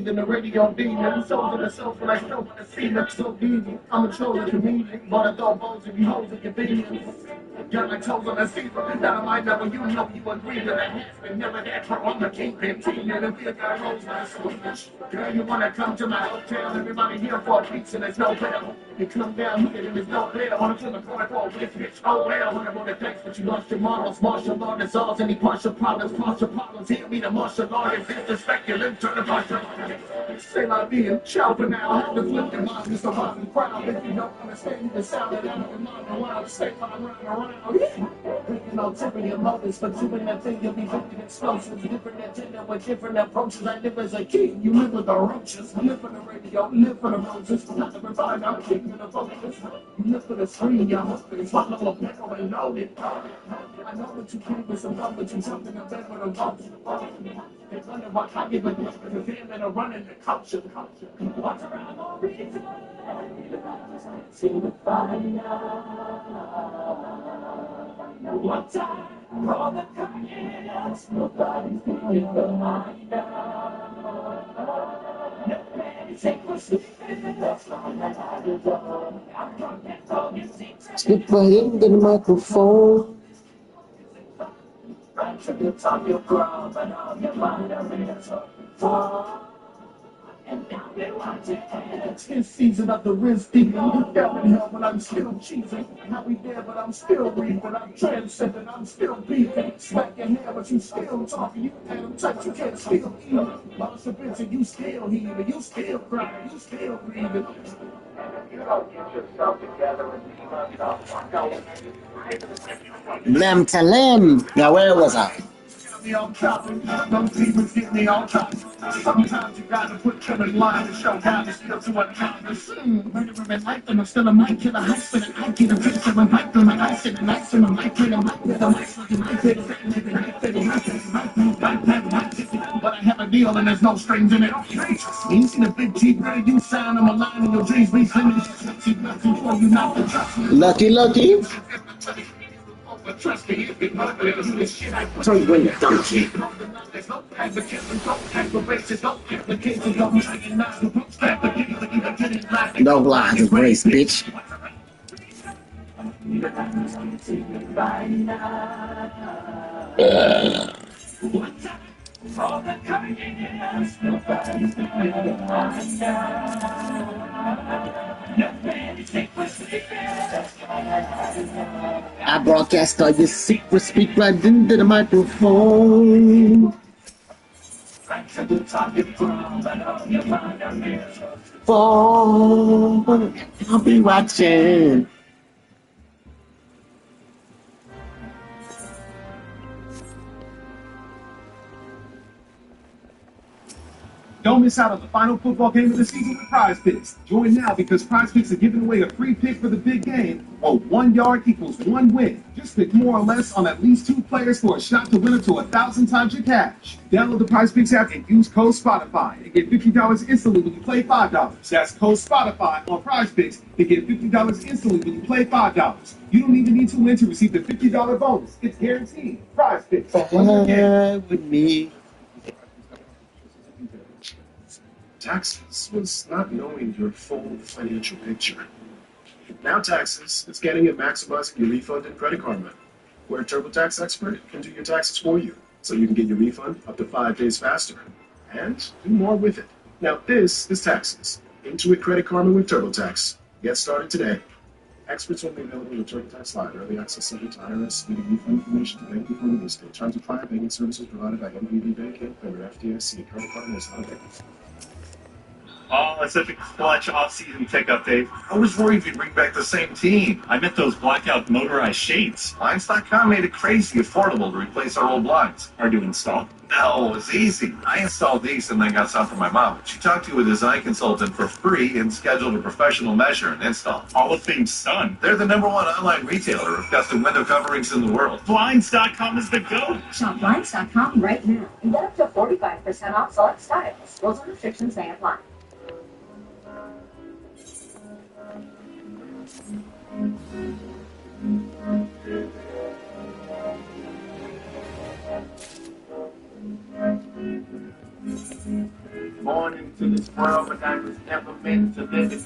In the radio demon, souls in the soul when I show when I see them so easy. I'm a chosen comedian, but I throw bows and you hoes at convenience. Got my toes on the season, now I know when you know you agree with that has been never that true. I'm the kingpin, team, and if you got rolls my Swedish. Girl, you wanna come to my hotel, everybody here for a pizza, there's no bail. You come down here and there's no bail. On to the corner for a whip, bitch, oh well. When I'm on the decks, but you lost your models, martial artists, all any partial problems, hear me, the martial artist, disrespect you, live turn the martial artist. Say la vie, ciao for now. I have to flip your mind, Mr. Bobby Crowd. If you don't understand the sound that I'm in mind, when I say when I'm running around. You know, tipping your motives, but doing that thing, you'll be victim explosives. Different agenda with different approaches. I live as a king, you live with the roaches. I live for the radio, live for the roses. Not the revive, I'm king of the focus. You live for the screen, your husband is one little pencil and loaded. I know that you came with some love, but you jumped in the bed with a roach. They wonder why I give a look at the family and running the culture. What's around all reason? Seem to find out. What time for the kindness? Nobody's thinking behind us. Nobody say we're sleeping. That's not that I do. I'm drunk and talking secrets. Speak my hand in the microphone. Right to the top, you're grown, but on your mind, I'm in for. And now they want to it's his season of the risk deep. You fell in hell, but I'm still cheesing. Now we there, but I'm still reaping. I'm transcending, I'm still beefing. Smack your hair, but you still talking. You damn touch, you can't still eat. Lost your bitch, and you still heaving. You still crying, you still breathing. You don't get yourself together and be myself. Lamb to lamb. Now where was I? Me on chopping, those demons get me on top. Sometimes you gotta put them in line to show God is still to accomplish. Murderer and life, and I'm still a mic killer, hype spinning. I get a picture and pipe through my ice, and a nice in my mic, and a mic with a mic, looking like it, but I have a deal and there's no strings in it. You see the big T, brother, you sound on my line and your dreams be finished. See nothing for you not to trust me. Lucky. Trust me, if it not this shit I put So you bring it down. there's no advocates, no aggravations, no applications, no trying not to put back the No lies of race, bitch. For the kindness, nobody's behind I broadcast all your secrets, speak right into the microphone. For I'll be watching. Don't miss out on the final football game of the season with Prize Picks. Join now because Prize Picks are giving away a free pick for the big game, or 1 yard equals 1 win. Just pick more or less on at least 2 players for a shot to win up to 1,000 times your cash. Download the Prize Picks app and use code Spotify and get $50 instantly when you play $5. That's code Spotify on Prize Picks to get $50 instantly when you play $5. You don't even need to win to receive the $50 bonus. It's guaranteed. Prize Picks. Fly with me. Taxes was not knowing your full financial picture. Now Taxes is getting at maximizing your refund in Credit Karma, where a TurboTax expert can do your taxes for you, so you can get your refund up to 5 days faster, and do more with it. Now this is Taxes. Intuit Credit Karma with TurboTax. Get started today. Experts only available with TurboTax Live. Early access subject to IRS. Needing refund information to bank before release date. Terms apply. Banking services provided by MVB Banking. Member FDIC. Credit Karma is not a bank. Oh, it's such a clutch off-season pick update. I was worried we'd bring back the same team. I meant those blackout motorized shades. Blinds.com made it crazy affordable to replace our old blinds. Hard to install? No, it's easy. I installed these and then got some for my mom. She talked to a design consultant for free and scheduled a professional measure and install. Hall of Fame son. They're the #1 online retailer of custom window coverings in the world. Blinds.com is the go. Shop Blinds.com right now and get up to 45% off select styles. Rules and restrictions may apply. Born into this world, but I was never meant to live it.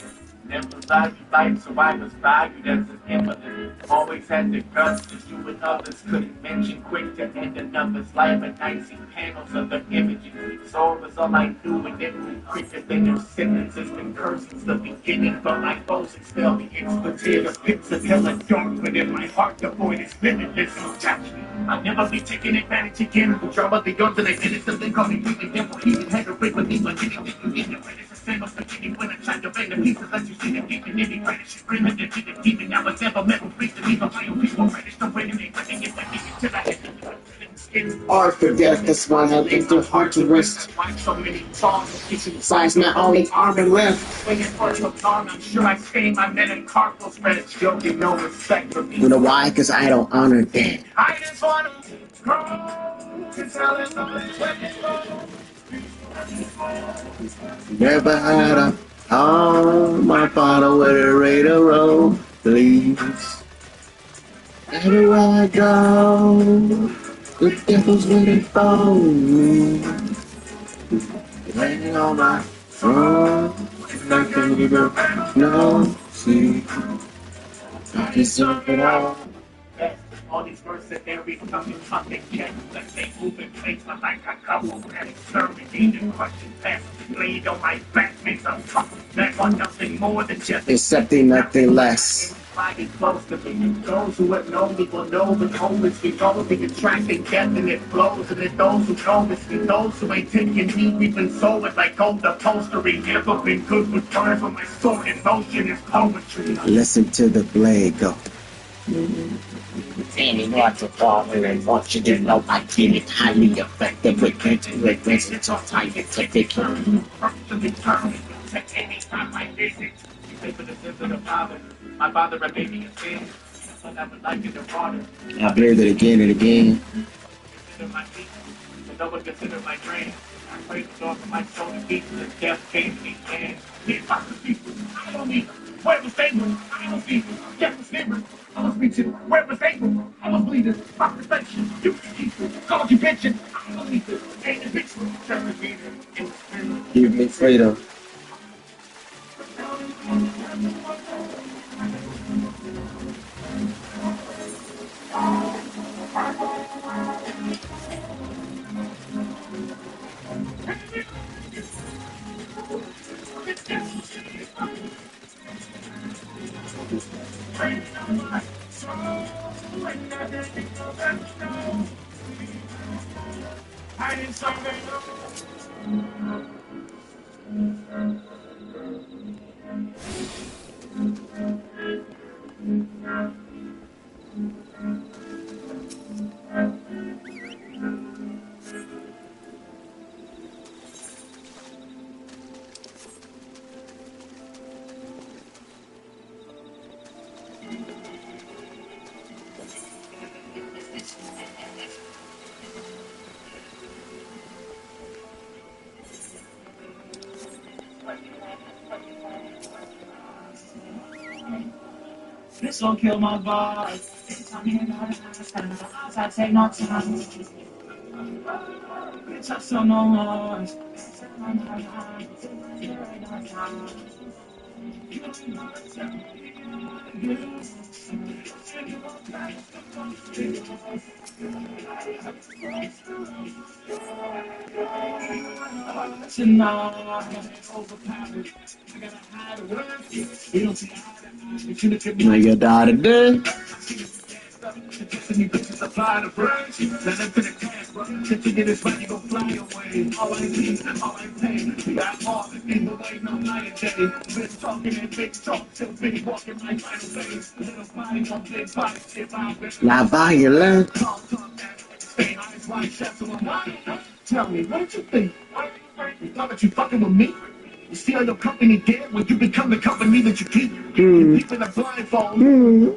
Never valued life, so I was valued as an invalid. Always had the guts that you and others couldn't mention. Quick to end another's life, and I see panels of the images. So it was all I knew, and every quicker than their sentences been cursed since the beginning. But my foes expel the expletive. Pits of hell and dark, but in my heart the void is limitless. So touch me. I'll never be taking advantage again. The drama, the guns, and I did it. Something called me really devil. Even had to break with me, but anything you need to win. It's the same as beginning when I tried to bang the pieces. Let you see the demon. Any credit, she's screaming the demon. Now it's never meant to reach the leave of my own people. Credit, the way they bring it with me until I hit the Art for death, that's why I think they're hard to rest. so many songs, Besides, my only arm and left. swinging for so long, I'm sure I stain my metacarpal spread. Joking, no respect for me. You know why? Because I don't honor that. I just want to grow to tell it all. Never had a my father with a radar, please. Everywhere I go, the devil's waiting for me. Laying on my throne, nothing to do, no, see. I deserve it all. All these mercenaries coming fucking get like they move in place, but like a couple that exterminating question past blade on my back makes a fuck that want nothing more than just Accepting nothing less. flying close to me. Those who have known me will know the moments we know the attracting death and it flows. And then those who know it's me, those who ain't taking me, we've been sold like gold upholstery. Never been good with words, but my sword in motion is poetry. Listen to the blade go. And you know to fall and want you to know I get it highly effective with can't it's all scientific. My father made me a sin, but I would like it to water. I played it again and again. Consider my feet, but no one consider my brain. I pray the Lord for my soul to keep the death came to me and hit by the people. I don't need them. Where was they? I don't see them. Death was never. I was reaching. Where was they? I was bleeding. My perfection. You people. Called you bitching. I don't need them. Ain't the bitch. Turn the meter in the spirit. Give me freedom. I didn't say This will kill my vibe. I take no time. Bitch, I still no more. Now your daughter did. Not violent. Tell me, what did you think? You thought that you fucking with me? You see how your company did when you become the company that you keep? You keep in a blindfold.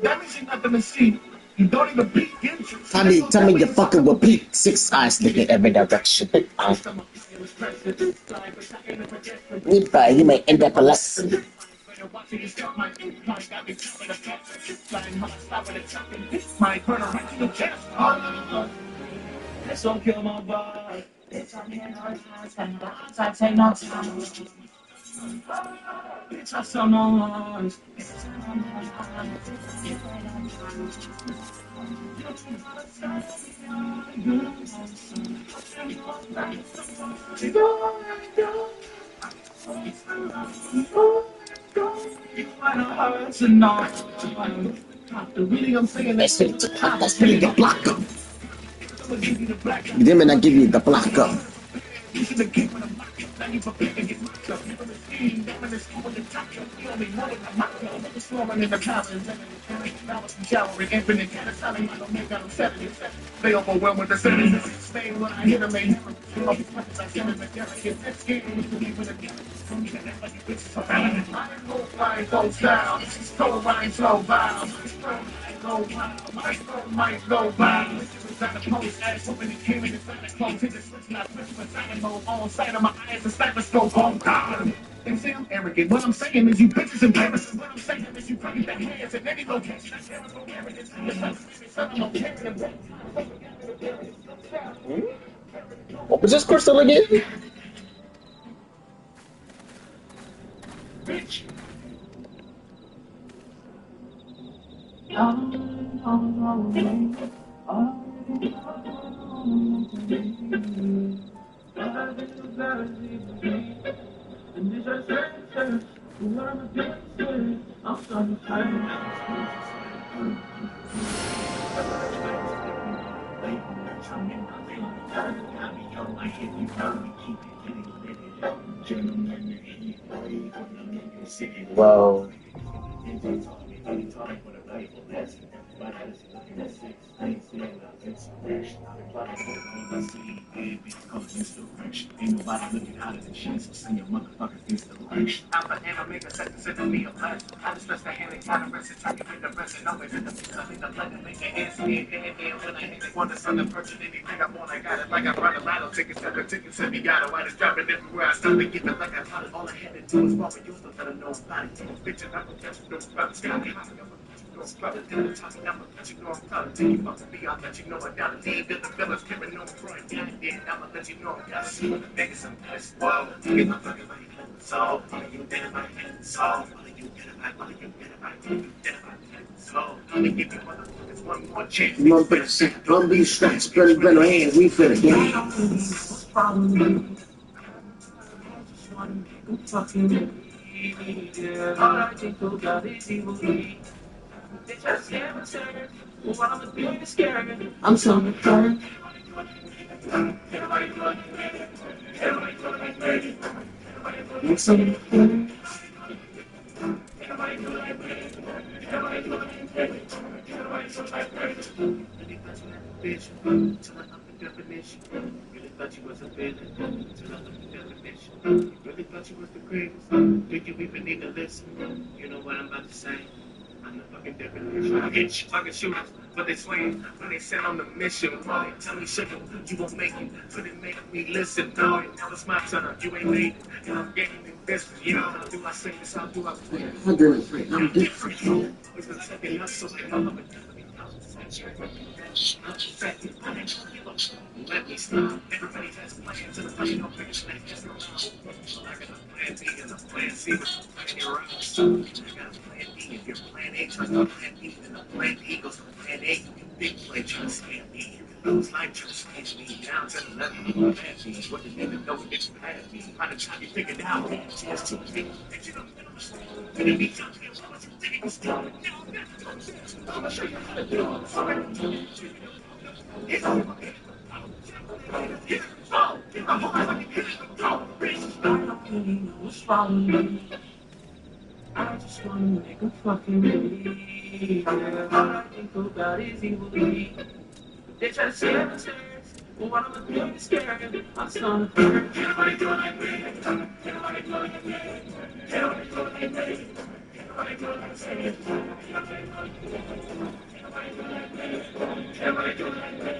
That means you're nothing to see. You don't even peek into. Tell me you're fucking with Pete. 6 eyes looking every direction. You may end up a lesson. This will kill my vibe. Bitch, I hear no time. I take no time. Bitch, I sell no noise. Really, I'm saying That's it. That's really the blocker. Then when I give you the blocker. you should have given a mock up. Now you prepare to get mocked up. You're in the scheme, down in the school in the top. You only know it, I'm mocked up. Niggas swarming in the comments. Now it's showering, infinite catastrophic. I don't make out of 70. They overwhelmed with the sentences. Staying when I hit them, they hear them. All these weapons I send them together. Get that scared when you believe in the I go flying folks down. Slow rhyme, slow vibe. Go wild. Might go wild. Inside the post, ass open and came in inside the clothes. Hit the switch, not Christmas. Animal on sight of my eyes, the stethoscope. Oh, God. They say I'm arrogant. What I'm saying is you bitches embarrassing. What I'm saying is you fucking the hands in any location. I can't go arrogant. I'm okay. What was this crystal again? Bitch. Whoa. Tickets and me got it. Why it's dropping everywhere I stop and get the like I all I had to do was walk with you to let them know about it. Bitch, I'm gonna catch you, don't stop, it's gonna be hot. I'm talking, I'm gonna let you know I'm proud of you. Fuck me, I'll let you know I got a deed. Get the fellas giving no front. Yeah, I'm gonna let you know I got a see what the niggas in this world. Get my fucking money. So, all of you did it right. So, all of you did it right. All of you did it right. All of you did it right. So, let me give you motherfuckers one more chance. Motherfucker, don't be strapped, spread the hands, we for the game. All I think about is evil. Bitch, I scared myself. What I'm doing is scared. I'm so hurt. I'm so hurt. Bitch, till I up the definition. Really thought you was a villain. Till I up the definition. Really thought you was the greatest. Did you even need to listen? You know what I'm about to say? I'm the fucking definition. I get fucking shooters, but they swing when they send on the mission. Why? Tell me, sugar, you won't make it. Couldn't make me listen. No, now it's my turn. You ain't made it. And I'm getting this. You know how do I say this? How do I play it? I'm different. It's been taking us so they know I'm a let me stop. Everybody has plans and a plan. No finish like this. I got a plan B and a plan C with a plan A right. So I got a plan B. If your plan A tries to plan B, then a plan B goes to plan A. You can big play trying to scam me. Those like trying to scam me. Down to the level of my bad me. What didn't even know it didn't have me. By the time you figured out, it's too big. And you don't know. Gonna be talking about what you think is doing. I'm gonna show you how to do it. It's over. What's wrong with me? I just wanna make a fucking leave. All I think about is evil. They try to scare my tears. But what I'm doing is scared. I'm starting to hurt. Can't nobody do it like me. Can't nobody do it like me. Can't nobody do it like me. Can't nobody do it like me. Can't nobody do it like me. Can't nobody do it like me.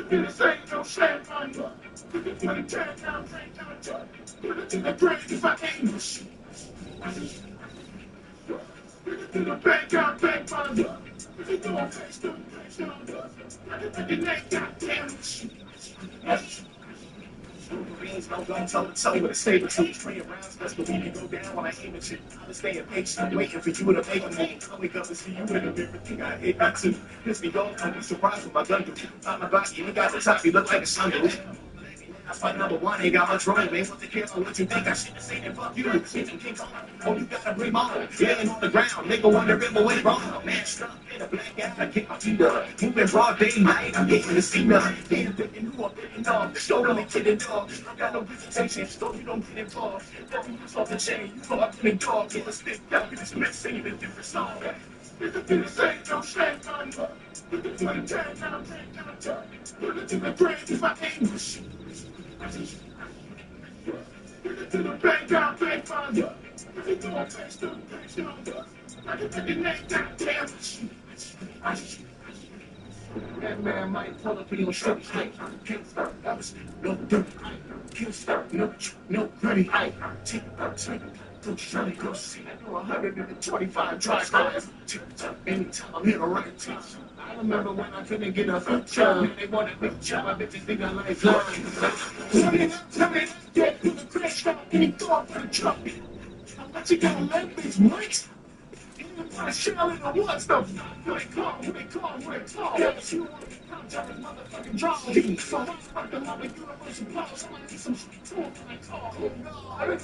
This ain't no shame, man. Put it to the track, now take down the truck. Put it to the grave if I ain't no shit. Put it to the bank, I'll bank my luck. If you don't face, don't face, don't look. Put it to the neck, goddamn shit. Greens, no gun, toe to toe with a stable team. 3 rounds, best believe you go down when I aim at you. I'm staying patient, waiting for you to make a move. I wake up and see you in everything I hate not to. Piss me off, don't be surprised when my gun do. Not my body, you got the top, you look like a sun. I fight number one, ain't got much room, man. What the care on what you think? I shouldn't say that. Fuck you. Switching King Kong. Oh, you gotta bring on. Laying on the ground. Nigga wondering what went wrong. Man, struck in a black guy. I kick my feet up. Moving broad daylight. I'm getting to see nothing. Damn, thinking you up in off. Don't really kidding off. I got no visitation, so you don't get involved. Don't use off the chain. You know I'm in the dog. Get a stick down. Get this mess singing a different song. Put it to the same, no shame, man. Put it to the tank, now I'm tank, now I'm tank. Put it to the grave if I ain't shit. To the bank, I'll bank my luck. If you don't face, don't face, don't look. I can take your name, goddamn shit. That man might pull up in your shirt, can't start, that was no dirt, can't start, no gritty, take don't surely go see. I know 125 drive cars. Anytime I'm in a right time. I remember when I couldn't get a foot job. They wanted me to job. I bet you think I like flying. Tell me, get to the crash out. Any thought for the truck. I'm let you go let these mics. Even if I shell in the woods, though. When they call. Yes, you want to come to this motherfucking draw. So I'm fucking love the universal applause. I need some shit too when I call. Oh, God.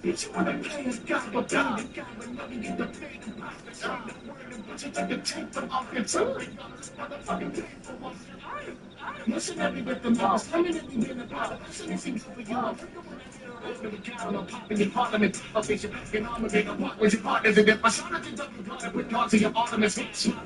You wanna play as God, but God, but never get the pain and profits. I'm the word, but you take the tape from off your tongue. Motherfucking painful one. Listen at me with the mouse. How many of you been about? Listen, it seems for you. I'm popping your parliament. I'll face your back and arm and make a part with your partners. And if my son is conducting God, with God to your ornaments,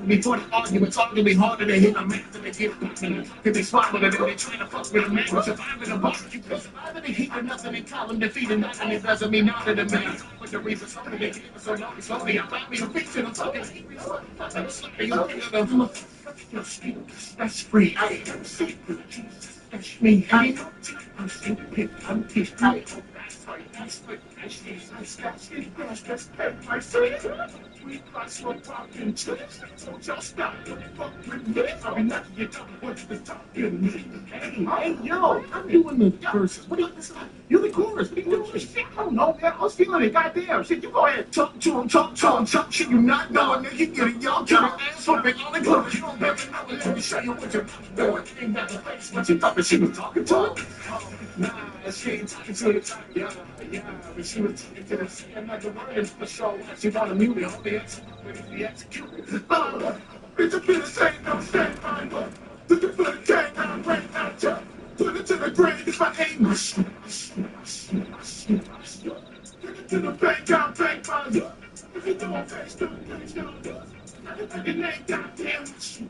before the argument's all gonna be harder to hit a man than they get back. If they swallow it, they trying to fuck with a man. Surviving a barbecue, surviving the heat and nothing in column defeating nothing. It doesn't mean none of the man. But the reason something they gave us so long, slowly, I'm me a fiction. I'm talking that's free. I ain't secret. That's me. I ain't I'm stupid. I'm pissed. I hope that's right. That's right. That's my face. We plus one talking chips. So just stop. Fuck with me. I mean, not get up. What's the talking me? Hey, yo, I'm doing the verses. What are you listening? You're the chorus. What are you doing? Shit, I don't know, man. I was feeling it. Goddamn. Shit, you go ahead. Talk to him. Shit, you not knowing that you get a young to the ass whooping on the club. You don't ever know. Let me show you what you're doing. Ain't that the place? What you thought that she was talking to him? Nah, she ain't talking to the yeah, but she was talking to the same like the word is for sure. She wanna mute it, only execute. It's a bit of same, no same, man. Looking for the gang, I'm right now, Chuck. Put it to the grave if I ain't Put it to the bank, I'll bank my luck. If you don't face, don't face, don't look. I can take your name, goddamn it.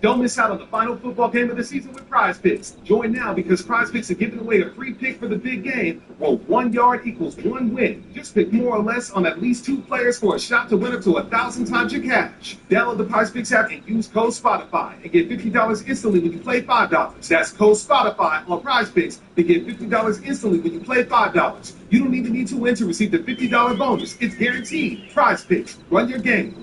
Don't miss out on the final football game of the season with Prize Picks. Join now because Prize Picks are giving away a free pick for the big game where 1 yard equals 1 win. Just pick more or less on at least 2 players for a shot to win up to 1,000 times your cash. Download the Prize Picks app and use code Spotify and get $50 instantly when you play $5. That's code Spotify on Prize Picks to get $50 instantly when you play $5. You don't even need to win to receive the $50 bonus. It's guaranteed. Prize Picks. Run your game.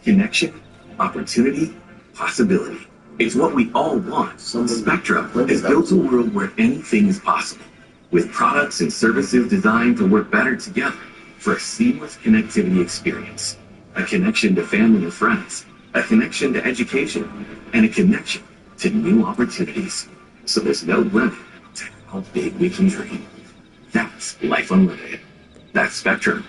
Connection, opportunity, possibility. It's what we all want. Spectrum has built a world where anything is possible, with products and services designed to work better together for a seamless connectivity experience. A connection to family and friends, a connection to education, and a connection to new opportunities. So there's no limit to how big we can dream. That's Life Unlimited. That's Spectrum.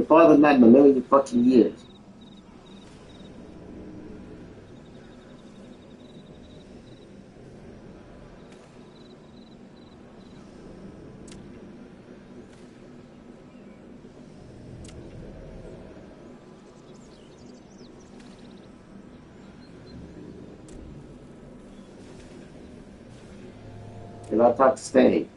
Farther than that in a million fucking years. And I'll talk to Stan.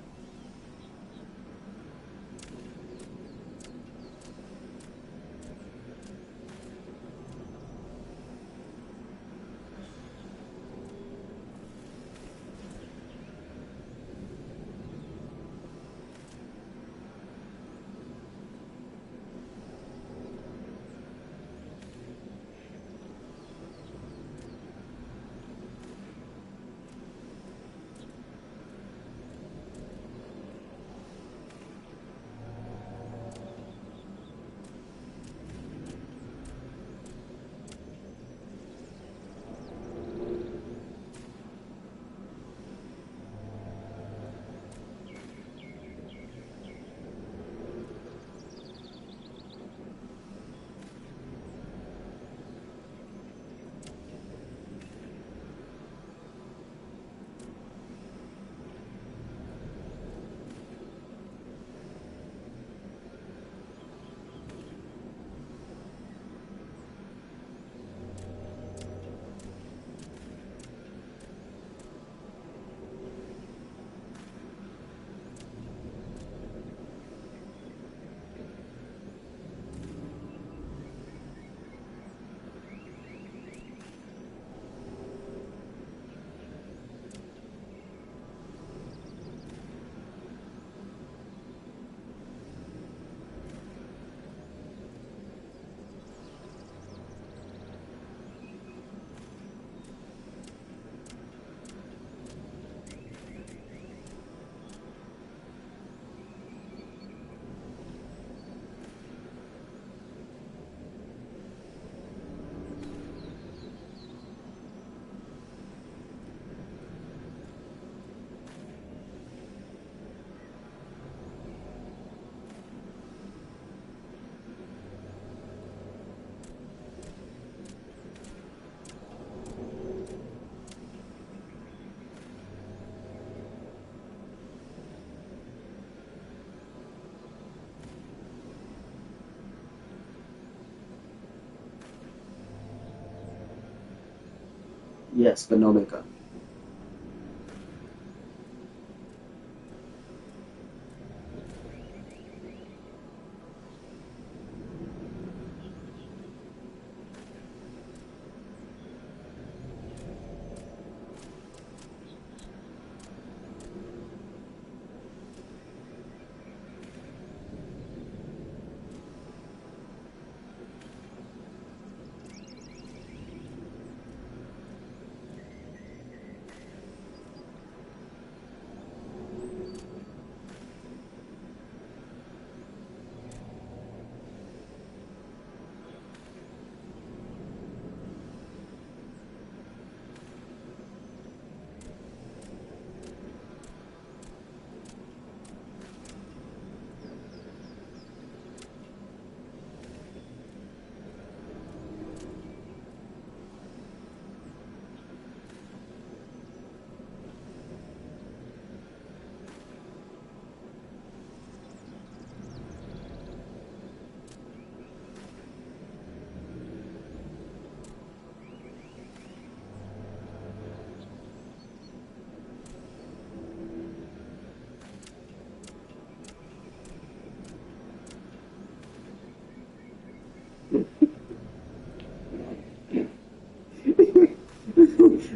Yes, but no makeup.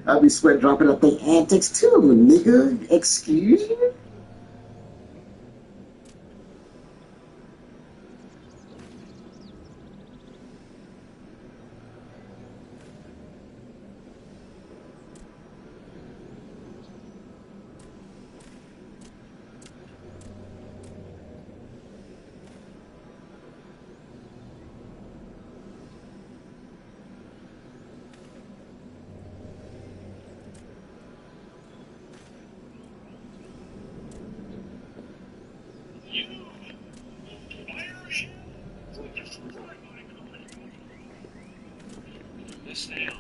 I'll be sweat dropping up their antics too, nigga. Excuse you?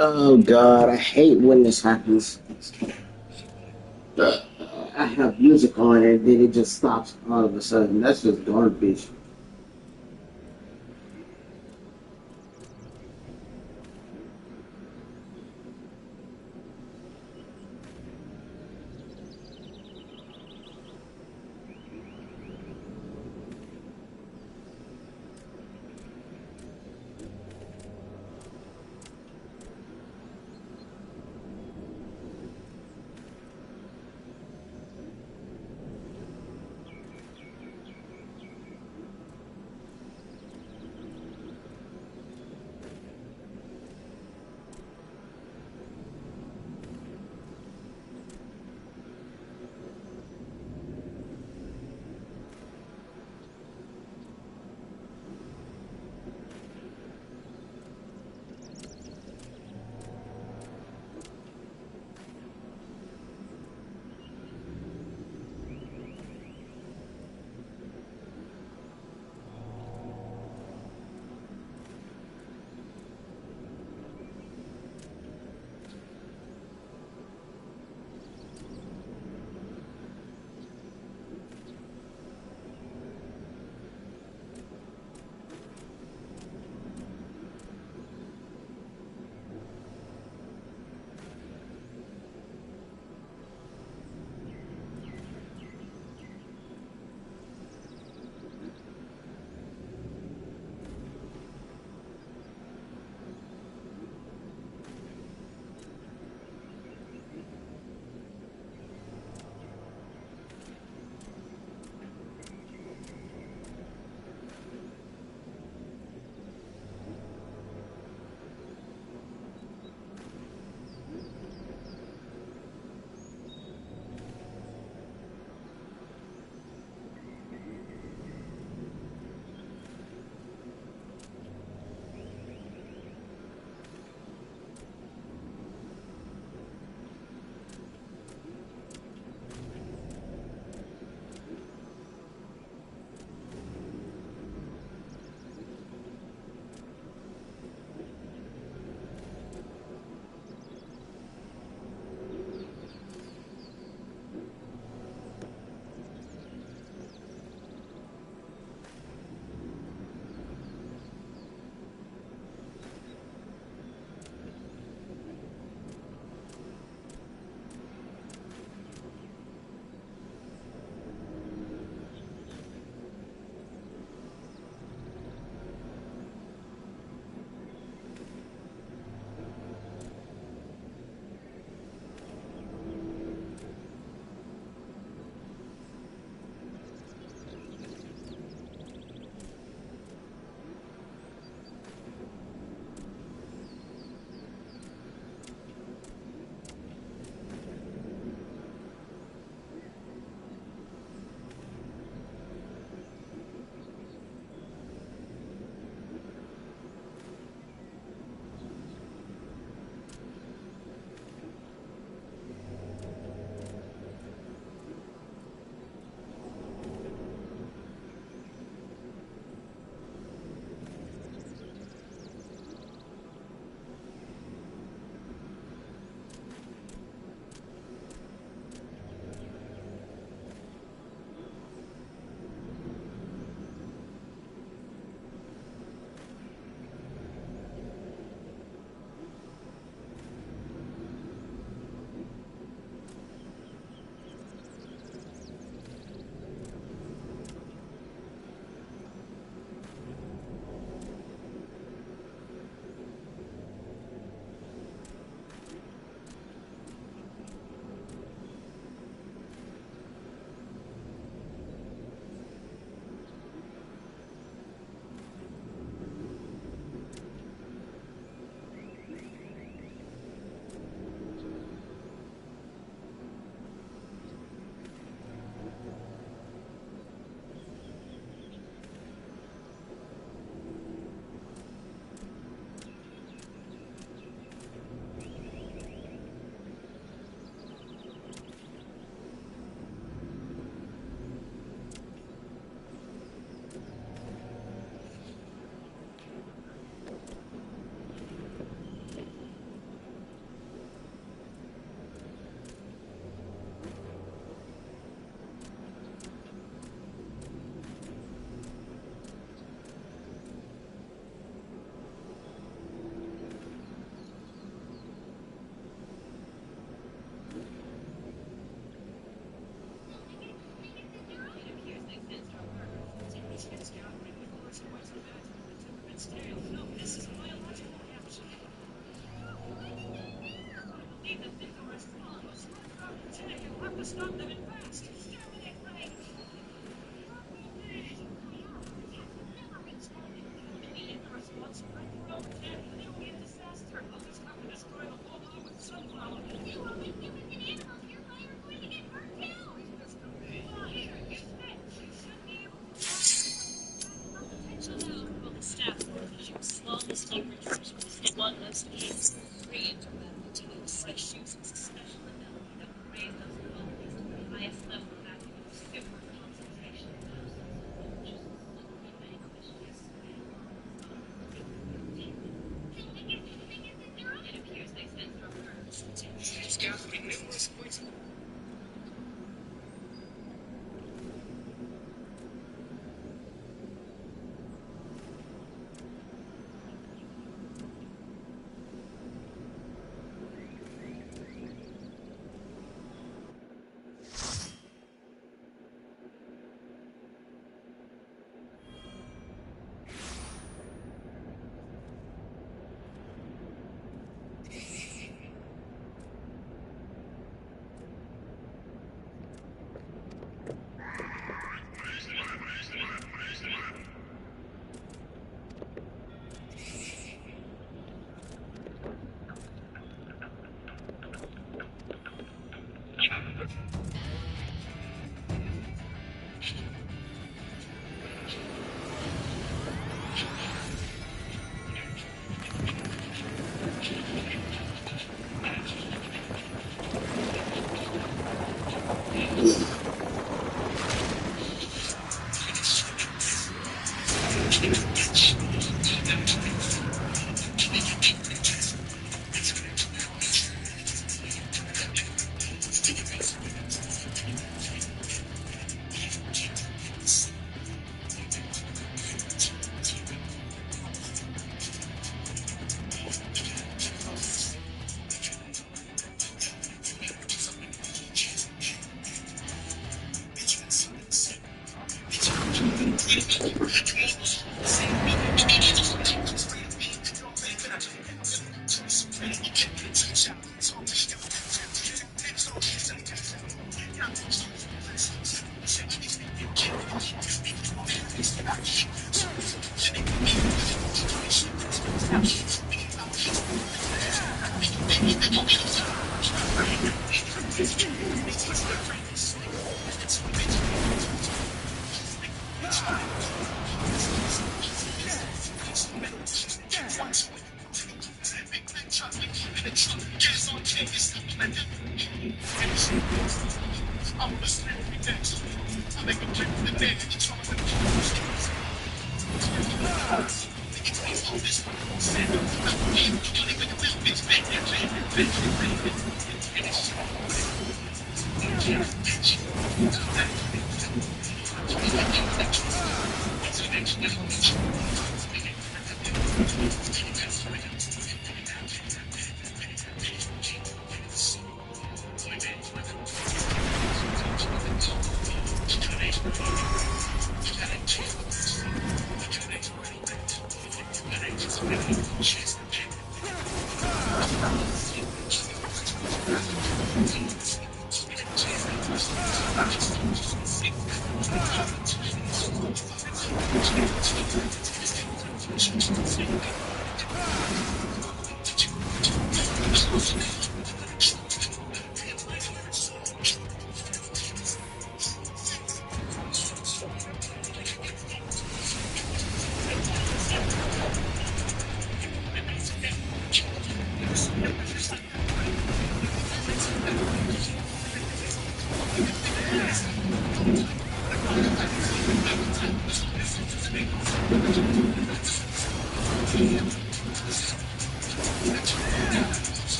Oh God, I hate when this happens. I have music on and then it just stops all of a sudden. That's just garbage.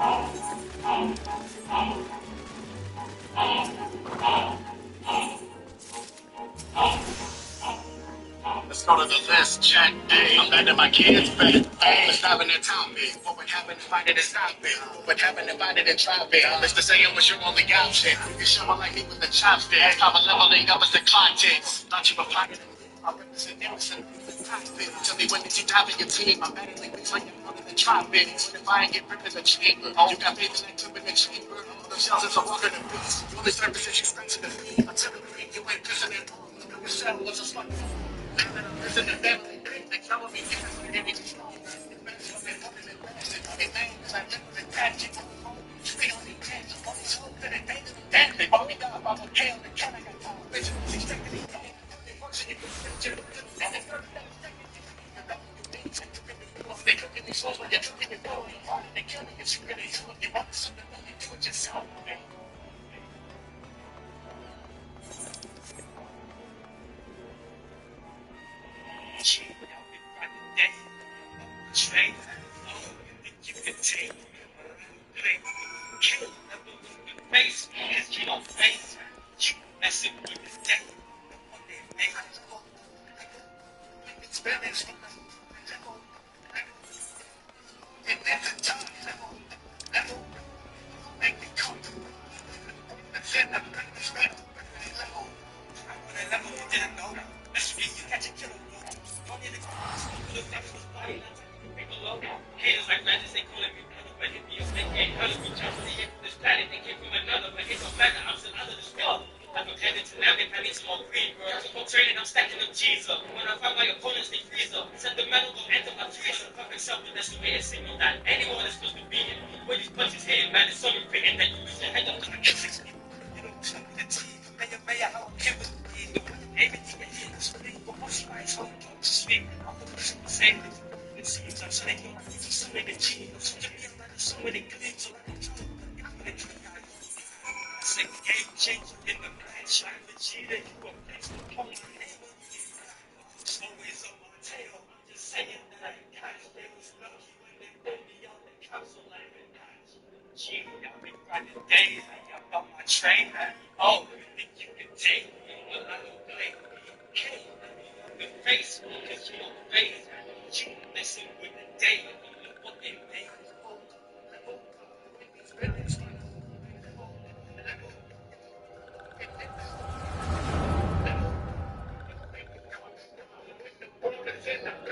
Let's go to the list, check. Hey, I'm back to my kids' bed. Let's dive in the topic. What would happen if I didn't stop it? What would happen if I didn't drop it? Let's just say it was your only option. You show up like me with the chopsticks. I'm leveling up as the clock ticks. Thought you were pocketing. I represent Emerson. Tell me when did you dive in your team? I'm battling things like you're out in the tropics. What if I ain't get ripped in the chamber? You got babies like up in the chamber. The shells is a walker to beast. You only service that you scratch to the feet. I tell you, you ain't pissing it wrong. Your cell was a slug. Listen to them, they tell me yes, I didn't even know. They bought me up, I'm okay on the can, I got time. Bitches, expecting me. They cook in these souls when you're cooking your dough. They kill me if you really do it. You want something, you do it yourself, man.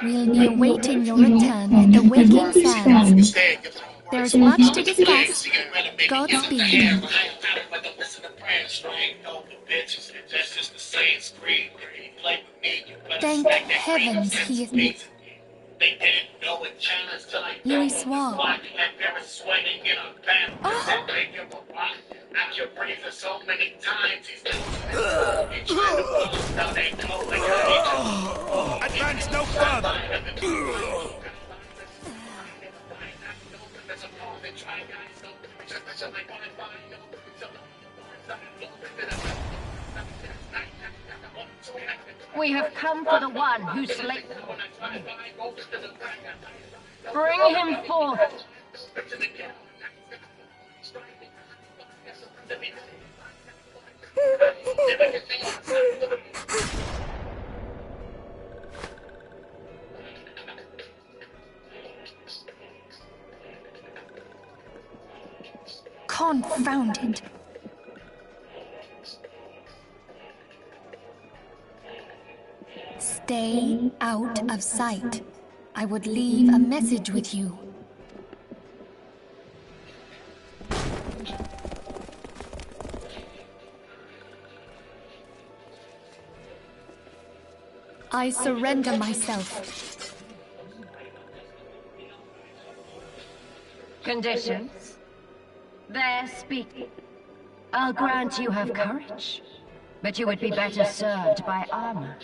We'll be awaiting your return at the Waking Sands. There is much to discuss. Godspeed. Thank heavens he is... They didn't know it challenged till I Louis Swab. Oh. After breathing so many times, he's advance no further. We have come for the one who slayed them. Bring him forth. Confound it. Stay out of sight. I would leave a message with you. I surrender myself. Conditions? There, speak. I'll grant you have courage, but you would be better served by armor.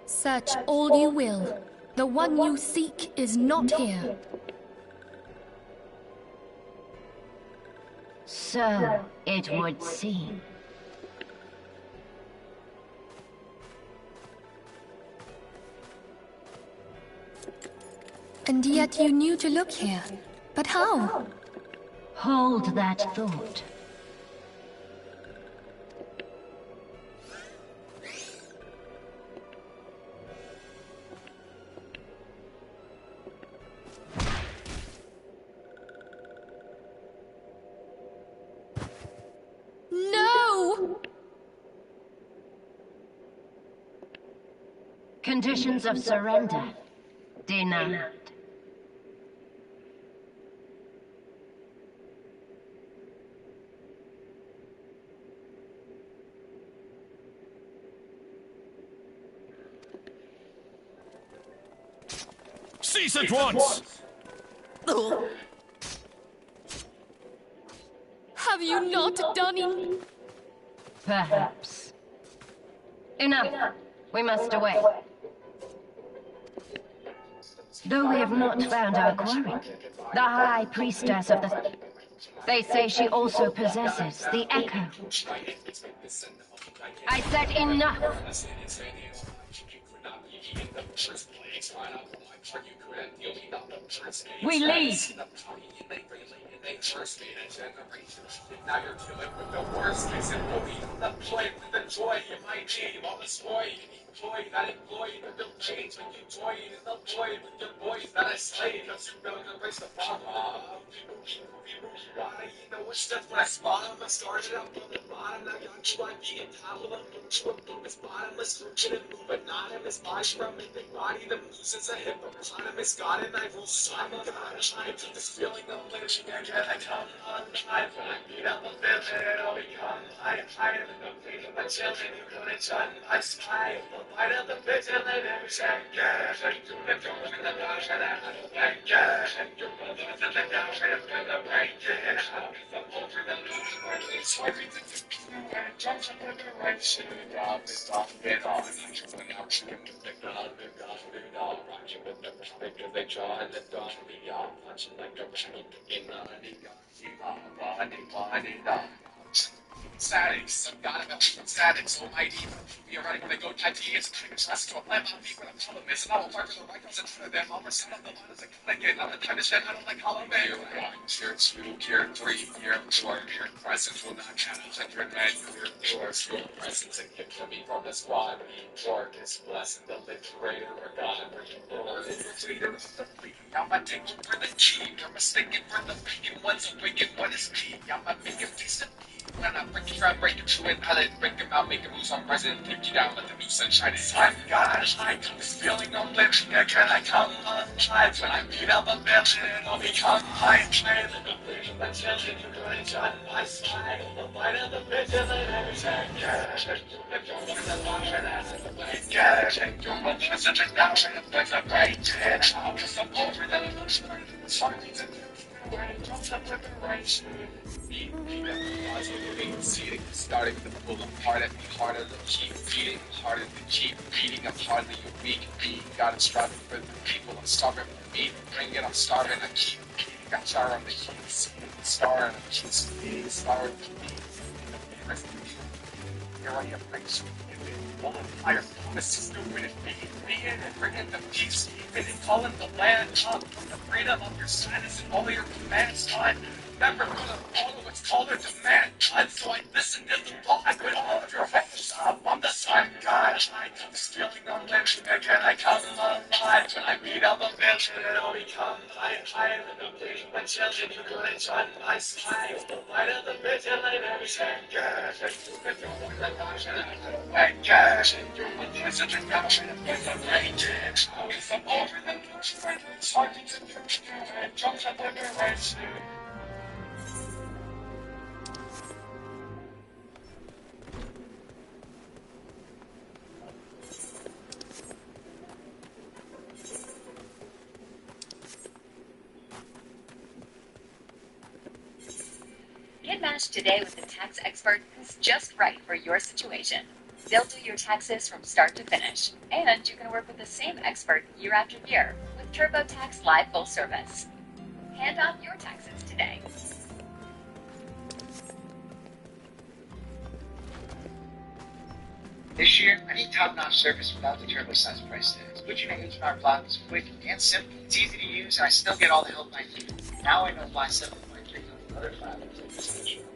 Search all you will. The one you seek is not here. So it would seem. And yet you knew to look here. But how? Hold that thought. No! Conditions of surrender denied. Cease at once! Have you not done it? Perhaps. Enough. We must away. Though we have not found our quarry, the High Priestess of the... They say she also possesses the Echo. I said enough! We leave! Now you're dealing with the worst case employee. The play with the joy you might need. All the joy you employ, that employee that will change when you join in the void with your boys that I slay. Cause you're gonna embrace the bomb. You know what's just when I spot him, I started up from the bottom. Now y'all try being top of them. It's bottomless, rooted and moving. Anonymous body from a big body that moves as a hippopotamus. God and I rule son of God. I took this feeling of living again. I come untried when I beat up a villain. It'll become higher than the pain of my children. You couldn't shut my sky. The light of the vigilant every second. And you're living in the dark and I don't like it. And you're living in the dark and I'm gonna break it. I'll be the over the moon where it's swiping to the crew and jumps up in the right shit. I'll be stopping on. I'm just going out to get the God, the God, the God. Rocking with the because they try and the God, the God. Punching like a chicken in the God. Static, some god of static, so mighty. We are running when they go type T, it's a trick, trust to a plan, I'll be where the problem is, and I will work for the right comes in front of them. I'll present up the line as a click it, not the time to shed, I don't like Hollow Man. Tier 1, tier 2, tier 3, tier 4, your presence will not channel, check your man, clear doors, your presence and gift to me from the squad. Lord is blessed, the liberator, or God, bringing Lord, it was leader of the fleet. I'm a tingle for the key, you're mistaken for the vegan one's a wicked, what is key? I'm a big piece of when I break you, I break you through and I break him out, make him lose on president, take you down, let the new sunshine is time. God, I come this feeling of living again, I come untried. When I beat up a bitch, it'll become high trade. The vision that children, you couldn't judge my side. The light of the vigilant, everything, yeah. If you're one of the lunch, and that's the way, yeah. And you're one of such a now, and it's a great hit. I'll just up over the bush, it's hard to do. Where it drops up liberation. Starting to pull apart at me harder to keep beating, harder to keep beating. I'm hardly unique. God, striving for the people. I'm starving for me. Bring it, I'm starving. I keep beating. Got jar on the keys. Star and I keep speeding. Star and keep here I am, next one higher promises to win it, being and bringing the peace, even in calling the land up from the freedom of your status and all your commands, God. Never gonna follow what's called or demand, God. So I listen to the law with all of your hopes up. I'm the sun, God. I come this feeling of living again. I come alive when I beat up a bitch and it'll become higher than the vision. My children, you couldn't judge my sky. The light of the vigilant, everything, yeah. And you're one of the gosh, and I don't like cash. And you're one of such a gosh, and it's a great itch. If I'm over the bush, it's hard to do. And jumps up liberation. Get matched today with a tax expert who's just right for your situation. They'll do your taxes from start to finish, and you can work with the same expert year after year with TurboTax Live Full Service. Hand off your taxes today. This year, I need top-notch service without the turbo-sized price tags. Switching to H&R Block is quick and simple. It's easy to use, and I still get all the help I need. Now I know why 7.3 million other travelers take this H&R Block.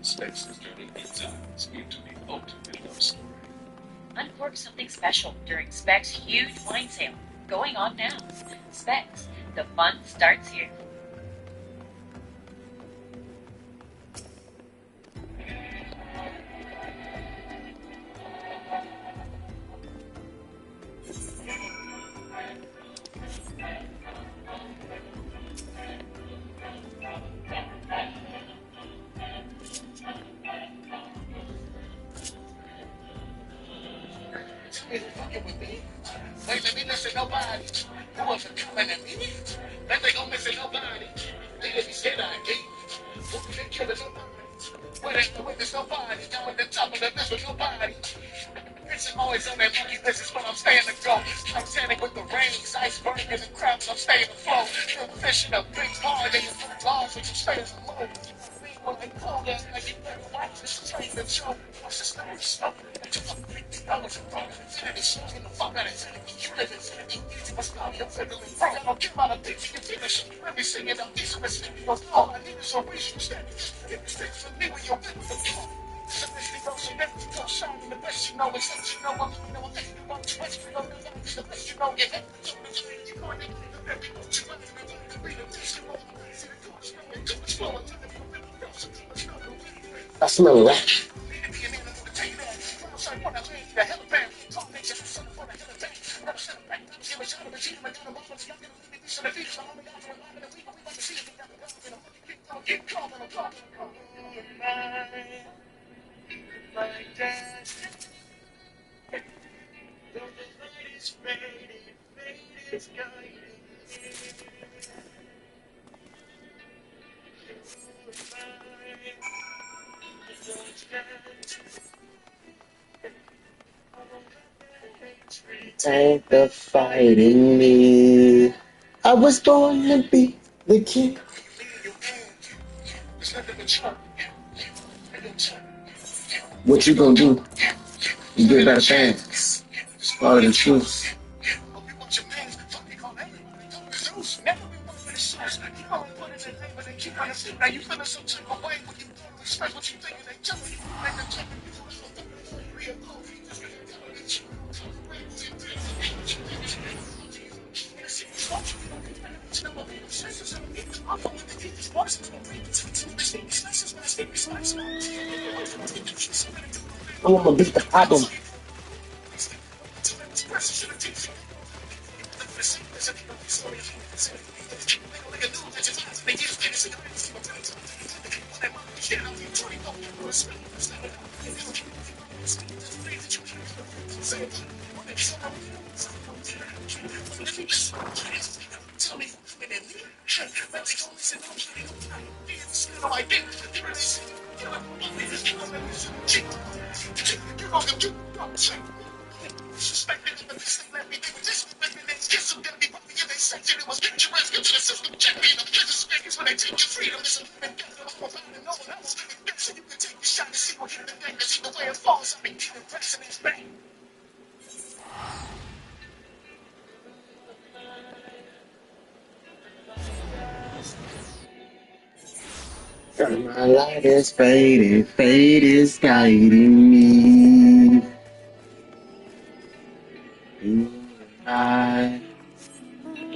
Specs is turning designs into the ultimate love story. Uncork something special during Specs' huge wine sale. Going on now. Specs, the fun starts here. Ain't fucking with me. Wait, let me listen nobody. You wasn't coming at me. Then they gon' listen nobody. They let me say that again. Who can kill it nobody? Where there's no witness nobody. Now at the top of the list with nobody. It's always on that monkey business, but I'm staying to go. Titanic with the rings, icebergs and crowds, I'm staying afloat. Still fishing a big pond, they just put bars, but you stay afloat. When they call that, I get better watch this train to show. What's the story? Smoke. $50 a phone. Infinity, smoking the fuck out of infinity. You live infinity. Easy, what's going on? You're fiddling. Bro, I don't care about a bitch. You finish. Let me sing it out. These are mistakes. All I need is a reason to stand. Get mistakes from me when you're with the car. Submission goes and everything goes shining. The best you know is that you know I'm thinking about Twitch. You know the best you know. Get hit. You're going to get the best. You're going to be the best. You know, see the coach. You know, too much slower. I smell a rat. Take the fight in me. I was born to be the king. What you gonna do? You get better fans. Follow the truth. Now you feeling some type of way when you don't respect what you think and they tell you. I'm gonna beat the problem. My light is fading, fate is guiding me. You and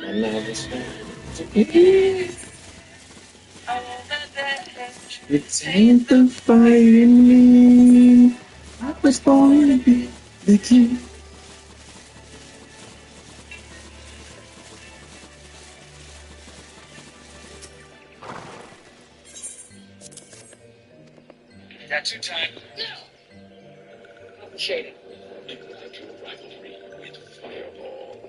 I never you take the fight in me. I was born to be the king. Got two time? No. Shading. Rivalry with Fireball.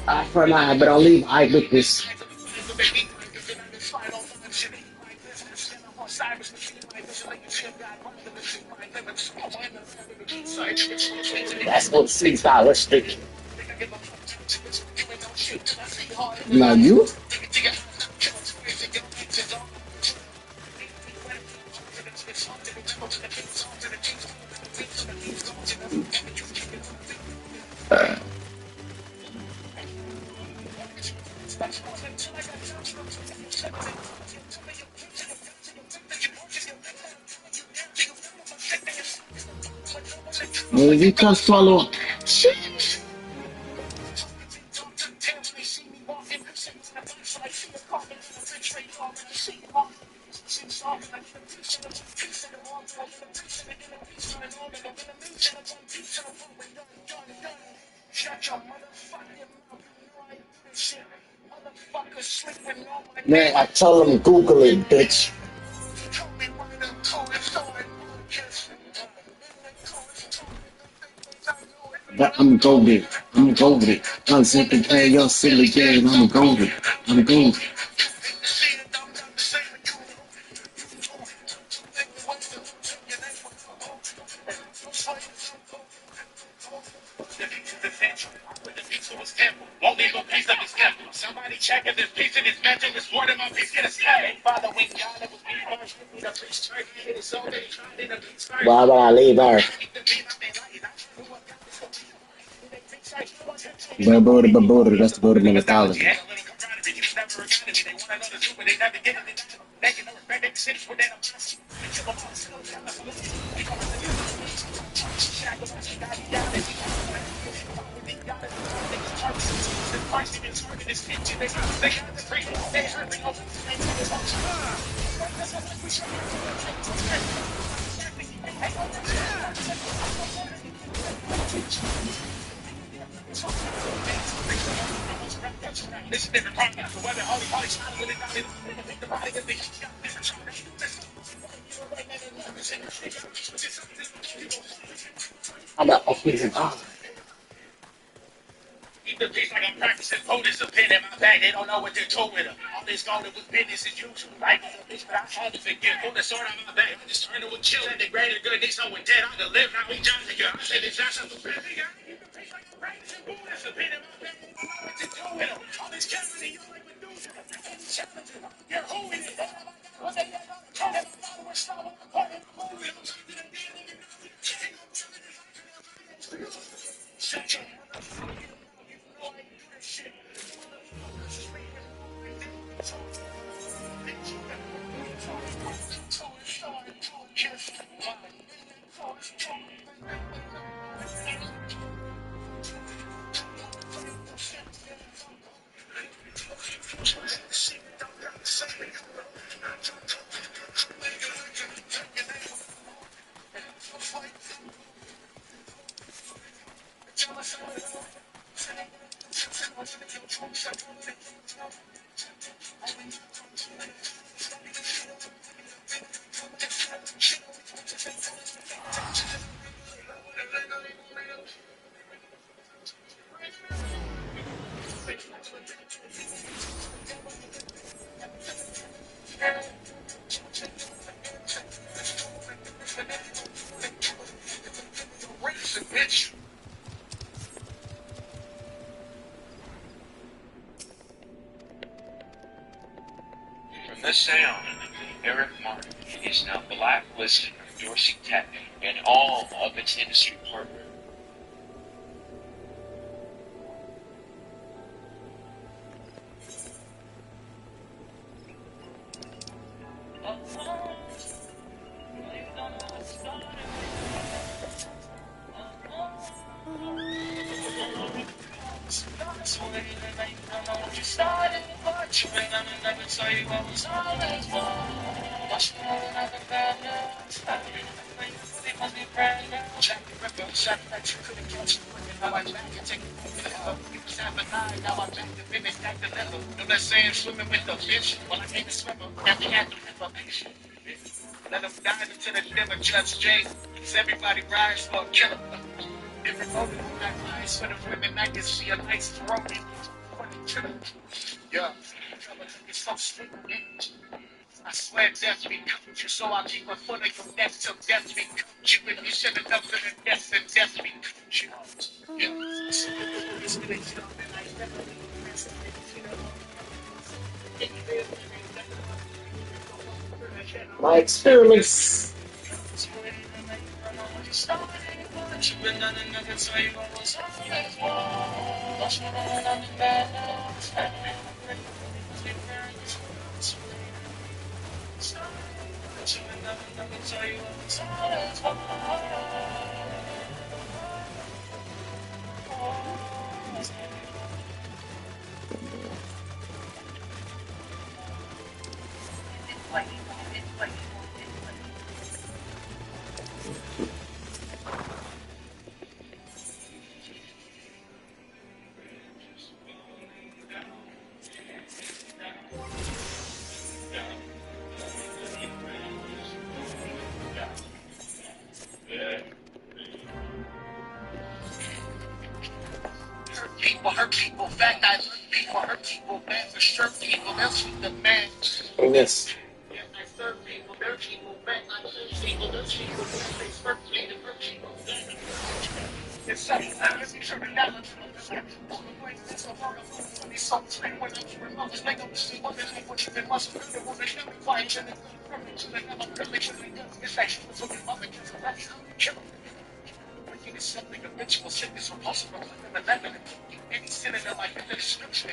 Eye for an eye, but I'll leave eyewitness. That's what stylistic. Now you? You can't swallow. Man, I tell them Google it, bitch. But I'm golden. I'm golden. I'm simply play your silly game. I'm golden. I'm golden. Somebody check if this piece in his mention is one of my piece in his head. Following God, it was me first. The priest tried to hit his own, they tried in the beats. Why would I leave her? Babuda, that's the Buddha mythology. I'm not opening up. Keep the piece like I'm practicing bonus. A pen in my bag, they don't know what they're doing with them. All this gone was business as usual. Right? Bitch, but I had to forget. Pull the sword out of my bag. I just turned to a chill. Said the greater good, they someone dead. I could live now. We John the girl. I said it's not something big. I keep the piece like I'm practicing bonus. A pen in my bag, they don't know what they're doing with them. All this cameras and you like Medusa. Challenging. You're who it is. What they got on the tongue and my followers stop on the point. I'm talking to the dead nigga. Shut your bitch. From this sound, Eric Martin is now blacklisted from Dorsey Tech and all of its industry partners. Swimming with the fish, well, I can't swim them. After had to live a fish. Let them dive into the liver, Judge J. Cause everybody rides for a killer. Different motive in that eyes for the women, I can see a nice throat. Yeah, it's so sweet. I swear death becomes you, so I'll keep a foot on your neck till death becomes you. If you should have done to the death, then death becomes you. Yeah, so it's gonna get up and I never My experiments. hurt people, fact I hurt people, hurt people, bad for sure people, they'll see the man. And this. Yeah, I serve people, they're people, bad I serve people, they're people, they serve people, hurt people. It's something that gives me sure to die. It is something habitual, sickness, repulsive, reflective, and venom. Any sin in their life is a description.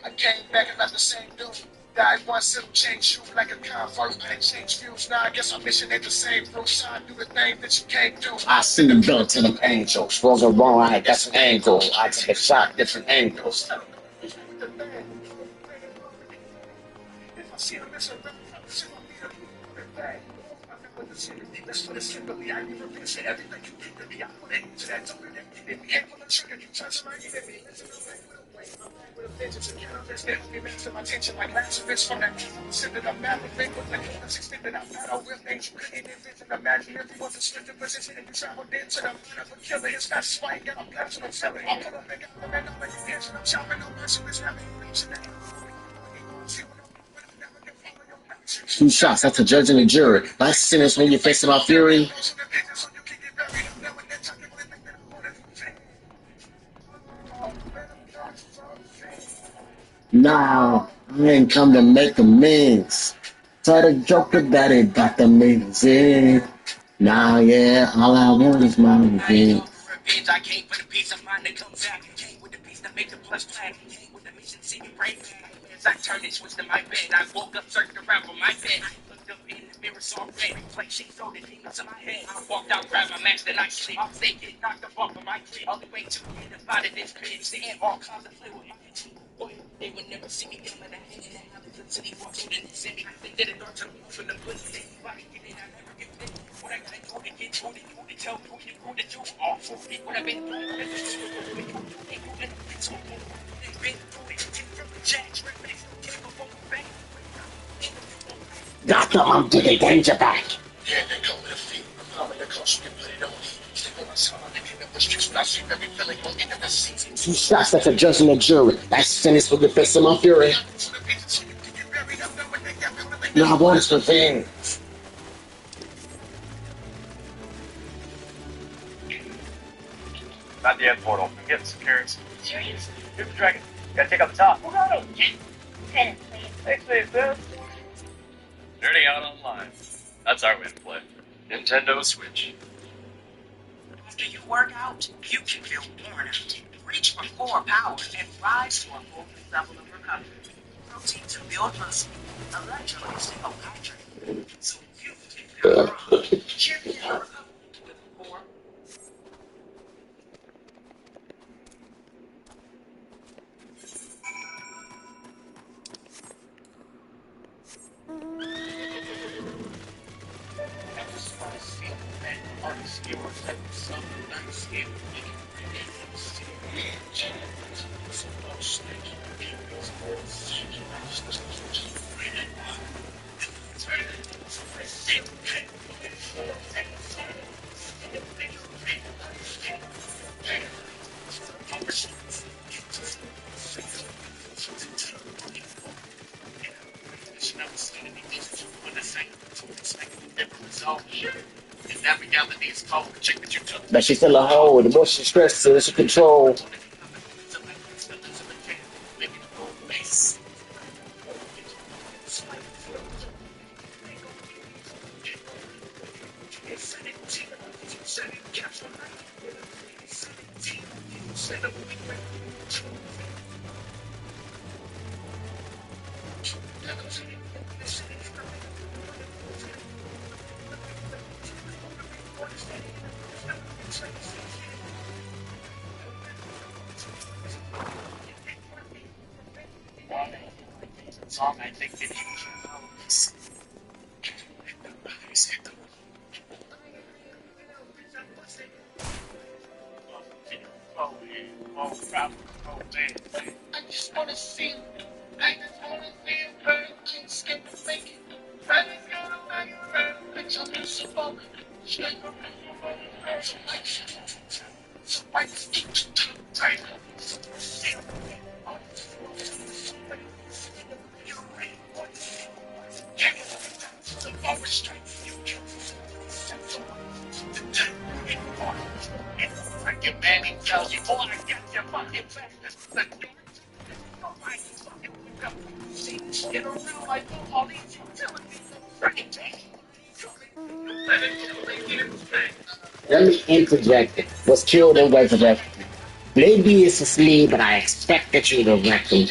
I came back and left the same dude. Died once, it'll change you like a convert. I change views now. I guess our mission ain't the same. No sign, do the thing that you can't do. I see them built to them angels. Rolls are wrong, I got an angle. I take a shot, different angles. If I see them, it's a rep. That's what it's simply. I never visit everything you did to me. I put it into that door and if we ain't pull the trigger, you touch my enemy. Listen to me with a vengeance and counterfeits. They help me master my tension like Lazarus from that send it up mapping with the killers extended out. I will things you couldn't envision. Imagine if you was a strict position and you traveled into the mind of a killer. His fast why you got a blast on telling. I put up and got the man up and you catch him. I'm chopping no mercy with having reaching that. 2 shots, that's a judge and a jury. Last sentence when you're facing my fury. Nah, I ain't come to make amends. Tell the joker that it got the meanings in. Nah, yeah, all I want is my revenge. I came for the peace of mind that comes out. Came with the peace that make the plus plan. Came with the mission, see me break. As I turned and switched to my bed, I woke up, searched around for my bed. Looked up in the mirror, saw red. Reflection showed the demons in my head. I walked out, grabbed my match, then I sleep. I'm stay getting knocked up off of my crib. All the way to the end of this bitch. The end all kinds of fluid. Boy, they would never see me coming at me. The city walks through the city. They did a dark to me from the blood. Anybody get in, I never get in. What I gotta do to get to it, you to tell me what you want to do. All for me, what I've been doing. Got them, I'm getting danger back. Yeah, they call it a feat. I'm in the coast, you put it on me. Stay on my side, I came up the streets when I see every feeling on into the seats. 2 shots, that's a judge and a jury. Last sentence for the face of my fury. No, I want is revenge. Not the end portal. I'm getting some carrots. Serious? Here's the dragon. Gotta take out the top. Yeah. Ten, please. Thanks, please, man. Nerding out online. That's our way to play. Nintendo Switch. After you work out, you can feel worn out. Reach for core power and rise to a full level of recovery. Protein to build muscle, electrolytes to help hydrate, so you can power on. Champion your recovery with core. But she's still a hoe. The more she stresses, she control. Song I think that you I just wanna see you. I just wanna see you burn. Can't skip and make it. I just gotta make it burn. Bitch, I'm just so broken. Shit. So I just keep tight. Fucking Manny tells you, boy, I got your fucking back. Get around like all these utilities. Freaking tank. Let me interject it. Was killed and resurrected. Maybe it's asleep, but I expected you to reckon.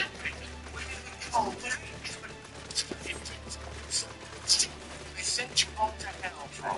I sent you home to hell, bro.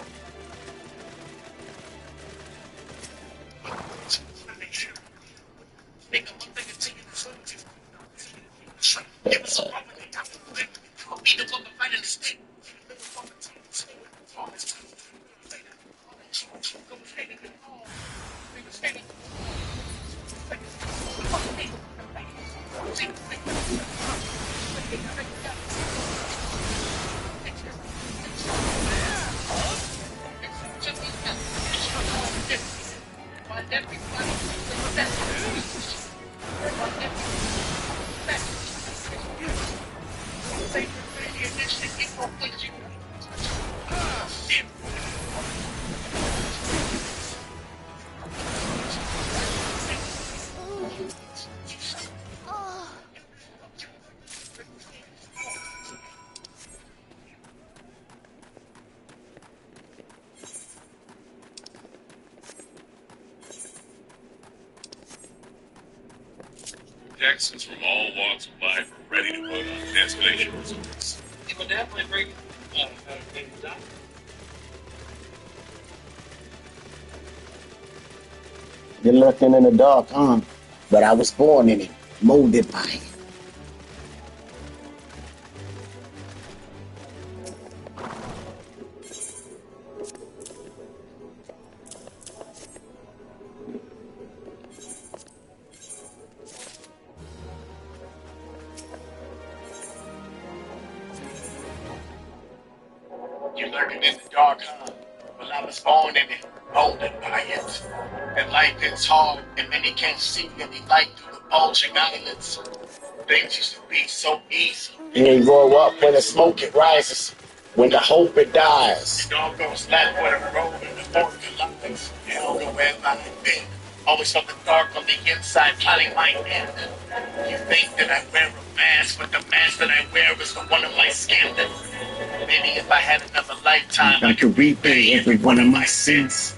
Texans from all walks of life are ready to vote on destination results. It would definitely bring things up. You're lurking in the dark, huh? But I was born in it, molded by it. You're lurking in the dark, huh? Well, I was born in it, molded by it. And life is hard, and many can't see any light through the bulging eyelids. Things used to be so easy. You grow up when the smoke it rises, when the hope it dies. The dog goes flat for the road and the fork of life. You don't know where I've been. Always something dark on the inside, plotting my end. You think that I wear a mask, but the mask that I wear is the one of my skin. Maybe if I had another lifetime, I could repay every one of my sins.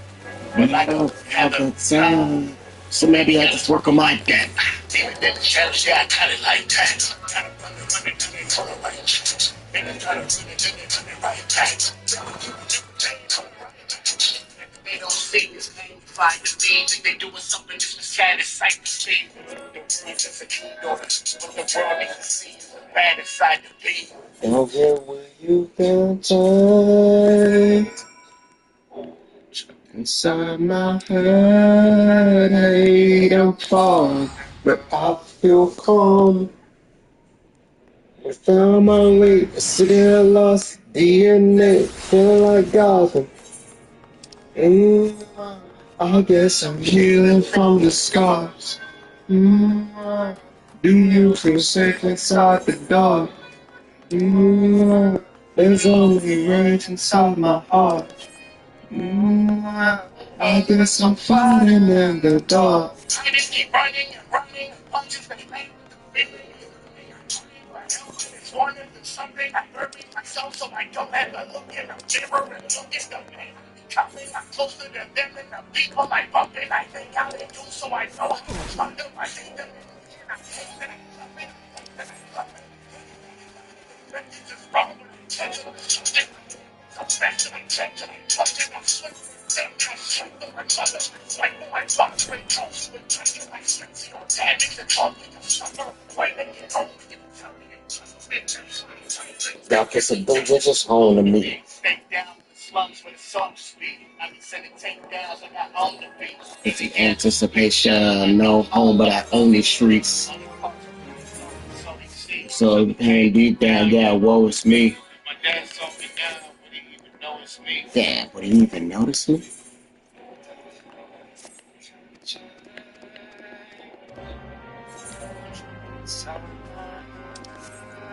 But I don't have the time. So maybe I just work on my debt. Even in the shadows, yeah, I got it like that. They don't see this magnified to me. Think they doing something just to satisfy the see. The world is a key door. What the world needs to see is the bad inside the beat. Don't get where you can turn. Inside my head, I hate and fall, but I feel calm. I found my way, a city I lost DNA, feel like Gotham. I guess I'm healing from the scars. Do you feel safe inside the dark? There's only rage inside my heart. I guess I'm fighting in the dark. I just keep running and running. Punches that make me it's one of the something I hurt me myself so I don't have to look in the mirror and look in the man. I'm closer to them than the people I bump in. I think how they do so I know how to I hate them. I hate that I love it. That I love it. It's just wrong with intention. It's back to my check and I trust it. I'm swift. Damn, I strike for my mother. Fight for my father and trust with touching my strength. Your damage the trouble you suffer. Why they get home? Y'all kiss a dude just home to me. Stay down in the slums with a soft speed. I be sending takedowns like I own the beat. It's the anticipation, no home, but I own these streets. So the pain deep down, yeah, woe is me. My dad saw me down, but he even noticed me. Damn, would he even notice me?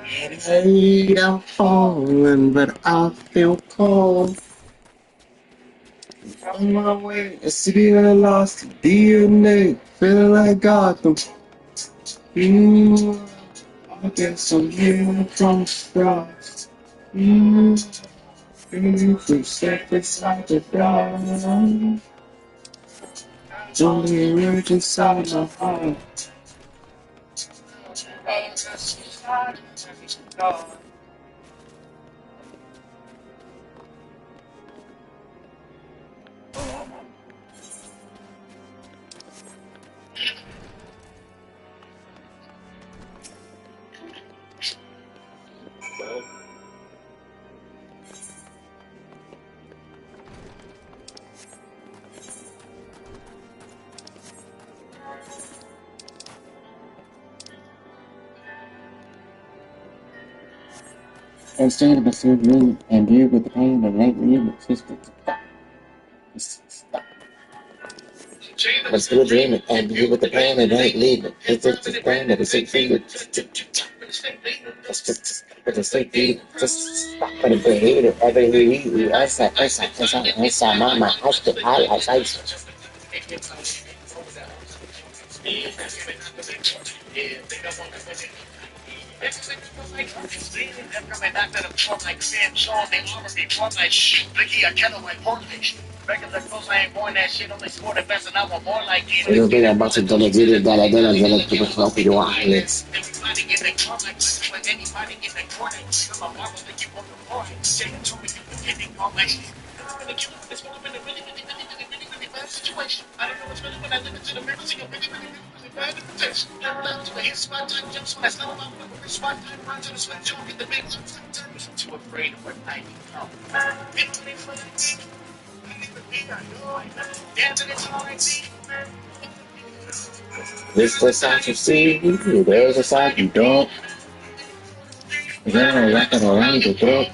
Hey, I'm falling, but I feel calm. On my way, a city I lost DNA, feeling like Gotham. I guess I'm healing from the scars. Feel safe inside the dark. It's only a urge inside my heart. Instead of a surgery and deal with the pain that ain't real, it's just stop. But still dreaming and deal with the pain that ain't leaving. It's just a pain that is sick feeling. But it's sick feeling. Just stop for the behavior. Every day, inside my mind, I still highlights ice. Yo voy a base de los vídeos de la que me fue a eyelids. Situation. I don't know what's really when I look into the mirror, see a really bad invitation. His spot time jumps when I stop my foot, his spot time runs to the sweat, jump in the big sometimes too afraid of what I become. It's me for the team. I need to be I know I know. Dancing it's all I see. This is the side you see, there's a side you don't. They're wrapping around the throat.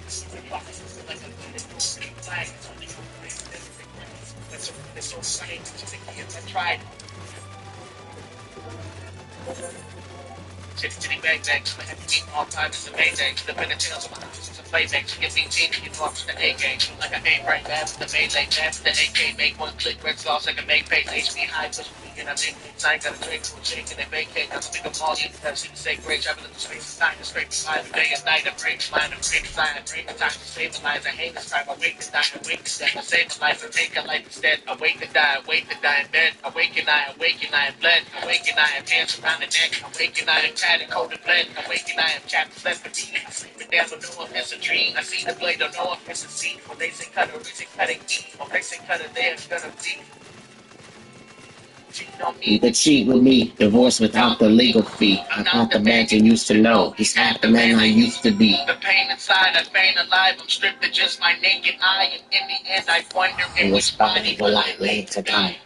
Chitty bang bang, all time is amazing. The tails of my house is a plaything. Give me team, you know I'm just an A game. Like I ain't right man, the melee man, the AK make one click, red sauce, I can make face, HP high, push me, and I make things. I ain't got a drink, we'll shake and vacate. I'm think I'm all you have seen the same great, traveling through space and time, to scrape the line, day and night, I break the line, I break the line, I break the time to save the lives. I hate this time, I wake to die, I wake to death, I save a life, I take a life instead. I wake to die in bed. Awaken, I am bled. Awaken, I am hands around the neck. Awaken, I am tatted, cold and bled. Awaken, I am chapped, left for me. Sleeping down, don't know if it's a dream. I see the blade, don't know if it's a seed. When they say cutter, is it cutting me? When they say cutter, they're gonna be. You can cheat with me, divorce without the legal fee. I'm not the man you used to know. He's half the man I used to be. The pain inside, I feign alive. I'm stripped of just my naked eye, and in the end, I wonder in which body will I lay to die.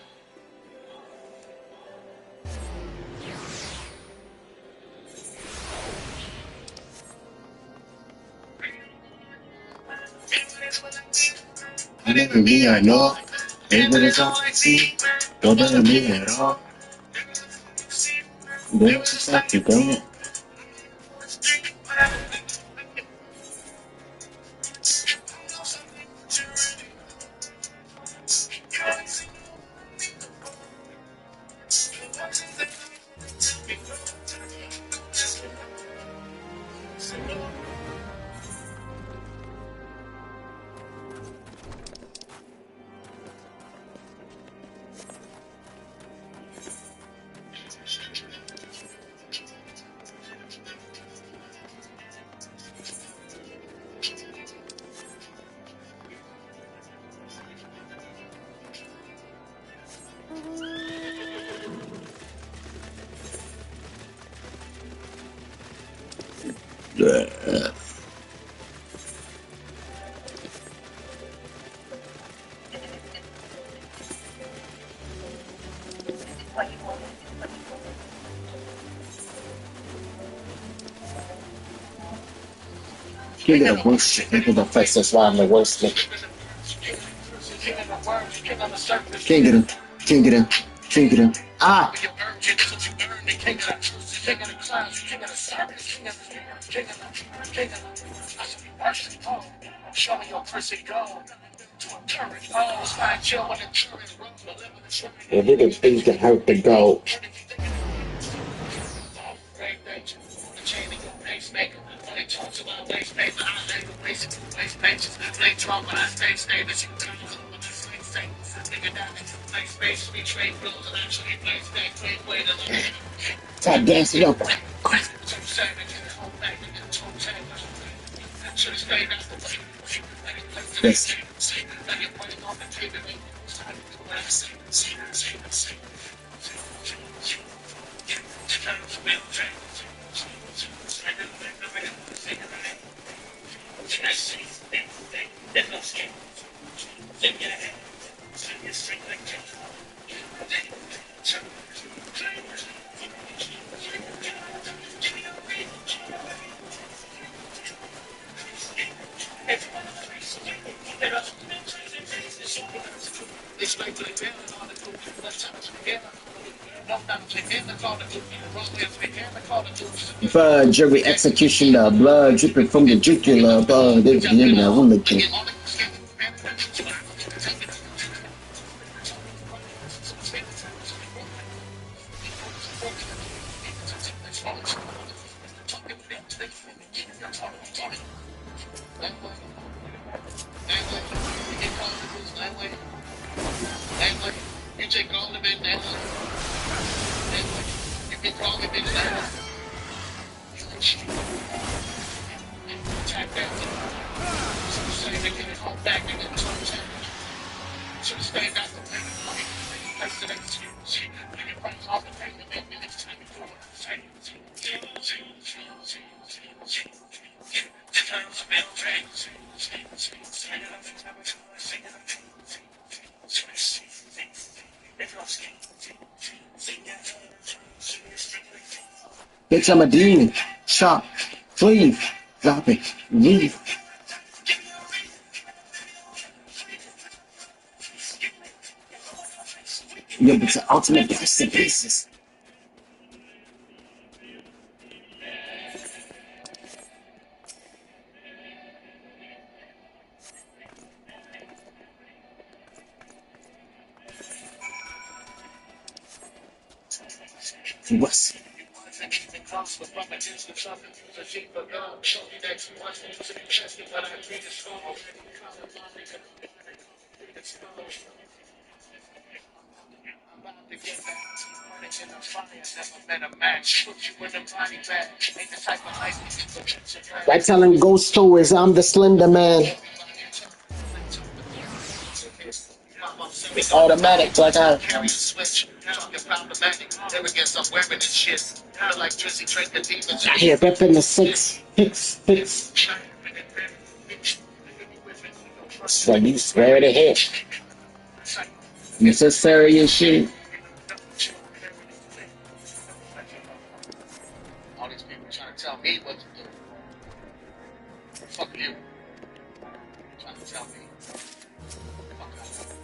Whatever me I know, it is all I see. Don't bother me at all. There's just like you're going. Give me the worst shit. Look at the face, that's why I'm the worst nigga. Can't get him. Can't get him. Can't get him. Ah! If it is things that hurt the goal. Stop dancing up. Yes. Jury execution, blood dripping from the jugular, blood living a woman. Bitch, I'm a demon. Shot, flee, drop it, leave. Yo, but the ultimate best in pieces. What's I telling ghost stories, I'm the Slender Man. It's automatic, like I. Carry a switch, talking problematic. Arrogance, I'm wearing this shit. Electricity, trick the demons. I hear repping the six. So you swear to hit. Necessary and shit. All these people trying to tell me what to do. Fuck you. Trying to tell me. Fuck off.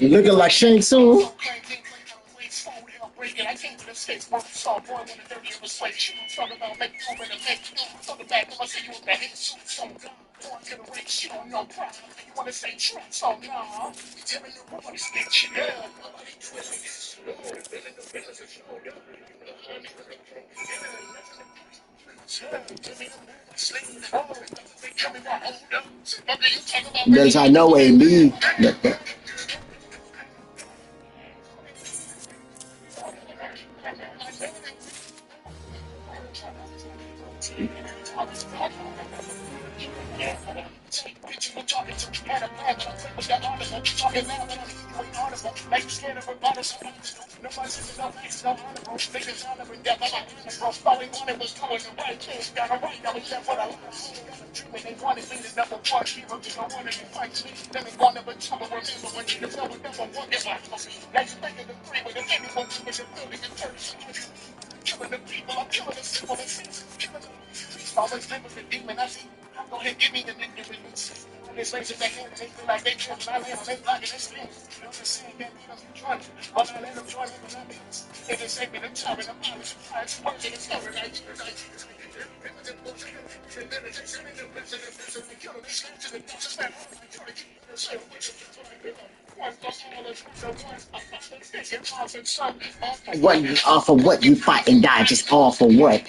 Looking like Shang Tsung. There's I know a league. What you offer, what you fight and die, just all for what?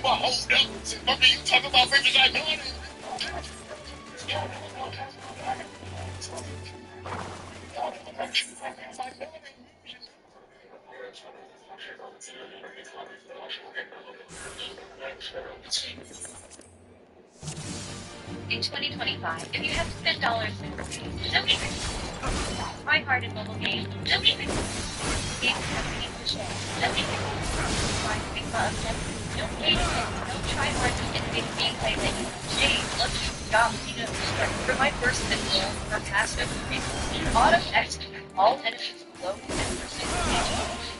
Well, hold up. Remember you talking about bitches like money? In 2025, if you have to spend dollars for don't even. Try hard in mobile games, don't even. Games have things to share, don't even. Find Figma objectives, don't hate it. Don't try hard to innovative gameplay that you Jade, look, God, you know, for my first pistol, for passive, auto execute all enemies below 10%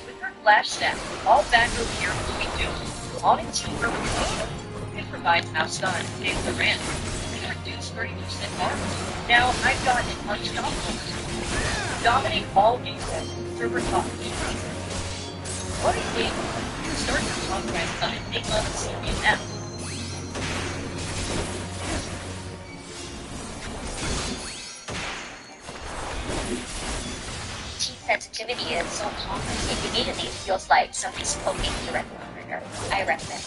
with her flash staff, all backroom gear will be doomed. On its team for it provides outside and the rent. Reduce 30% armor. Now I've got an unstoppable. Dominate all gameplay. Server top. What a game. Start your progress on Enigma and CBN. Team sensitivity is so common, it immediately feels like somebody's poking directly under her. I recommend it.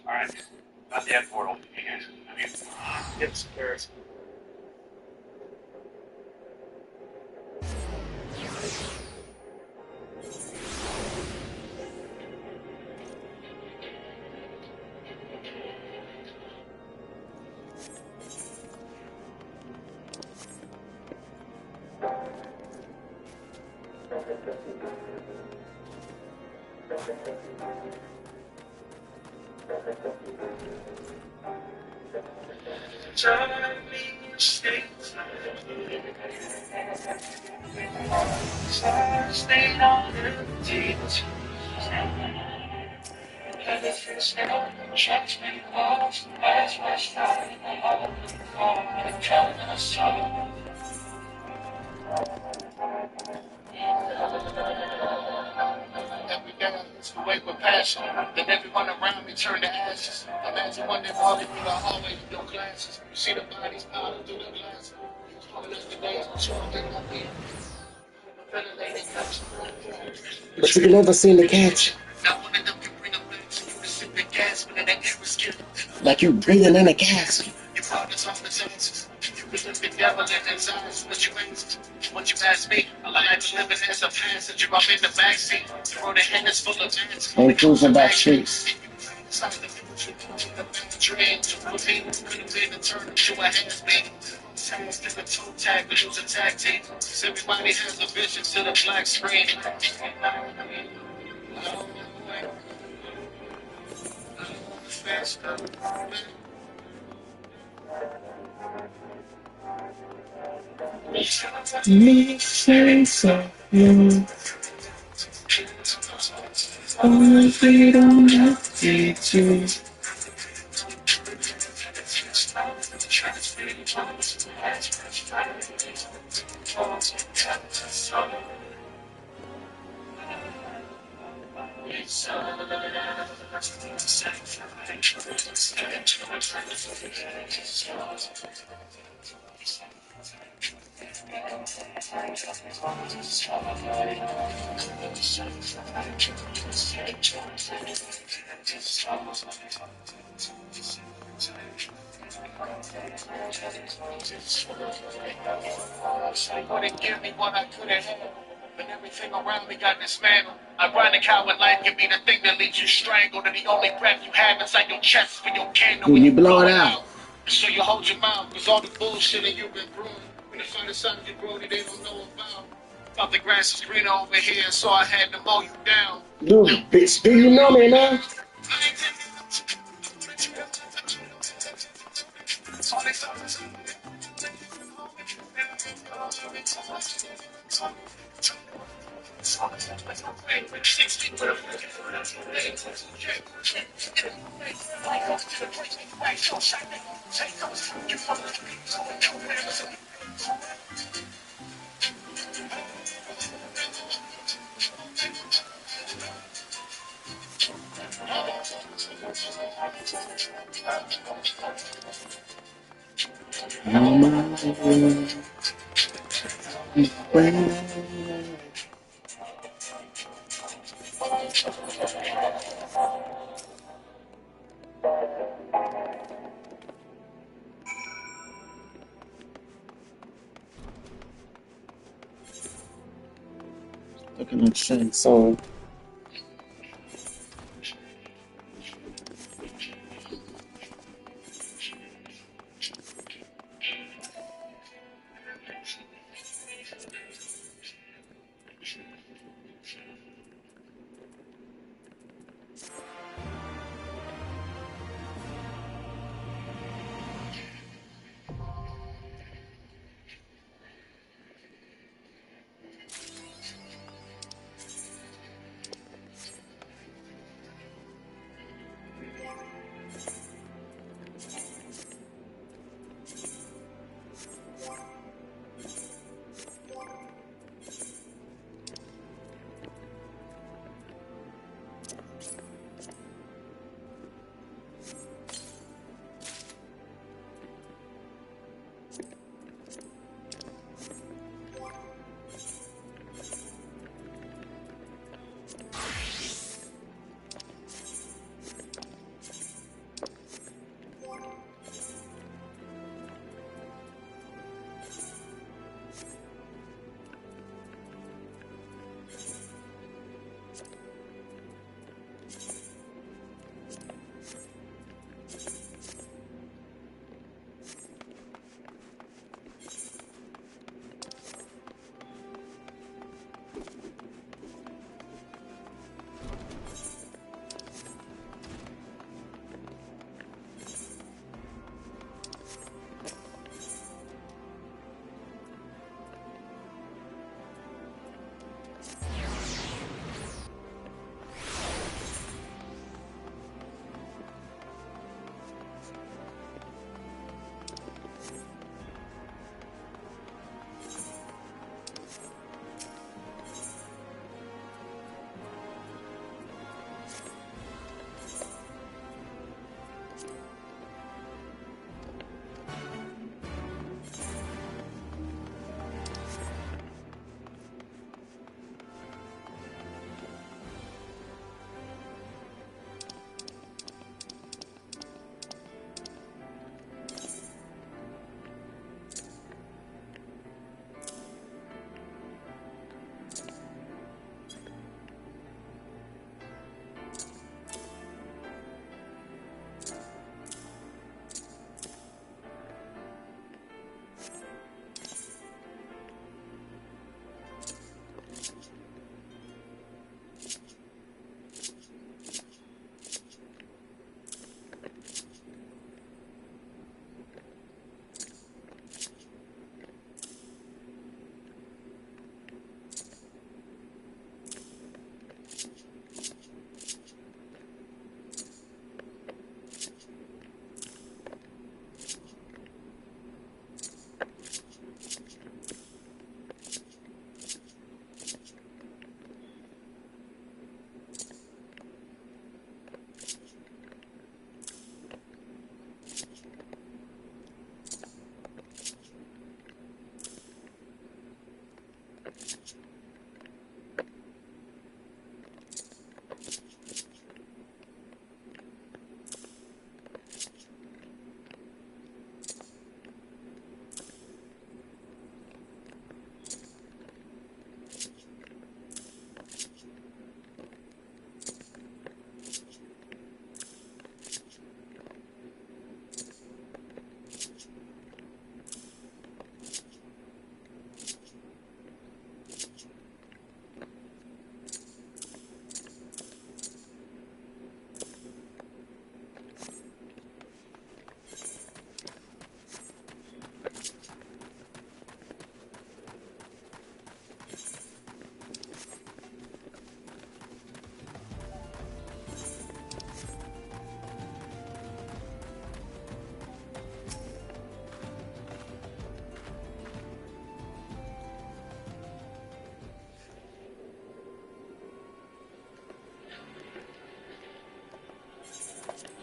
Alright, not the end portal. Get scared. Staying on the teach. Tracks me off, as my style, all the trying to solve. Every day I used to wake with passion, then everyone around me turned to ashes. Imagine one day all of you are always in your classes. You see the bodies piling through the glasses. Calling us the days when you think I feel. But you can never seem to catch. Like you breathing in a gas. The devil in his eyes, what you ask? What you ask me? I like to live as a passenger. I'm in the backseat. The road ahead is full of ants. Ain't cruising back streets. Dream to routine could have been to turn into a has-been. Task to the toe tag, we use a tag team. 'Cause everybody has a vision to the black screen. Me say so, you. Only we don't have to. Wouldn't give me what I couldn't have. But everything around me got dismantled. Ironic how in life can be the thing that leaves you strangled. And the only breath you have inside your chest for your candle When you blow it out. So you hold your mouth, cause all the bullshit that you've been brewing. When you find a side of your brody they don't know about. Thought the grass is greener over here, so I had to mow you down. Dude, bitch, do you know me, man? Looking at Shane Song.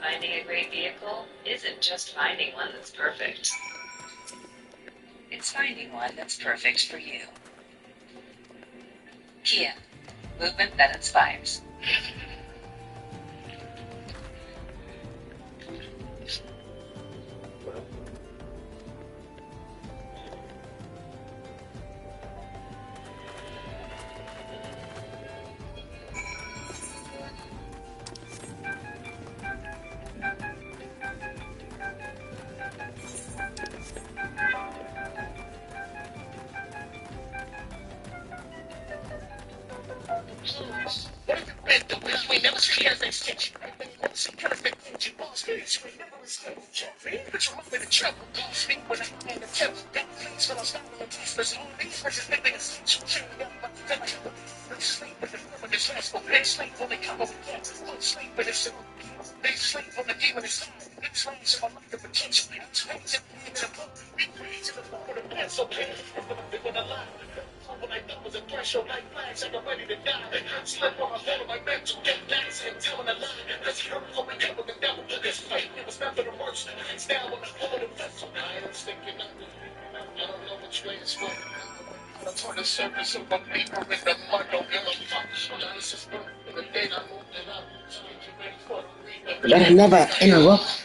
Finding a great vehicle isn't just finding one that's perfect. It's finding one that's perfect for you. Kia, movement that inspires. Better never interrupt.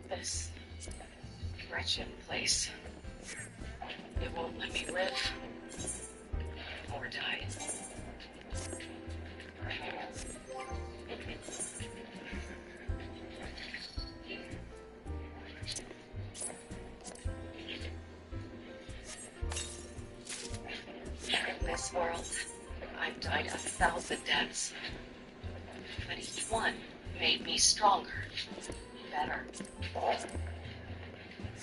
This wretched place. It won't let me live or die. In this world, I've died 1,000 deaths, but each one made me stronger, better.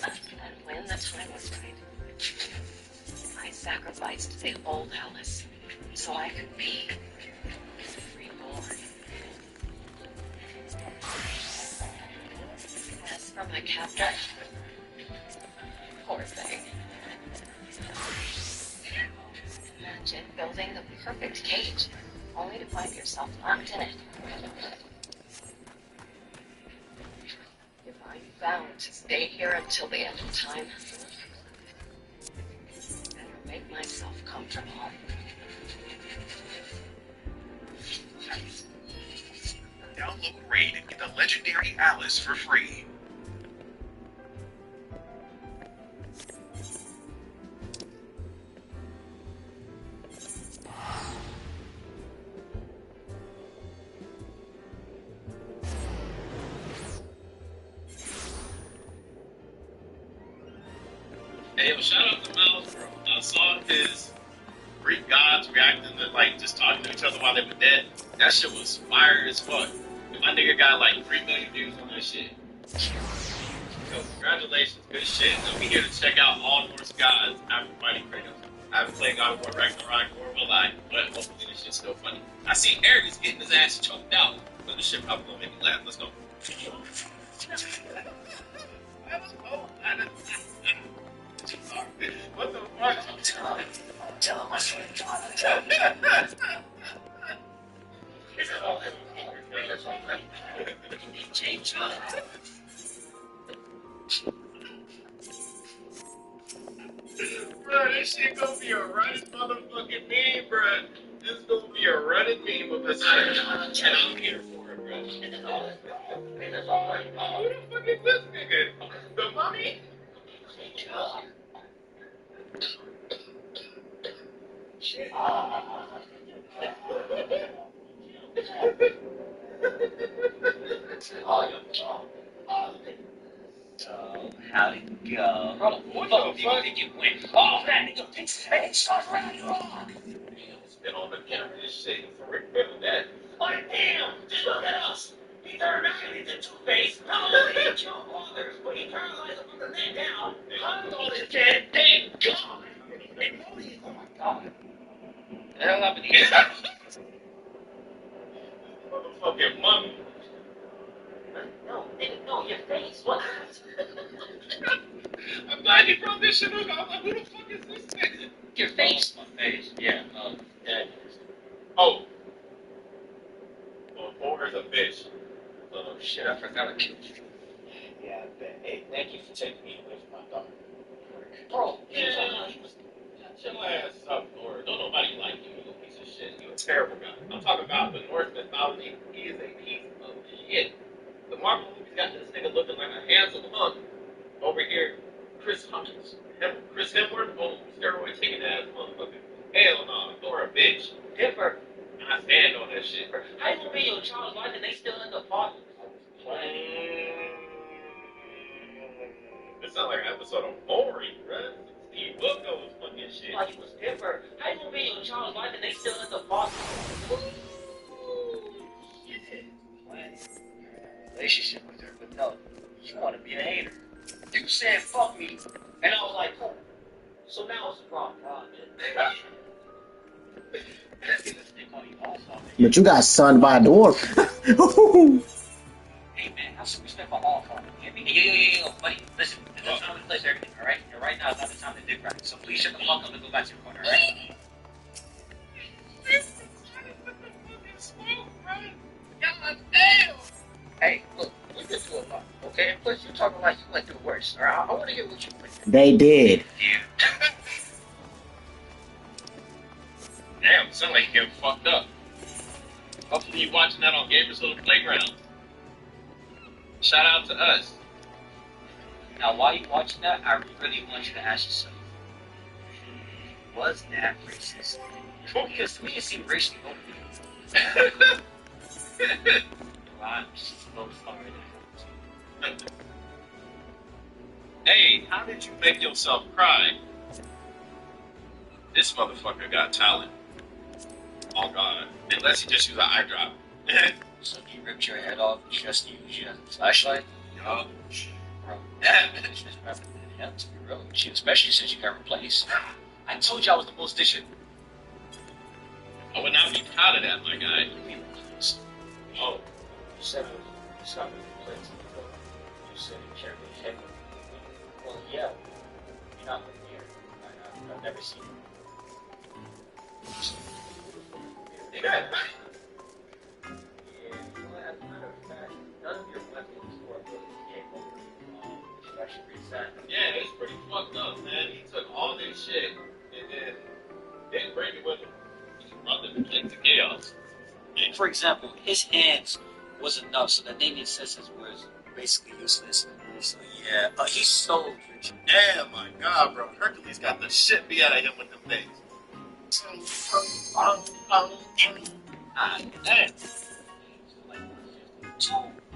And when the time was right, I sacrificed the old Alice so I could be reborn. As for my captor, poor thing. Imagine building the perfect cage, only to find yourself locked in it. If I'm bound to stay here until the end of time, better make myself comfortable. Download Raid and get the legendary Alice for free. Hey, yo, shout out to Miles, bro. I saw his Greek gods reacting to, like, just talking to each other while they were dead. That shit was fire as fuck. And my nigga got, like, 3 million views on that shit. So, congratulations. Good shit. And we here to check out all Norse gods after fighting Kratos. I haven't played God of War Ragnarok or will I, but hopefully this shit's still funny. I see Ares getting his ass choked out, but this shit probably gonna make me laugh. Let's go. What the fuck? Tell him what's going on. Change up. Bro, this shit gonna be a running motherfucking meme, bro. This is gonna be a running meme of this shit. And I'm here for it, bro. Who the fuck is this nigga? The mummy? Shit. How'd it go? Bro, what the fuck did you win? Oh, that nigga thinks his face starts running wrong. Spit on the camera and shit. For real, that. Oh, damn! Just look at us. He turned back into Two-Face. Not only did he kill others, but he paralyzed them from the neck down. Hondo is dead. Thank God. And Modi, oh my God. The hell happened here? Motherfucking mummy. No, nigga, no, your face. What? I'm glad you brought this shit up. I was like, who the fuck is this nigga? Your face. My face. Yeah. Dead. Oh. Well, Thor's a bitch. Oh shit! I forgot I killed you. Yeah, I bet. Hey, thank you for taking me away from my daughter. Bro, Yeah. Shut your ass up, Thor. Don't nobody like you, you piece of shit. You a terrible guy. I'm talking about the Norse mythology. He is a piece of shit. The Marvel movies got this nigga looking like a handsome hunk. Over here, Chris Hemsworth, oh, steroid taking ass motherfucker. Hell no, Thor a bitch. Dipper. And I stand on that shit. How you gonna be your child's life and they still end up partying? This sounds like an episode of Maury, bruh. Steve Booker was fucking shit. Like it was Dipper. How you gonna be your child's life and they still end up partying? Shit. Relationship with her, but no, you wanna be a hater. You said fuck me, and I was like, cool. So now it's a problem, But you got sunned by a dwarf. Hey man, how should we spend my all for it? Yo, buddy, listen, there's no time and place everything, alright? And right now is not the time to dick right. So please shut the fuck up and go back to your corner, alright? Hey, look, we've been through a lot, okay? And plus, you're talking like you went through worse, alright? I want to hear what you went through. They did. Damn, sound like you're getting fucked up. Hopefully you're watching that on Gamer's Little Playground. Shout out to us. Now, while you're watching that, I really want you to ask yourself, was that racist? Because to me, it seemed racially motivated. I'm so sorry. Hey, how did you make yourself cry? This motherfucker got talent. Oh god. Unless he just used an eye drop. So you ripped your head off just to use you as a flashlight? Yup. Bro, that bitch is better than him, to be real. She, especially since you got replaced. I told you I was the most efficient. I would not be proud of that, my guy. Oh. You said it was not replaced. You said you carried your head. Well, yeah. You're not from here. I've never seen you. Yeah, as a matter of fact, none of your weapons or abilities came over. You actually reset. Yeah, it's pretty fucked up, man. He took all this shit and then like for example, his hands was enough, so that naming assistants was basically useless. So yeah, he's so rich. Yeah, my God, bro. Hercules got the shit beat out of him with them things. Damn.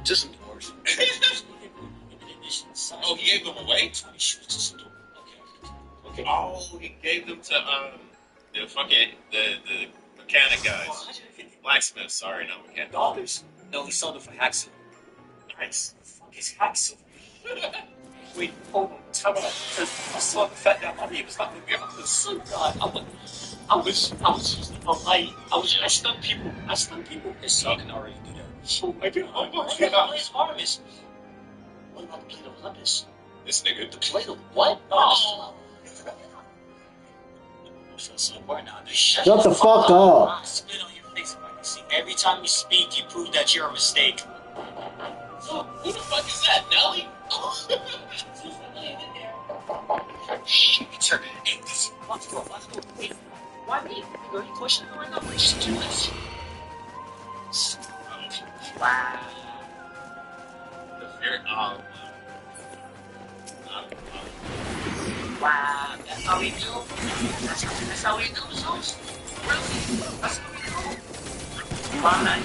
Just some doors. Oh, he gave them away? Okay. Oh, he gave them to the fucking the mechanic guys. Blacksmith, sorry, not mechanic. $. No, he sold it for Haxel. Nice. Fuck is Haxel? Wait, hold on, tell me, because I saw the fact that my name was not gonna be able to sue God. I was using a light. I stunned people. His son can already do that. Oh my God. Oh my God. His arm is. What about the plate of Olympus? This nigga. The plate of what? Oh. Shut the fuck up. Spit on your face if I can see. Every time you speak, you prove that you're a mistake. Who the fuck is that, Nelly? Shit, sir. Hey, let's go. Wait, why me? Are you questioning her right now? Just do this. Wow. The fear. Wow, that's how we do. That's how we do, Zeus. Really? That's how we do. Fine.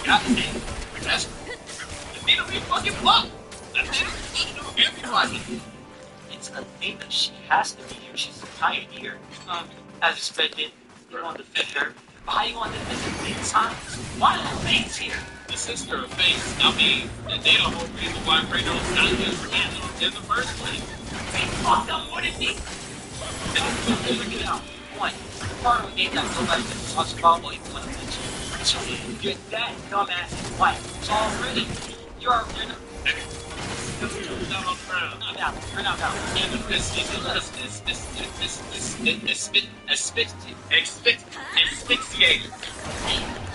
Got it. That's the Nina we fucking fuck. That's everybody. It's Athena. She has to be here. She's a pioneer. As expected, you want to defend her. But how you want to defend her this time? Why are the Fates here? The sister of Fates. I mean, they the whole reason why Kratos got this handled in the first place. They fucked up more than me. Check it out. One, part of game that nobody talks about or even want to mention. Two, your that dumbass is white. So already, you're not. Down on the ground. Down. Asphyxiated.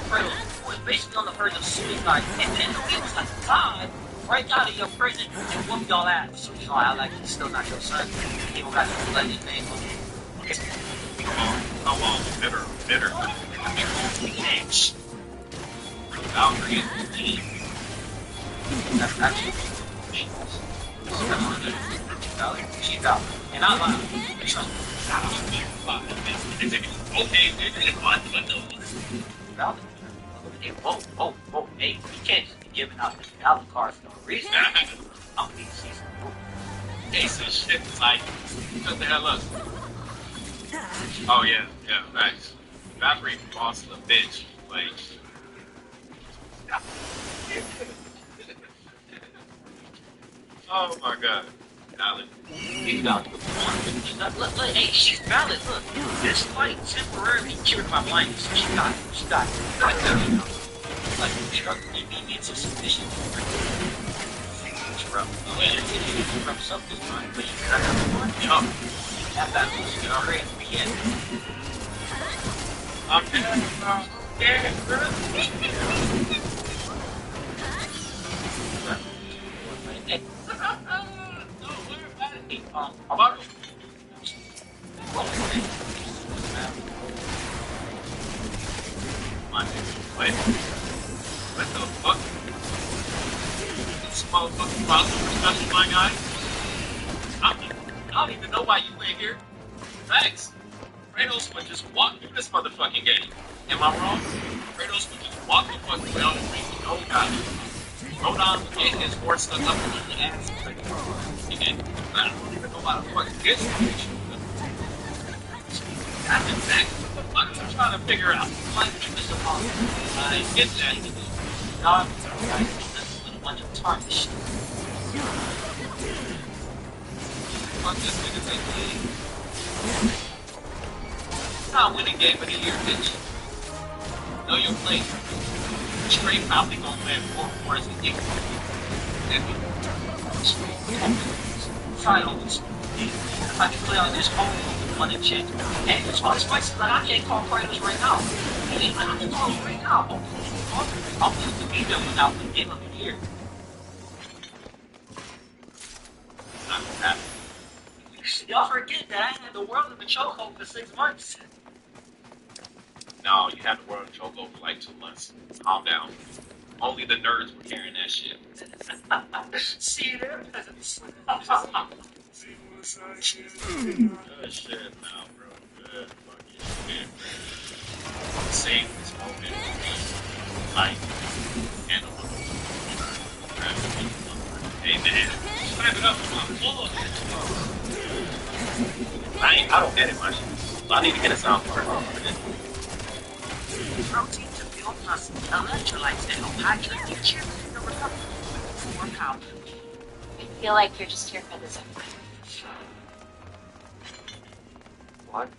Kratos was basically on the verge of suicide, and then he was like, God, break out of your prison and whoop y'all ass. So you know, I like he's still not your son. He don't got to let his name go. How long? Bitter. Valkyrie. That's actually she's out. And I'm out. Okay, what? Whoa, hey, you can't just be giving out the valid cards for no reason. I'm being season. Hey, so shit, like, shut the hell up. Oh, yeah, thanks. Valkyrie boss the bitch, like. Oh my God. Valid. He's valid. Look, hey, she's valid. Look, this fight temporarily cured my blindness. She got it. Like, you need some submission. Interrupt something, but you cannot have one. That battle was already begin. I'm dead, bro. About Wait. What the fuck? This motherfucking problem discussion, my guy? I don't even know why you in here. Thanks. Kratos would just walk through this motherfucking game. Am I wrong? Kratos would just walk the fuck around and make no God. Rodon would get his horse stuck up in the ass. And I don't even know why the fuck this bitch. That's exactly what the fuck I'm trying to figure out. my weakness upon you. I get that. God, I want to tarnish. Fuck this nigga take the lead. Not winning game of the year, bitch. Know your place. Straight probably gonna win 4 wars a year. Try it always. If I can play on this home with one and check. And it's all this spices like I can't call Kratos right now. I can call him right now. I'll put the beat up without the game of the year. not gonna happen. Y'all forget that I had the world in the chokehold for 6 months. No, you had the world chokehold for like 2 months. Calm down. Only the nerds were carrying that shit. See there, peasants. Good shit now, bro. Good fucking shit. Save this moment. Like, and amen. Clap it up for my Lord. I don't edit my shit, so I need to get a sound part. Protein to build muscle, electrolytes to help hydrate you, cheer your recovery, more power. I feel like you're just here for the zone. What?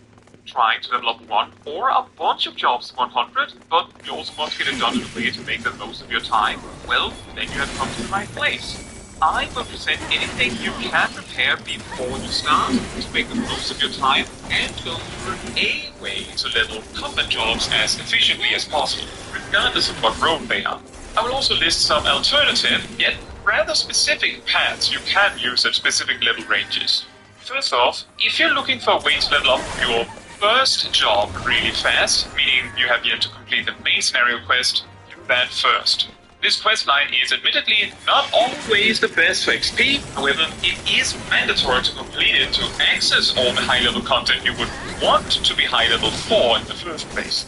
Trying to level up 1 or a bunch of jobs to 100, but you also must get it done in a way to make the most of your time? Well, then you have come to the right place. I will present anything you can prepare before you start to make the most of your time and go for a way to level combat jobs as efficiently as possible, regardless of what role they are. I will also list some alternative, yet rather specific paths you can use at specific level ranges. First off, if you're looking for a way to level up your first job really fast, meaning you have yet to complete the main scenario quest, do that first. This quest line is admittedly not always the best for XP, however, it is mandatory to complete it to access all the high-level content you would want to be high-level for in the first place.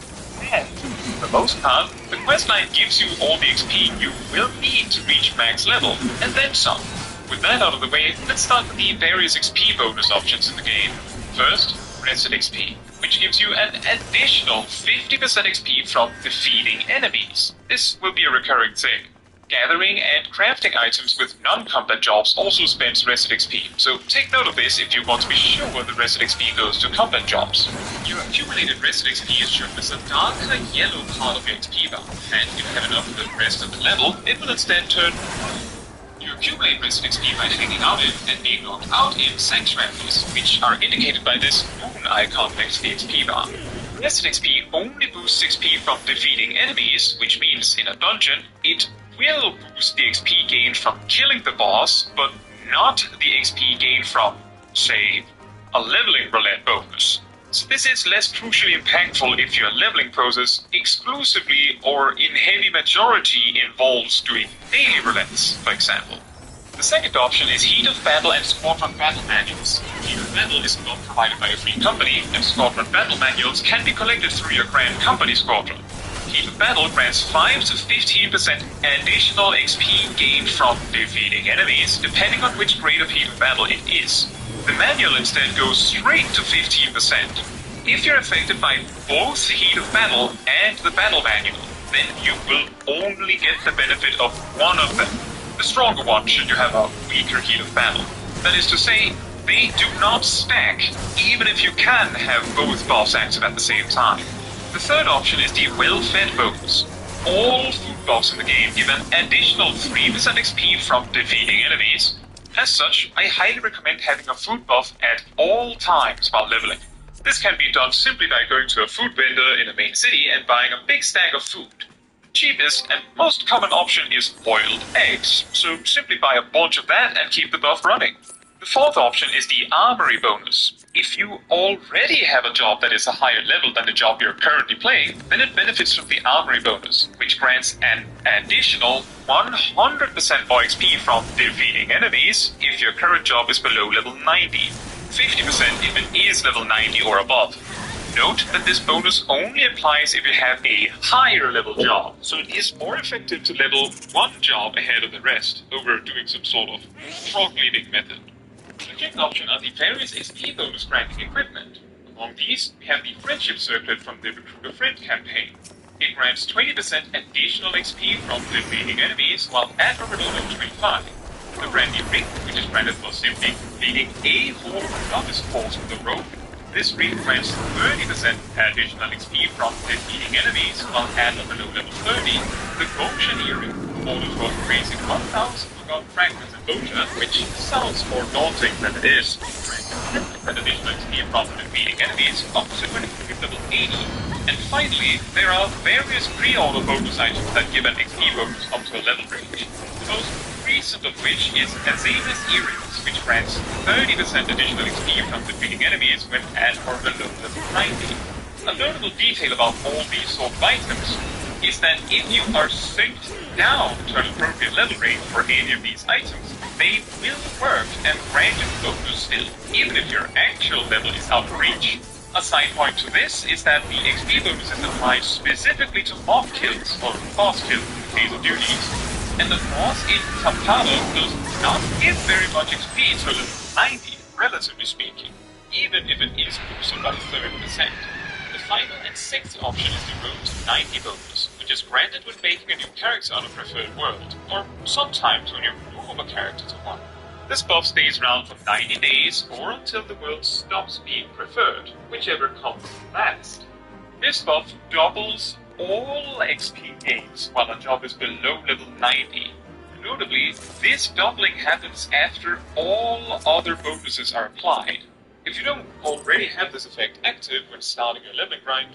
And, for the most part, the quest line gives you all the XP you will need to reach max level, and then some. With that out of the way, let's start with the various XP bonus options in the game. First, Rested XP, which gives you an additional 50% XP from defeating enemies. This will be a recurring thing. Gathering and crafting items with non-combat jobs also spends Rested XP, so take note of this if you want to be sure the Rested XP goes to combat jobs. Your accumulated Rested XP is shown as a darker yellow part of your XP bar, and if you have enough for the rest of the level, it will instead turn you accumulate Rested XP by hanging out in and being locked out in sanctuaries, which are indicated by this moon icon next to the XP bar. Rested XP only boosts XP from defeating enemies, which means in a dungeon, it will boost the XP gained from killing the boss, but not the XP gained from, say, a leveling roulette bonus. So this is less crucially impactful if your leveling process exclusively or in heavy majority involves doing daily roulettes, for example. The second option is Heat of Battle and Squadron Battle Manuals. Heat of Battle is not provided by a free company, and Squadron Battle Manuals can be collected through your Grand Company Squadron. Heat of Battle grants 5 to 15% additional XP gained from defeating enemies, depending on which grade of Heat of Battle it is. The manual instead goes straight to 15%. If you're affected by both Heat of Battle and the Battle Manual, then you will only get the benefit of one of them. The stronger one should you have a weaker Heat of Battle. That is to say, they do not stack, even if you can have both buffs active at the same time. The third option is the Well-Fed bonus. All food buffs in the game give an additional 3% XP from defeating enemies. As such, I highly recommend having a food buff at all times while leveling. This can be done simply by going to a food vendor in a main city and buying a big stack of food. The cheapest and most common option is boiled eggs, so simply buy a bunch of that and keep the buff running. The fourth option is the Armory bonus. If you already have a job that is a higher level than the job you're currently playing, then it benefits from the Armory bonus, which grants an additional 100% more XP from defeating enemies if your current job is below level 90, 50% if it is level 90 or above. Note that this bonus only applies if you have a higher level job, so it is more effective to level one job ahead of the rest over doing some sort of frog leaping method. The fifth option are the various XP bonus granting equipment. Among these, we have the Friendship Circlet from the Recruit a Friend campaign. It grants 20% additional XP from defeating enemies while at or below level 25. The Brandy Ring, which is granted for simply completing a whole novice course with the rogue. This ring grants 30% additional XP from defeating enemies while at or below level 30. The Goshen Earring, ordered for raising 1,000 forgotten fragments in Goshen, which sounds more daunting than it is. Grants additional XP from defeating enemies up to when it hits level 80. And finally, there are various pre-order bonus items that give an XP bonus up to a level range. The most recent of which is Azazel's Earrings, which grants 30% additional XP from defeating enemies when at or below level 90. A notable detail about all these sort of items is that if you are synced down to an appropriate level rate for any of these items, they will work and grant you bonus still, even if your actual level is out of reach. A side point to this is that the XP bonuses apply specifically to mob kills, or boss kills in the case of duties, and the boss in Tapalo does not give very much XP to level 90, relatively speaking, even if it is boosted by 30%. The final and sixth option is the Road to 90 bonus, which is granted when making a new character on a preferred world, or sometimes when you move a character to one. This buff stays around for 90 days or until the world stops being preferred, whichever comes last. This buff doubles all XP gains while a job is below level 90. Notably, this doubling happens after all other bonuses are applied. If you don't already have this effect active when starting your leveling grind,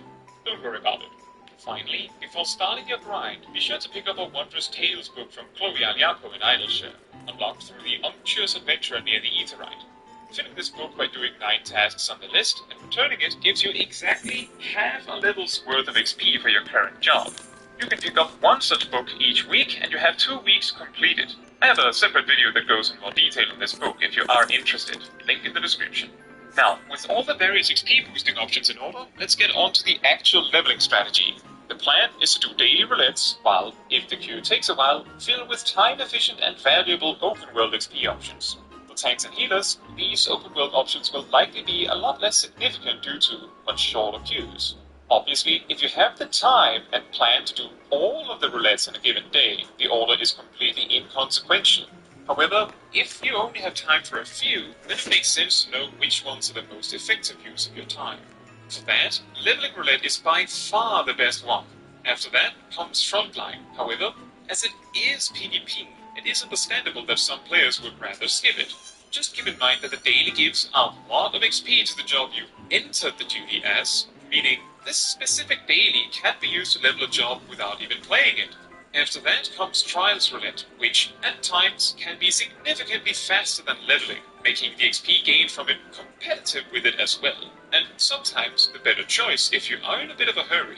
don't worry about it. Finally, before starting your grind, be sure to pick up a Wondrous Tales book from Chloe Aliaco in Idleshire, unlocked through the unctuous adventurer near the Aetheryte. Filling this book by doing 9 tasks on the list and returning it gives you exactly half a level's worth of XP for your current job. You can pick up one such book each week and you have 2 weeks completed. I have a separate video that goes in more detail on this book if you are interested, link in the description. Now, with all the various XP boosting options in order, let's get on to the actual leveling strategy. The plan is to do daily roulettes, while, if the queue takes a while, fill with time-efficient and valuable open-world XP options. For tanks and healers, these open-world options will likely be a lot less significant due to much shorter queues. Obviously, if you have the time and plan to do all of the roulettes in a given day, the order is completely inconsequential. However, if you only have time for a few, then it makes sense to know which ones are the most effective use of your time. For that, leveling roulette is by far the best one. After that comes frontline. However, as it is PvP, it is understandable that some players would rather skip it. Just keep in mind that the daily gives a lot of XP to the job you entered the duty as, meaning this specific daily can't be used to level a job without even playing it. After that comes Trials Roulette, which at times can be significantly faster than leveling, making the XP gain from it competitive with it as well, and sometimes the better choice if you are in a bit of a hurry.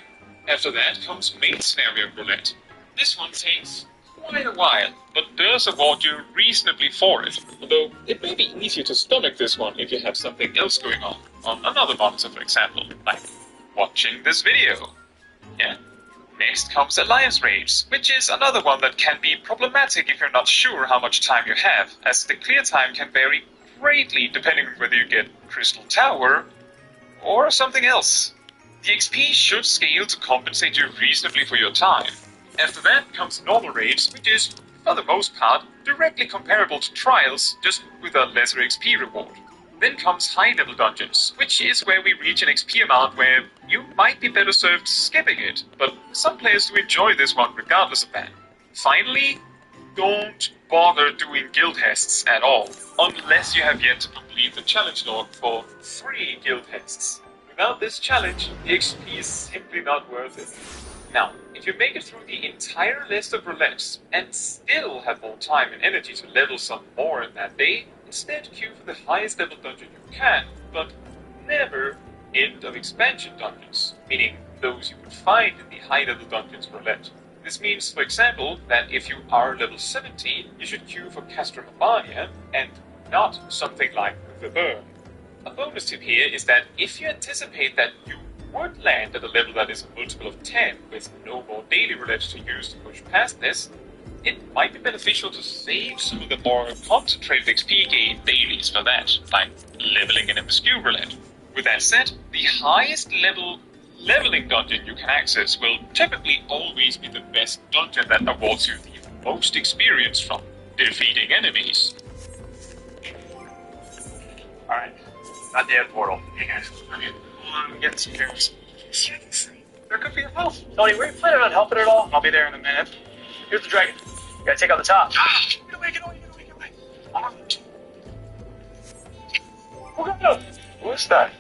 After that comes Main Scenario Roulette. This one takes quite a while, but does award you reasonably for it, although it may be easier to stomach this one if you have something else going on another monitor for example, like watching this video. Yeah. Next comes Alliance Raids, which is another one that can be problematic if you're not sure how much time you have, as the clear time can vary greatly depending on whether you get Crystal Tower or something else. The XP should scale to compensate you reasonably for your time. After that comes Normal Raids, which is, for the most part, directly comparable to Trials, just with a lesser XP reward. Then comes High-Level Dungeons, which is where we reach an XP amount where you might be better served skipping it, but some players do enjoy this one regardless of that. Finally, don't bother doing guild tests at all, unless you have yet to complete the challenge log for 3 guild tests. Without this challenge, the XP is simply not worth it. Now, if you make it through the entire list of roulettes and still have more time and energy to level some more in that day, instead queue for the highest level dungeon you can, but never end of expansion dungeons, meaning those you would find in the high level dungeons roulette. This means, for example, that if you are level 70, you should queue for Castrum Urbania and not something like the Burn. A bonus tip here is that if you anticipate that you would land at a level that is a multiple of 10 with no more daily roulette to use to push past this, it might be beneficial to save some of the more concentrated XP gain dailies for that, like leveling an obscure roulette. With that said, the highest level leveling dungeon you can access will typically always be the best dungeon that awards you the most experience from defeating enemies. Alright, not the end portal. Hey guys, I'm getting some carrots. They're good for your health. Tony, were you planning on helping at all? I'll be there in a minute. Here's the dragon. You gotta take out the top. Get away, get away, get away, get away. Who is that?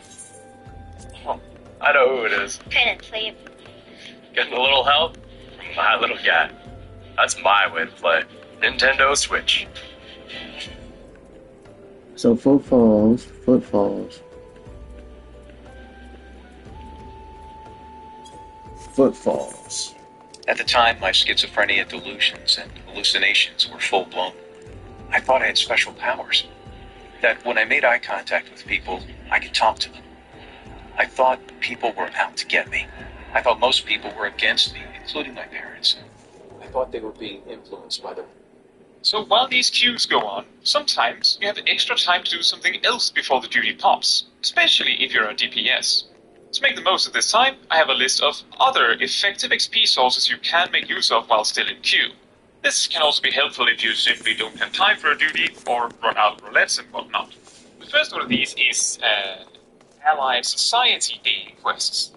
Oh, I know who it is. Couldn't sleep. Getting a little help from my little guy. That's my way to play. Nintendo Switch. So footfalls. At the time, my schizophrenia delusions and hallucinations were full blown. I thought I had special powers. That when I made eye contact with people, I could talk to them. I thought people were out to get me. I thought most people were against me, including my parents. I thought they were being influenced by the... So while these queues go on, sometimes you have extra time to do something else before the duty pops, especially if you're a DPS. To make the most of this time, I have a list of other effective XP sources you can make use of while still in queue. This can also be helpful if you simply don't have time for a duty or run out of roulettes and whatnot. The first one of these is Allied Society daily quests.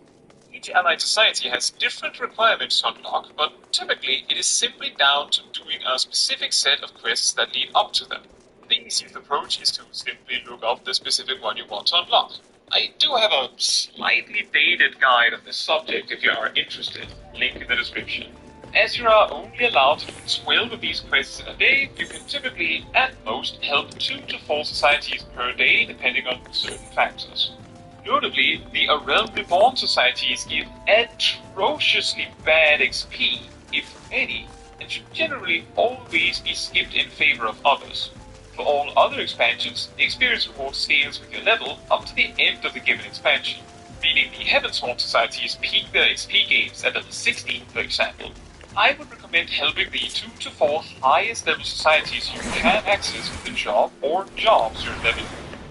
Each Allied Society has different requirements to unlock, but typically it is simply down to doing a specific set of quests that lead up to them. The easiest approach is to simply look up the specific one you want to unlock. I do have a slightly dated guide on this subject if you are interested, link in the description. As you are only allowed to do 12 of these quests in a day, you can typically, at most, help 2 to 4 societies per day depending on certain factors. Notably, the A Realm Reborn societies give atrociously bad XP, if any, and should generally always be skipped in favor of others. For all other expansions, the experience reward scales with your level up to the end of the given expansion, meaning the Heavensward societies peak their XP gains at level 60, for example. I would recommend helping the 2 to 4 highest level societies you can access with a job or jobs you're leveling.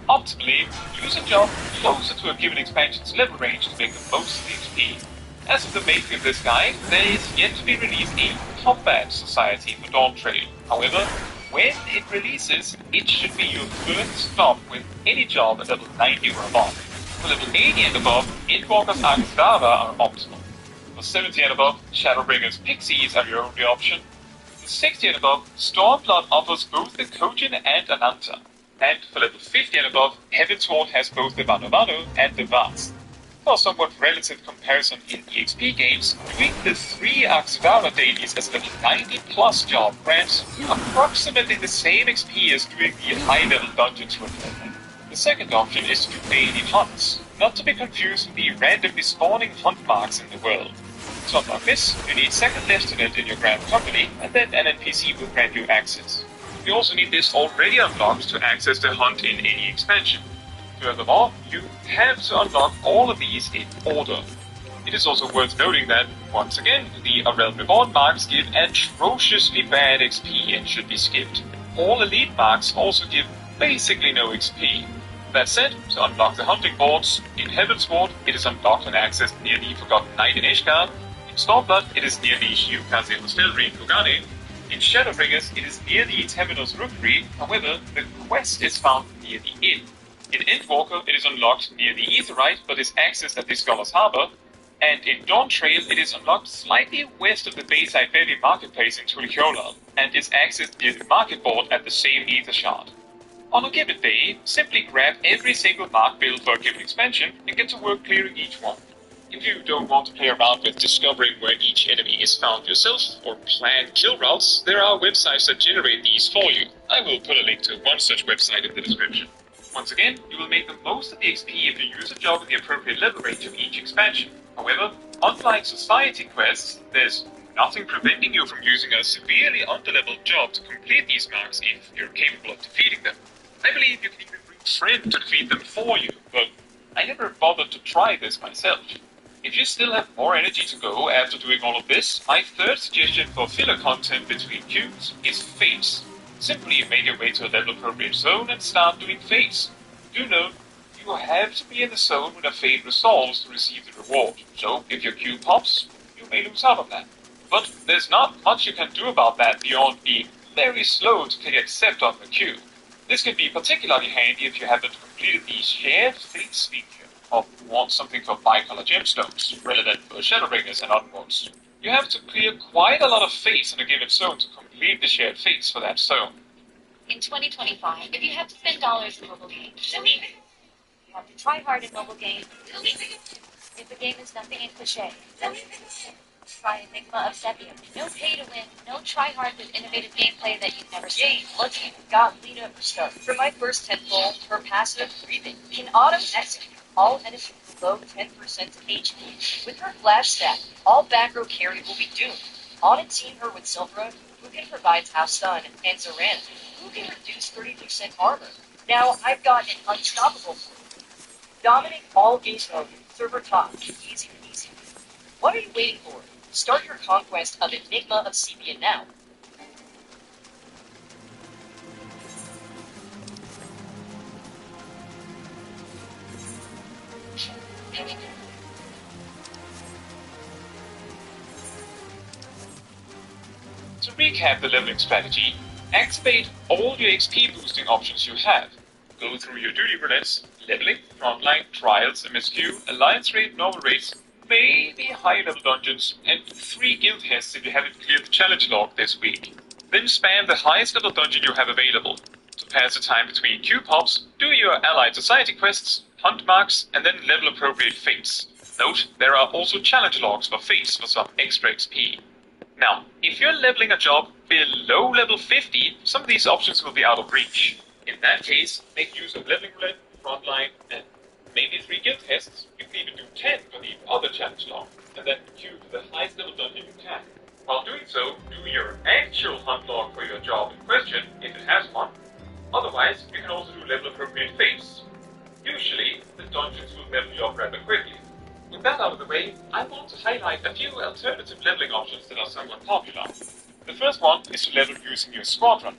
Optimally, use a job closer to a given expansion's level range to make the most of the XP. As of the making of this guide, there is yet to be released a combat society for Dawn Trail. However, when it releases, it should be your first stop with any job at level 90 or above. For level 80 and above, Endwalker's Archdava are optimal. For 70 and above, Shadowbringer's Pixies are your only option. For 60 and above, Stormblood offers both the Kojin and Ananta. And for level 50 and above, Heavensward has both the Vanovano and the Vast. For somewhat relative comparison in EXP games, doing the 3 Archdava dailies as level 90 plus job grants approximately the same XP as doing the high level dungeons with them. The second option is to do daily hunts, not to be confused with the randomly spawning hunt marks in the world. To unlock this, you need second lieutenant in your grand company, and then an NPC will grant you access. You also need this already unlocked to access the hunt in any expansion. Furthermore, you have to unlock all of these in order. It is also worth noting that, once again, the A Realm Reborn marks give atrociously bad XP and should be skipped. All elite marks also give basically no XP. That said, to unlock the hunting boards, in Heavensward it is unlocked and accessed near the Forgotten Knight in Ishgard. In Stormblood it is near the Shiukaze Hostelry in Kugane. In Shadowbringers it is near the Temenos Rookery, however, the quest is found near the inn. In Endwalker it is unlocked near the Aetherite, but is accessed at the Scholar's Harbour. And in Dawn Trail it is unlocked slightly west of the Bayside Ferry Marketplace in Tulihiola, and is accessed near the market board at the same Aether Shard. On a given day, simply grab every single mark build for a given expansion and get to work clearing each one. If you don't want to play around with discovering where each enemy is found yourself, or plan kill routes, there are websites that generate these for you. I will put a link to one such website in the description. Once again, you will make the most of the XP if you use a job with the appropriate level range of each expansion. However, unlike society quests, there's nothing preventing you from using a severely underleveled job to complete these marks if you're capable of defeating them. I believe you can even bring a friend to defeat them for you, but I never bothered to try this myself. If you still have more energy to go after doing all of this, my third suggestion for filler content between queues is Fates. Simply make your way to a level appropriate zone and start doing Fates. Do note, you have to be in the zone when a Fate resolves to receive the reward, so if your queue pops, you may lose out on that. But there's not much you can do about that beyond being very slow to click accept on the queue. This can be particularly handy if you haven't completed the Shared Fates feature, or want something for bicolor gemstones, relevant for Shadowbringers and onwards. You have to clear quite a lot of fates in a given zone to complete the shared fates for that zone. In 2025, if you have to spend dollars in mobile games, you have to try hard in mobile games. If the game is nothing in cliche, Try Enigma of Sepia. No pay to win, no try hard with innovative gameplay that you've never seen. Lucky got Lita for start. For my first 10 goal, her passive breathing can auto-execute all enemies below 10% HP. With her flash stack, all back row carry will be doomed. On a team her with Silvera, who can provide half stun, and Zoran, who can reduce 30% armor. Now I've got an unstoppable dominate all game mode, server top, easy peasy. What are you waiting for? Start your conquest of Enigma of Sepia now. To recap the leveling strategy, activate all your XP boosting options you have. Go through your duty roulettes, leveling, frontline, trials, MSQ, alliance raid, normal raids, maybe high level dungeons, and 3 guild tests if you haven't cleared the challenge log this week. Then spam the highest level dungeon you have available. To pass the time between queue pops, do your allied society quests, hunt marks, and then level appropriate fates. Note, there are also challenge logs for fates for some extra XP. Now, if you're leveling a job below level 50, some of these options will be out of reach. In that case, make use of leveling roulette, frontline, and maybe 3 guild tests. You can even do 10 for the other challenge log, and then queue to the highest level dungeon you can. While doing so, do your actual hunt log for your job in question, if it has one. Otherwise, you can also do level appropriate fates. Usually, the dungeons will level you up rather quickly. With that out of the way, I want to highlight a few alternative leveling options that are somewhat popular. The first one is to level using your squadron.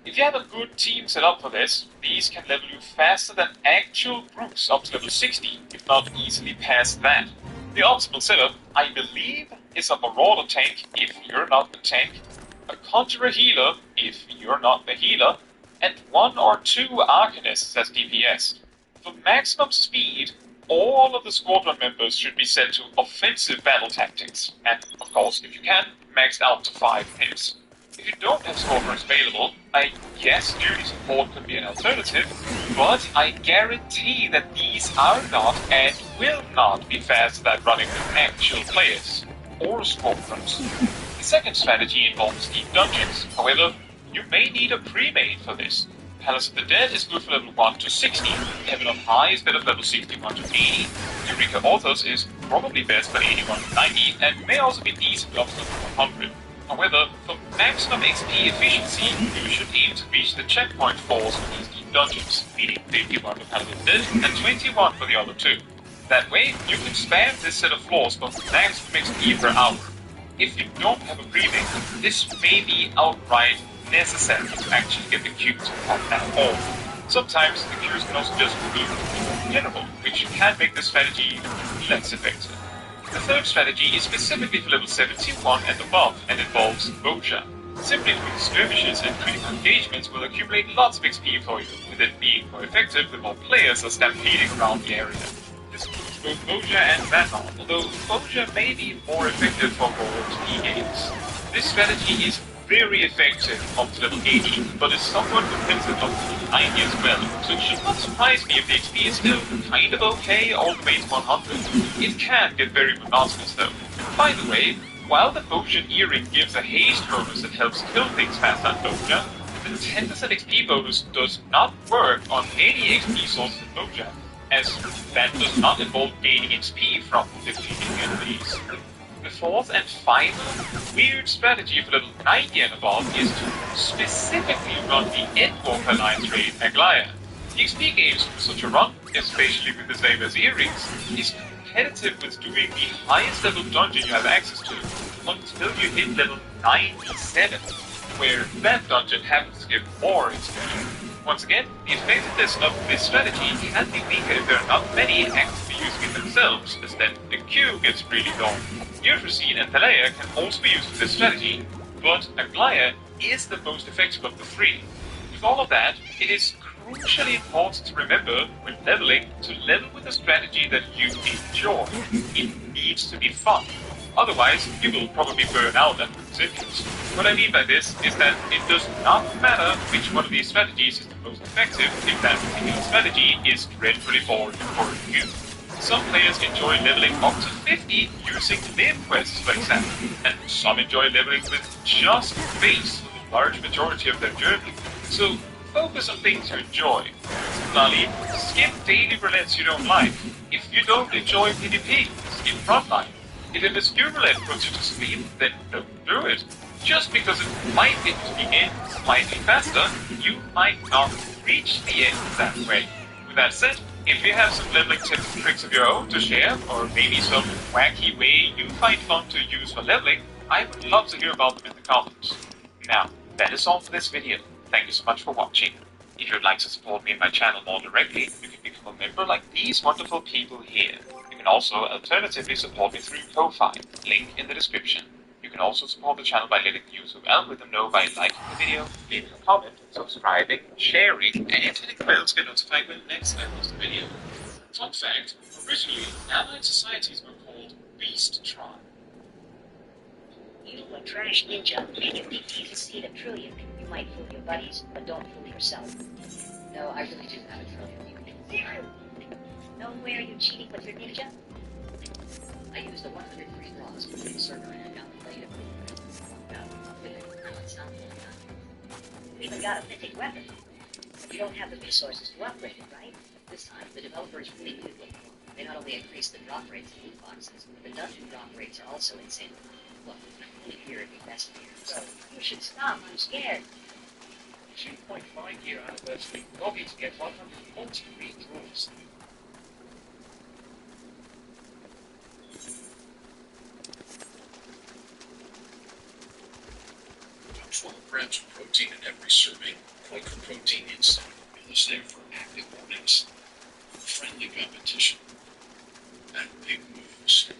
If you have a good team set up for this, these can level you faster than actual brutes up to level 60, if not easily past that. The optimal setup, I believe, is a Marauder tank if you're not the tank, a Conjurer healer if you're not the healer, and 1 or 2 Arcanists as DPS. For maximum speed, all of the squadron members should be set to offensive battle tactics, and of course, if you can, maxed out to 5 pips. If you don't have squadrons available, I guess duty support could be an alternative, but I guarantee that these are not and will not be faster than running with actual players, or squadrons. The second strategy involves deep dungeons. However, you may need a pre-made for this. Palace of the Dead is good for level 1 to 60, Heaven of High is better for level 61 to 80, Eureka Authors is probably best for 81 to 90, and may also be decent up to 100. However, for maximum XP efficiency, you should aim to reach the checkpoint falls for these deep dungeons, meaning 51 for Palace of the Dead and 21 for the other 2. That way, you can spam this set of floors for maximum XP per hour. If you don't have a pre-made, this may be outright necessary to actually get the queues to pop at all. Sometimes the queues can also just be in general, which can make the strategy less effective. The third strategy is specifically for level 71 and above and involves Moja. Simply doing skirmishes and critical engagements will accumulate lots of XP for you, with it being more effective the more players are stampeding around the area. This includes both Moja and Vanon, although Moja may be more effective for more TD games. This strategy is very effective up to level 80, but is somewhat defensive up to level 90 as well, so it should not surprise me if the XP is still kind of okay all the way to 100. It can get very monotonous though. By the way, while the Moja Earring gives a haste bonus that helps kill things faster than Moja, the 10% XP bonus does not work on any XP sources in Moja, as that does not involve gaining XP from defeating enemies. The fourth and final weird strategy for level 90 and above is to specifically run the Endwalker Alliance raid Aglaia. The XP gains from such a run, especially with the same as earrings, is competitive with doing the highest level dungeon you have access to until you hit level 97, where that dungeon happens to give more XP. Once again, the effectiveness of this strategy can be weaker if there are not many actively using it themselves, as then the queue gets really long. Euphrosyne and Thalea can also be used with this strategy, but Aglaia is the most effective of the 3. With all of that, it is crucially important to remember when leveling to level with a strategy that you enjoy. It needs to be fun. Otherwise, you will probably burn out and lose interest. What I mean by this is that it does not matter which one of these strategies is the most effective if that particular strategy is dreadfully boring for you. Some players enjoy leveling up to 50 using main quests, for example, and some enjoy leveling with just base for the large majority of their journey. So focus on things you enjoy. Similarly, skip daily roulettes you don't like. If you don't enjoy PvP, skip frontline. If a obscure roulette puts you to sleep, then don't do it. Just because it might get to the end slightly faster, you might not reach the end that way. With that said, if you have some leveling tips and tricks of your own to share, or maybe some wacky way you find fun to use for leveling, I would love to hear about them in the comments. Now, that is all for this video. Thank you so much for watching. If you'd like to support me and my channel more directly, you can become a member like these wonderful people here. You can also alternatively support me through Ko-Fi, link in the description. You can also support the channel by letting the YouTube algorithm know by liking the video, leaving a comment, subscribing, sharing, and hitting the bell to get notified when next I post a video. Fun fact, originally, allied societies were called Beast Tribe. You a trash ninja, and you think you can steal a trillion. You might fool your buddies, but don't fool yourself. No, I really do have a trillion. Know where you're cheating with your ninja? I used the 100 free laws to put a server in and downplay it. We even got a mythic weapon. You don't have the resources to upgrade it, right? This time, the developers really do look. They not only increase the drop rates of loot boxes, but the dungeon drop rates are also insane. Look, I'm only here at the best here, so you should stop. I'm scared. 2.5 year anniversary. Log in to get 140 free draws. About 12 grams of protein in every serving. Quaker Protein Instant is there for active mornings, friendly competition, and big moves.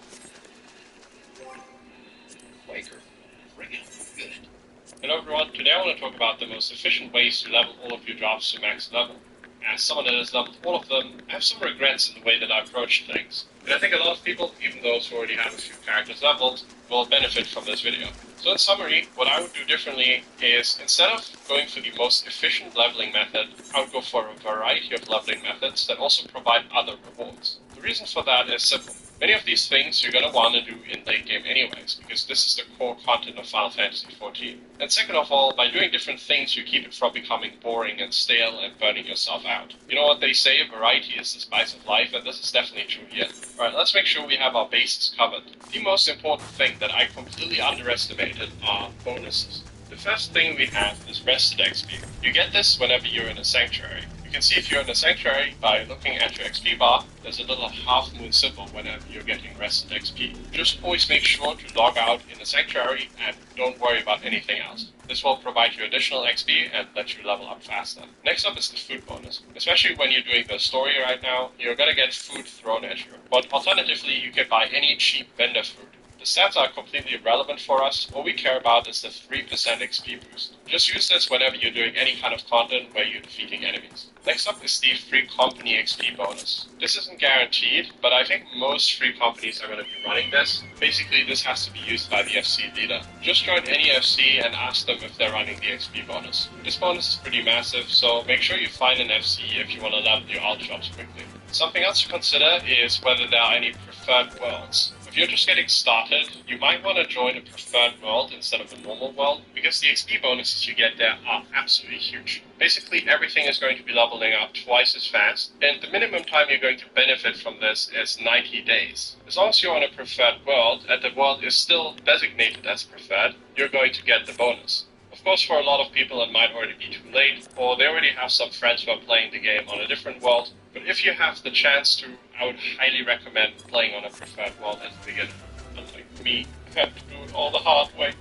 Quaker, bring out the good. Hello everyone, today I want to talk about the most efficient ways to level all of your drops to max level. As someone that has leveled all of them, I have some regrets in the way that I approach things. And I think a lot of people, even those who already have a few characters leveled, will benefit from this video. So in summary, what I would do differently is, instead of going for the most efficient leveling method, I would go for a variety of leveling methods that also provide other rewards. The reason for that is simple. Many of these things you're going to want to do in late game anyways, because this is the core content of Final Fantasy XIV. And second of all, by doing different things, you keep it from becoming boring and stale and burning yourself out. You know what they say, variety is the spice of life, and this is definitely true here. Alright, let's make sure we have our bases covered. The most important thing that I completely underestimated are bonuses. The first thing we have is rested XP. You get this whenever you're in a sanctuary. You can see if you're in a sanctuary by looking at your XP bar, there's a little half moon symbol whenever you're getting rested XP. Just always make sure to log out in the sanctuary and don't worry about anything else. This will provide you additional XP and let you level up faster. Next up is the food bonus. Especially when you're doing the story right now, you're gonna get food thrown at you. But alternatively, you can buy any cheap vendor food. The stats are completely irrelevant for us. All we care about is the 3% XP boost. Just use this whenever you're doing any kind of content where you're defeating enemies. Next up is the free company XP bonus. This isn't guaranteed, but I think most free companies are going to be running this. Basically, this has to be used by the FC leader. Just join any FC and ask them if they're running the XP bonus. This bonus is pretty massive, so make sure you find an FC if you want to level your alt jobs quickly. Something else to consider is whether there are any preferred worlds. If you're just getting started, you might want to join a preferred world instead of a normal world, because the XP bonuses you get there are absolutely huge. Basically, everything is going to be leveling up twice as fast, and the minimum time you're going to benefit from this is 90 days. As long as you're on a preferred world, and the world is still designated as preferred, you're going to get the bonus. Of course, for a lot of people it might already be too late, or they already have some friends who are playing the game on a different world, but if you have the chance to, I would highly recommend playing on a preferred world at the beginning. Unlike me, I had to do it all the hard way.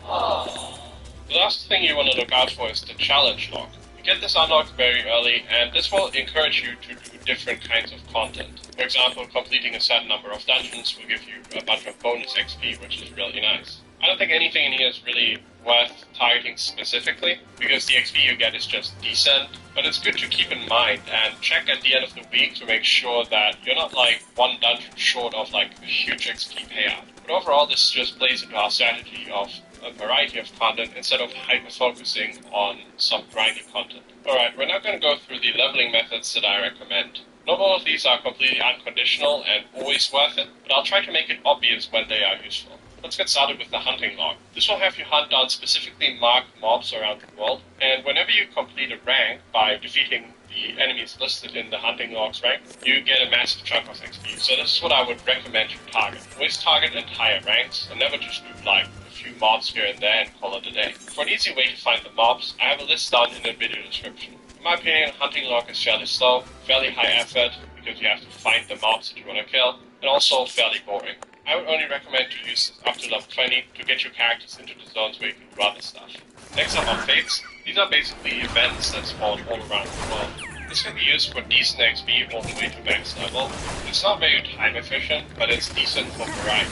The last thing you want to look out for is the challenge log. You get this unlocked very early, and this will encourage you to do different kinds of content. For example, completing a certain number of dungeons will give you a bunch of bonus XP, which is really nice. I don't think anything in here is really worth targeting specifically, because the XP you get is just decent, but it's good to keep in mind and check at the end of the week to make sure that you're not like one dungeon short of like a huge XP payout. But overall, this just plays into our strategy of a variety of content instead of hyper-focusing on some grindy content. Alright, we're now going to go through the leveling methods that I recommend. Not all of these are completely unconditional and always worth it, but I'll try to make it obvious when they are useful. Let's get started with the hunting log. This will have you hunt down specifically marked mobs around the world, and whenever you complete a rank by defeating the enemies listed in the hunting log's rank, you get a massive chunk of XP. So this is what I would recommend you target. Always target entire ranks, and never just do like a few mobs here and there and call it a day. For an easy way to find the mobs, I have a list down in the video description. In my opinion, hunting log is fairly slow, fairly high effort, because you have to find the mobs that you want to kill, and also fairly boring. I would only recommend to use this up to level 20 to get your characters into the zones where you can do other stuff. Next up are fates. These are basically events that spawn all around the world. This can be used for decent XP all the way to max level. It's not very time efficient, but it's decent for variety.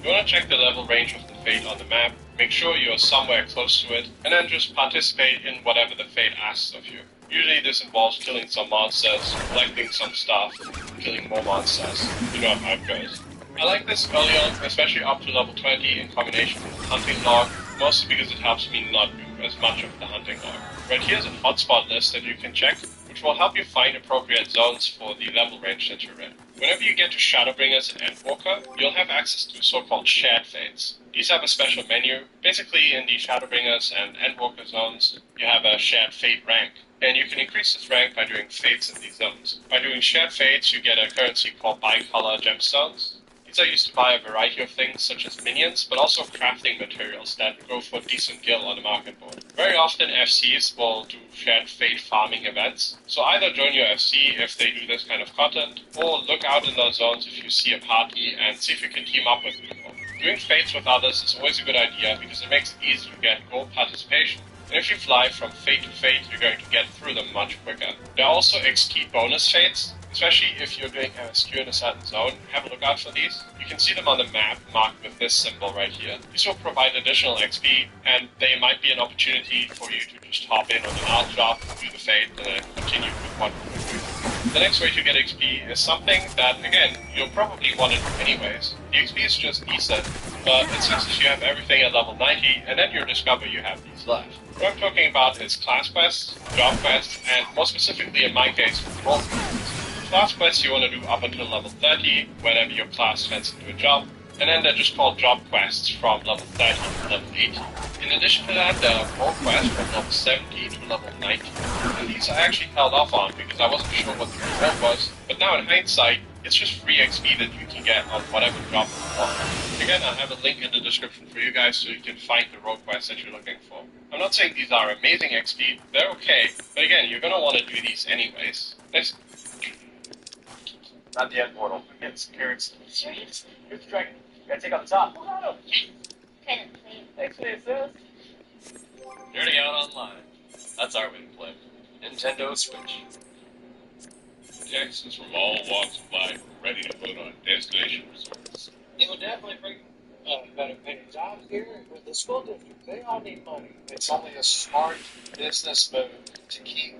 You want to check the level range of the fate on the map, make sure you are somewhere close to it, and then just participate in whatever the fate asks of you. Usually this involves killing some monsters, collecting some stuff, killing more monsters. You know how it goes. I like this early on, especially up to level 20 in combination with the hunting log, mostly because it helps me not do as much of the hunting log. Right here's a hotspot list that you can check, which will help you find appropriate zones for the level range that you're in. Whenever you get to Shadowbringers and Endwalker, you'll have access to so-called shared fates. These have a special menu. Basically, in the Shadowbringers and Endwalker zones, you have a shared fate rank. And you can increase this rank by doing fates in these zones. By doing shared fates, you get a currency called bicolor gemstones. These are used to buy a variety of things, such as minions, but also crafting materials that go for decent gil on the market board. Very often, FCs will do shared fate farming events, so either join your FC if they do this kind of content, or look out in those zones if you see a party and see if you can team up with people. Doing fates with others is always a good idea because it makes it easy to get gold participation. And if you fly from fate to fate, you're going to get through them much quicker. There are also XP bonus fates, especially if you're doing MSQ in a certain zone. Have a look out for these. You can see them on the map marked with this symbol right here. These will provide additional XP, and they might be an opportunity for you to just hop in on an alt job, do the fate, and then continue with what you're doing. The next way to get XP is something that, again, you'll probably want to do anyways. The XP is just decent, but it sucks if you have everything at level 90, and then you discover you have these left. What I'm talking about is class quests, job quests, and more specifically in my case, role quests. Class quests you want to do up until level 30, whenever your class turns into a job, and then they're just called job quests from level 30 to level 80. In addition to that, there are role quests from level 70 to level 90. And these I actually held off on because I wasn't sure what the reward was, but now in hindsight, it's just free XP that you can get on whatever job you want. Again, I'll have a link in the description for you guys so you can find the role quests that you're looking for. I'm not saying these are amazing XP, they're okay, but again, you're going to want to do these anyways. Next. Not the end portal. I'm getting scared. Serious? Here's the dragon. You gotta take out the top. Whoa! Kind of clean. Thanks for the assist. Nerding out online. That's our way to play. Nintendo Switch. Texans from all walks of life are ready to vote on destination resorts. It will definitely bring better paying jobs here with the school district. They all need money. It's only a smart business move to keep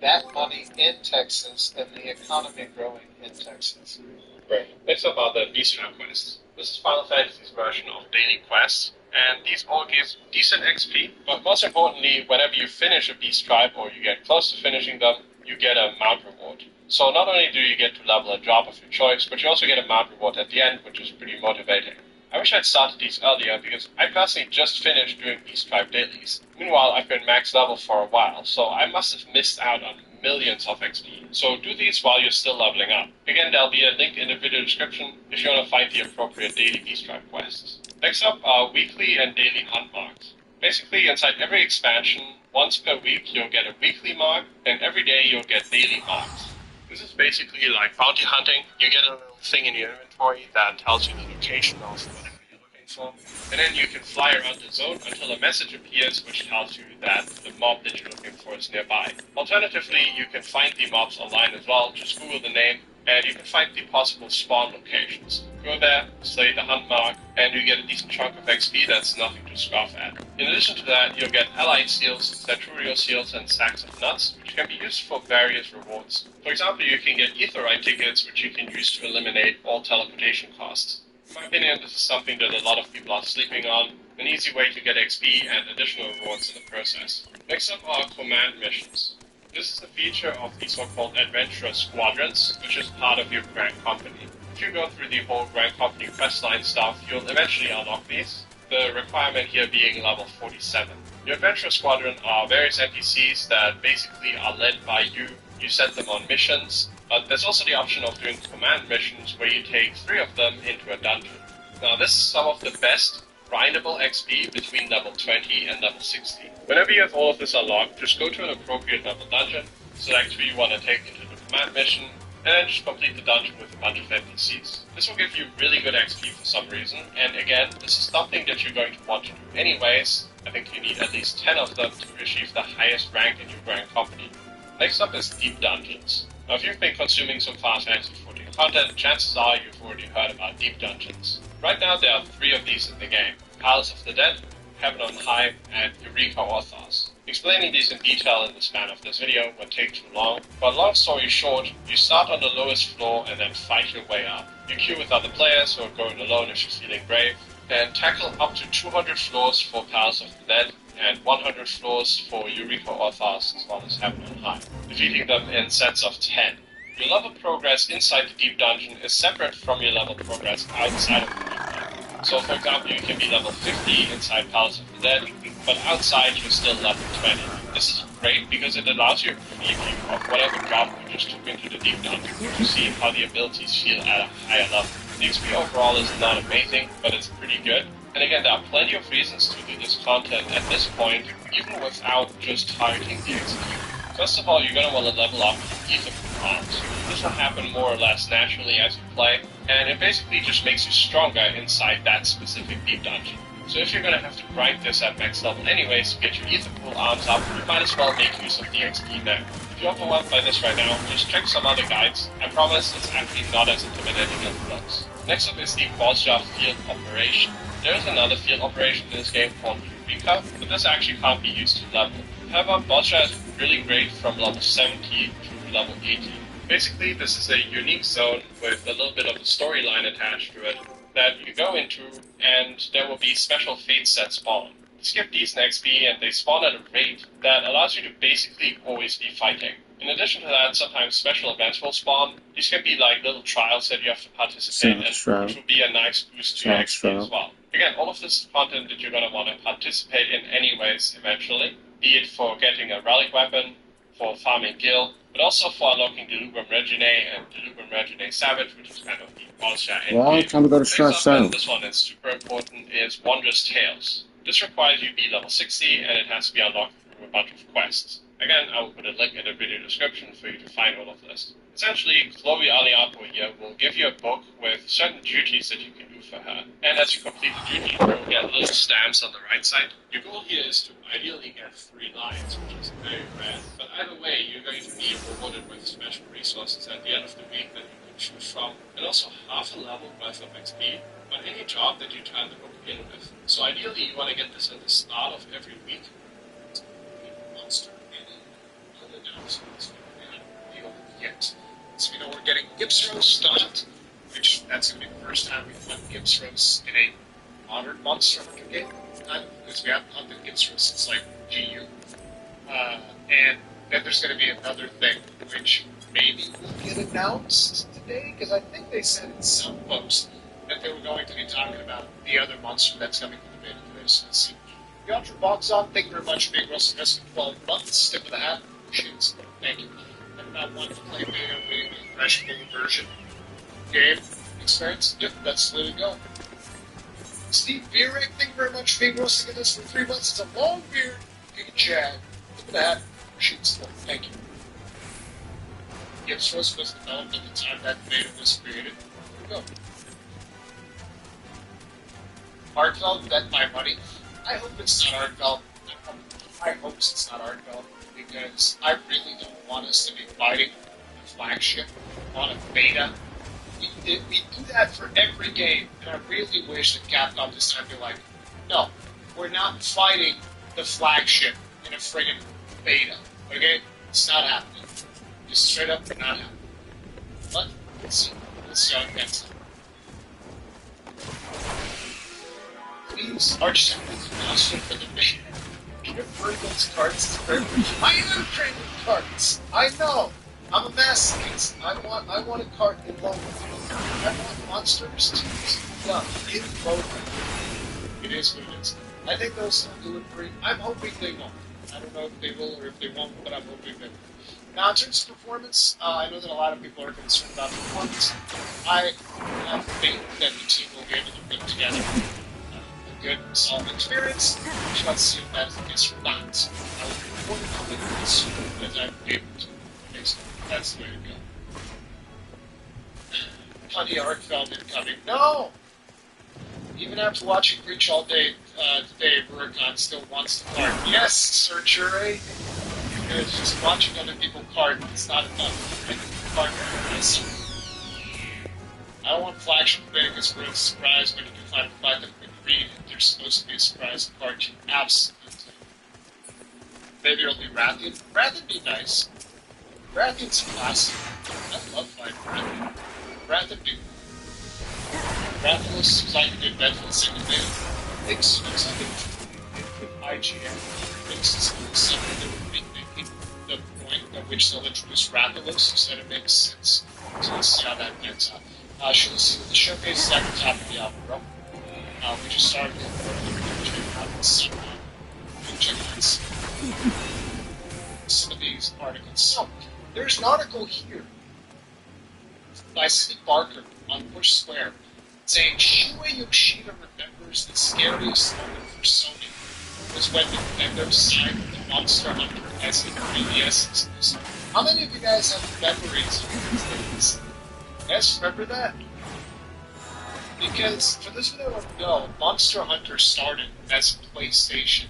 that money in Texas and the economy growing in Texas. Great. Next up are the Beast Trap quests. This is Final Fantasy's version of daily quests, and these all give decent XP, but most importantly, whenever you finish a Beast Tribe or you get close to finishing them, you get a mount reward. So not only do you get to level a job of your choice, but you also get a mount reward at the end, which is pretty motivating. I wish I'd started these earlier, because I personally just finished doing Beast Tribe dailies. Meanwhile, I've been max level for a while, so I must have missed out on millions of XP. So do these while you're still leveling up. Again, there'll be a link in the video description if you want to find the appropriate daily Beast Tribe quests. Next up are weekly and daily hunt marks. Basically, inside every expansion, once per week you'll get a weekly mark, and every day you'll get daily marks. This is basically like bounty hunting. You get a little thing in your inventory that tells you the location of whatever you're looking for. And then you can fly around the zone until a message appears which tells you that the mob that you're looking for is nearby. Alternatively, you can find the mobs online as well. Just Google the name and you can find the possible spawn locations. Go there, slay the hunt mark, and you get a decent chunk of XP that's nothing to scoff at. In addition to that, you'll get allied seals, Centurio seals, and sacks of nuts, which can be used for various rewards. For example, you can get Aetheryte tickets, which you can use to eliminate all teleportation costs. In my opinion, this is something that a lot of people are sleeping on, an easy way to get XP and additional rewards in the process. Next up are command missions. This is a feature of the so-called Adventurer Squadrons, which is part of your Grand Company. If you go through the whole Grand Company questline stuff, you'll eventually unlock these, the requirement here being level 47. Your Adventurer Squadron are various NPCs that basically are led by you. You send them on missions, but there's also the option of doing command missions where you take 3 of them into a dungeon. Now this is some of the best grindable XP between level 20 and level 60. Whenever you have all of this unlocked, just go to an appropriate level dungeon, select who you want to take into the command mission, and then just complete the dungeon with a bunch of NPCs. This will give you really good XP for some reason, and again, this is something that you're going to want to do anyways. I think you need at least 10 of them to achieve the highest rank in your Grand Company. Next up is Deep Dungeons. Now if you've been consuming some Final Fantasy XIV content, chances are you've already heard about Deep Dungeons. Right now there are 3 of these in the game: Palace of the Dead, Heaven on High, and Eureka Orthos. Explaining these in detail in the span of this video would take too long, but long story short, you start on the lowest floor and then fight your way up. You queue with other players who are going alone if you're feeling brave, and tackle up to 200 floors for Palace of the Dead, and 100 floors for Eureka Orthos as well as Heaven on High, defeating them in sets of 10. Your level progress inside the Deep Dungeon is separate from your level progress outside of the Deep Dungeon. So for example, you can be level 50 inside Palace of the Dead, but outside you're still level 20. This is great because it allows you a preview of whatever job you just took into the Deep Dungeon to see how the abilities feel at a higher level. The XP overall is not amazing, but it's pretty good. And again, there are plenty of reasons to do this content at this point, even without just targeting the XP. First of all, you're going to want to level up Ether Arms. This will happen more or less naturally as you play, and it basically just makes you stronger inside that specific Deep Dungeon. So if you're going to have to grind this at max level anyways to get your Ether Pool Arms up, you might as well make use of the XP now. If you're overwhelmed by this right now, just check some other guides. I promise it's actually not as intimidating as it looks. Next up is the Bolsja Field Operation. There is another field operation in this game called Eureka, but this actually can't be used to level. However, Bolsja is really great from level 70 to level 80. Basically, this is a unique zone with a little bit of a storyline attached to it that you go into, and there will be special fates that spawn. These give decent XP, and they spawn at a rate that allows you to basically always be fighting. In addition to that, sometimes special events will spawn. These can be like little trials that you have to participate in, which will be a nice boost to your XP as well. Again, all of this is content that you're going to want to participate in anyways eventually, be it for getting a relic weapon, for farming gil, but also for unlocking Delubrum Regine and Delubrum Regine Savage, which is kind of the Bolsja endgame. Well, time to go to Stress South. This one is super important, is Wondrous Tales. This requires you be level 60, and it has to be unlocked through a bunch of quests. Again, I will put a link in the video description for you to find all of this. Essentially, Chloe Aliapo here will give you a book with certain duties that you can do for her. And as you complete the duty, you'll get little stamps on the right side. Your goal here is to ideally get 3 lions, which is very rare. But either way, you're going to be rewarded with special resources at the end of the week that you can choose from, and also half a level worth of XP on any job that you turn the book in with. So ideally, you want to get this at the start of every week. Monster. Yet. So we know we're getting Gibbs Rose started, which that's going to be the first time we've done Gibbs Rose in a modern Monster Hunter game, because we haven't hunted Gibbs Rose since like GU. And then there's going to be another thing, which maybe will get announced today, because I think they said in some posts that they were going to be talking about the other monster that's coming to the beta today, so let's see. The Ultra Box on, thank you very much, Big Russell, that's 12 months, tip of the hat, shoots, thank you. And not one to play beta, waiting for the fresh full version game experience. Yep, that's the way to go. Steve Beerek, thank you very much, Big Russell, get this for 3 months, it's a long beard, Giga Chad, tip of the hat, shoots, thank you. Gibbs Rose was developed at the time that beta was created. There we go. Artfeld, bet my money. I hope it's not Artfeld. I hope it's not Artfeld, because I really don't want us to be fighting the flagship on a beta. We do that for every game, and I really wish that Capcom this time be like, no, we're not fighting the flagship in a friggin' beta, okay? It's not happening. Just straight up not happening. But, let's see. Let's see how it gets. Please, Architect, please announcement for the beta. referring those cards as privilege. I am trained with cards. I know. I'm a masochist. I want a card in low. I want monsters to use them in low. It is what it is. I think those will do it free. I'm hoping they won't. I don't know if they will or if they won't, but I'm hoping they will. Now, in terms of performance, I know that a lot of people are concerned about performance. I have faith that the team will be able to put together a good, solid experience. Let's see if that is the case or not. I will be more than confident as soon as I'm able to. Basically, that's the way to go. Plenty of Arkfeld incoming. No! Even after watching Breach all day today, Rurikon still wants the card. Yes, Sir Jure! Because just watching other people card is not enough. I need the card for myself. I don't want flagship big as we're surprised when you can find a fight that we read if there's supposed to be a surprise card. Absolutely. Maybe only Rathian. Rathian be nice. Rathian's classic. I love fighting Rathian. Rathian be Rathalos is like a good bet for the second day. Thinks looks like an IGN. Thinks it's something that would be making the point at which they'll introduce Rathalos, so that it makes sense. So let's see how that pans out. Should we see what the showcase is at the top of the album, bro? We just started checking out some of these articles. So, there's an article here by Steve Barker on Push Square saying Shuei Yoshida remembers the scariest moment for Sony was when Nintendo signed the Monster Hunter as a 3DS exclusive. How many of you guys have memories of these days? You guys remember that? Because, for those of you that don't know, Monster Hunter started as a PlayStation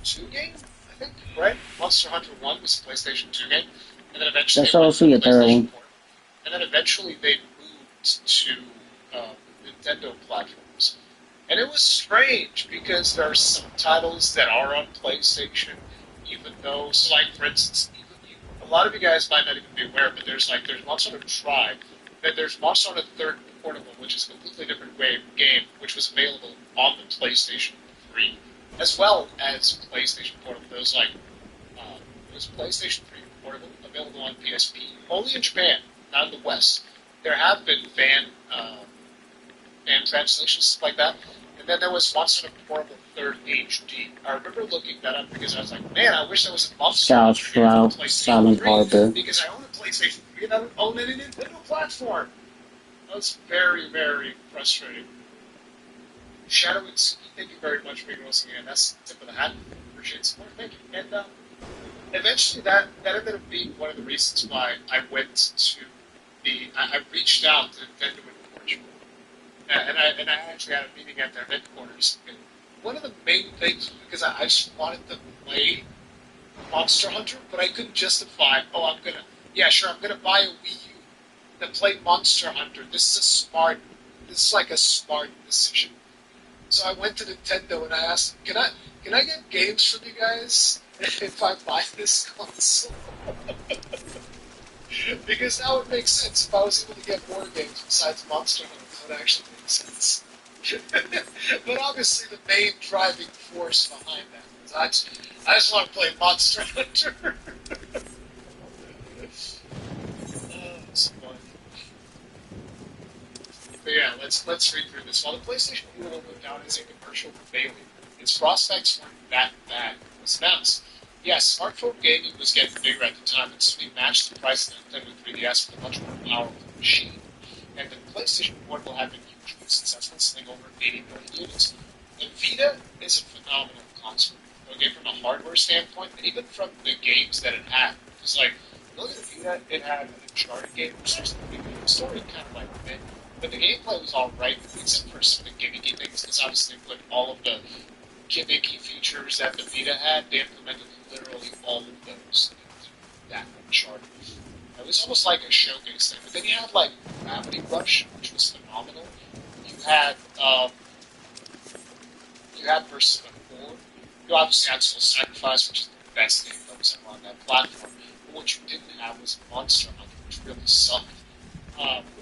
2 game, I think, right? Monster Hunter 1 was a PlayStation 2 game, and then eventually That's also your third one. And then eventually they moved to Nintendo platforms. And it was strange because there are some titles that are on PlayStation, even though, so like for instance, a lot of you guys might not even be aware, but there's Monster Hunter Tribe, then there's Monster Hunter Third Portable, which is a completely different game, which was available on the PlayStation 3, as well as PlayStation Portable. There was it was PlayStation 3 Portable, available on PSP, only in Japan, not in the West. There have been fan translations, stuff like that. And then there was Monster Hunter Portable 3rd HD. I remember looking that up because I was like, man, I wish there was a Monster Hunter Silent Harbor. because I own a PlayStation 3 and I don't own any Nintendo platform. That was very, very frustrating. Shadow and Suki, thank you very much for your listening, and that's the tip of the hat. Appreciate the support, thank you. And eventually that ended up being one of the reasons why I went to I reached out to Nintendo in Portugal. And I actually had a meeting at their headquarters. And one of the main things, because I just wanted to play Monster Hunter, but I couldn't justify, I'm going to buy a Wii U to play Monster Hunter. This is like a smart decision. So I went to Nintendo and I asked them, can I get games from you guys if I buy this console? Because that would make sense. If I was able to get more games besides Monster Hunter, that would actually make sense. But obviously the main driving force behind that is I just want to play Monster Hunter. It's fun. But yeah, let's read through this. While the PlayStation Vita will go down as a commercial failure, its prospects weren't that bad when it was announced. Yes, smartphone gaming was getting bigger at the time, and Sony matched the price of the Nintendo 3DS with a much more powerful machine. And the PlayStation Portable had been hugely successful, selling over 80 million units. The Vita is a phenomenal console, okay, from a hardware standpoint, and even from the games that it had. Because, look at the Vita, it had an Uncharted game, which was the story kind of like mid, but the gameplay was alright, except for some of the gimmicky things, because obviously with all of the gimmicky features that the Vita had, they implemented literally all of those into that Uncharted. It was almost like a showcase thing. But then you had Gravity Rush, which was phenomenal. You had Persona 4. You obviously had Soul Sacrifice, which is the best game that was ever on that platform. But what you didn't have was Monster Hunter, which really sucked.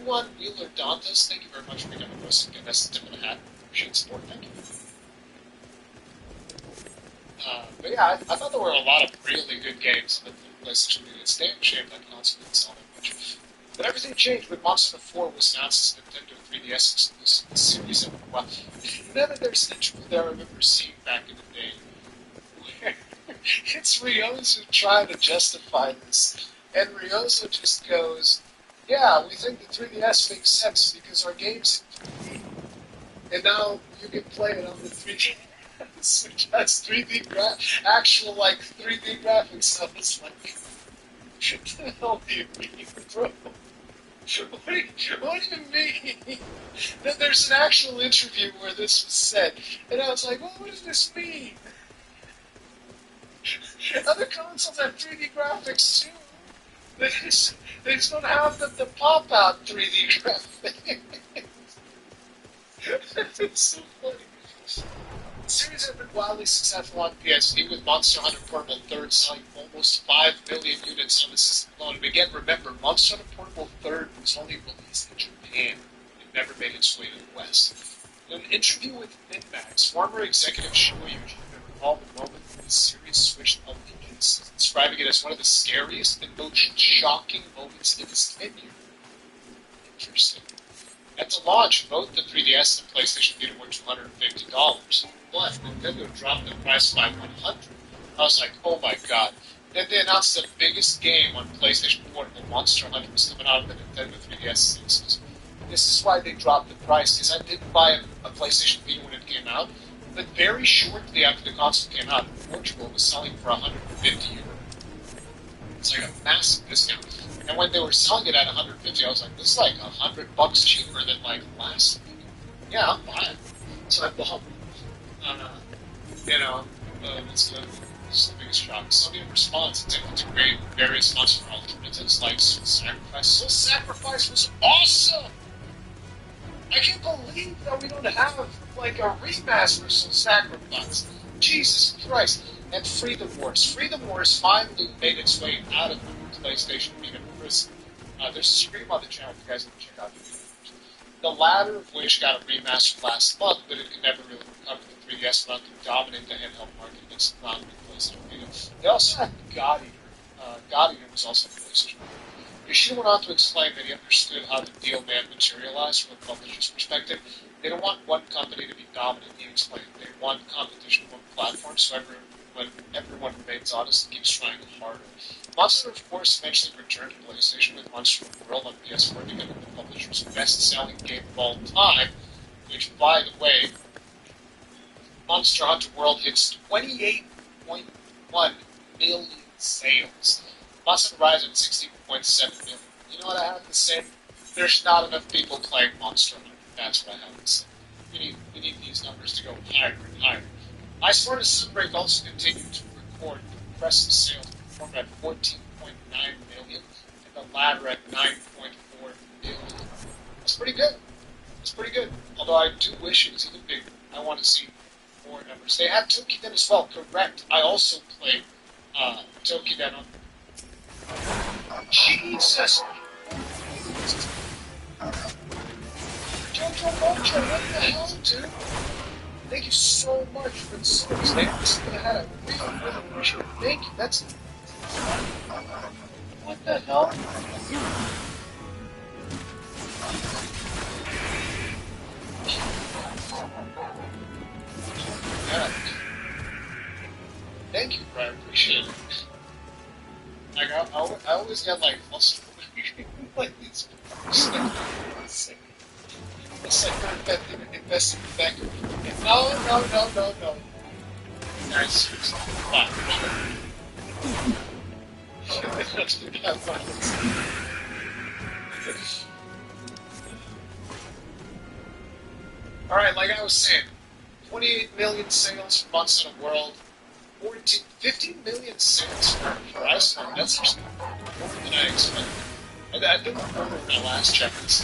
Juan Wheeler Dantas, thank you very much for becoming a host again. That's the tip of the hat. Appreciate support. Thank you. But yeah, I thought there were a lot of really good games in the PlayStation 2. It's a damn shame that console didn't sell that much. But everything changed when Monster Hunter 4 was announced as Nintendo 3DS exclusive series. And, well, none of there's an interview there I remember seeing back in the day where it's Ryozo trying to justify this. And Ryozo just goes, yeah, we think the 3DS makes sense because our game's in 3D. And now you can play it on the 3DS. Which has 3D actual, like, 3D graphics. So it's like, what the hell do you mean, bro? What do you mean? Then there's an actual interview where this was said, and I was like, well, what does this mean? Other consoles have 3D graphics too. They just don't have the pop-out 3D graphics. It's so funny. The series has been wildly successful on PSP, with Monster Hunter Portable 3rd selling almost 5 million units on the system alone. And again, remember, Monster Hunter Portable 3rd was only released in Japan. It never made its way to the West. In an interview with Minmax, former executive Shuo Yujiro recalled the moment when the series switched allegiance, describing it as one of the scariest and most shocking moments in its tenure. Interesting. At the launch, both the 3DS and PlayStation Vita were $250, but Nintendo dropped the price by $100. I was like, oh my god. Then they announced the biggest game on PlayStation Portable, Monster Hunter, was coming out of the Nintendo 3DS exclusive. This is why they dropped the price, because I didn't buy a PlayStation Vita when it came out, but very shortly after the console came out, Portugal was selling for 150 euro. It's like a massive discount. And when they were selling it at 150, I was like, this is like $100 cheaper than like last week. Yeah, I'm buying. So I bought. It's the biggest shock. Sony in response attempted to create various monster alternatives like Soul Sacrifice. Soul Sacrifice was awesome! I can't believe that we don't have like a remaster of Soul Sacrifice. Jesus Christ. And Freedom Wars. Freedom Wars finally made its way out of the PlayStation Vita prison. There's a stream on the channel if you guys want to check out the videos. The latter of which got a remaster last month, but it could never really recover the 3DS amount to dominate the handheld market against the non-PlayStation Vita. They also had God Eater. God Eater was also PlayStation Vita. Yoshida went on to explain that he understood how the deal may have materialized from a publisher's perspective. They don't want one company to be dominant, he explained. They want competition on platforms, so everyone remains honest and keeps trying harder. Monster, of course, eventually returned to PlayStation with Monster Hunter World on PS4, becoming the publisher's best-selling game of all time, which, by the way, Monster Hunter World hits 28.1 million sales. Monster Hunter Rise at 16.7 million. You know what I have to say? There's not enough people playing Monster Hunter. That's what I have to say. We need these numbers to go higher and higher. Iceborne and Sunbreak also continued to record impressive sales, performed at 14.9 million, and the latter at 9.4 million. That's pretty good. That's pretty good. Although I do wish it was even bigger. I want to see more numbers. They had Tokiden as well, correct. I also played Tokiden on... Jesus! Jojo Mojo, what the hell, dude? Thank you so much for the service. This could have had a really appreciate it. Thank you. That's... What the hell? Yeah. Thank you, bro. I appreciate it. Like, I always get, like, also... like, these... It's like investing back. No. Nice. Fine. Alright, like I was saying, 28 million sales for Monster Hunter World, 15 million sales for Iceland. That's just more than I expected. I didn't remember when I last checked this.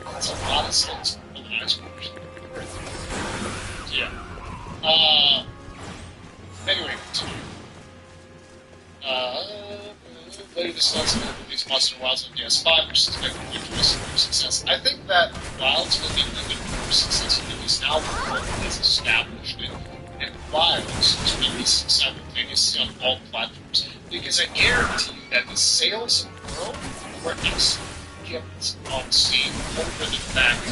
That's a lot of sales for the Iceland. Yeah. Anyway, continue. Later this month, we'll release Monster Wilds on PS5, which is expected to be a success. I think that Wilds will be a little bit more successful because now the world is established and Wilds is releasing simultaneously on all platforms, because I guarantee you that the sales of the world were exorbitant on Steam over the fact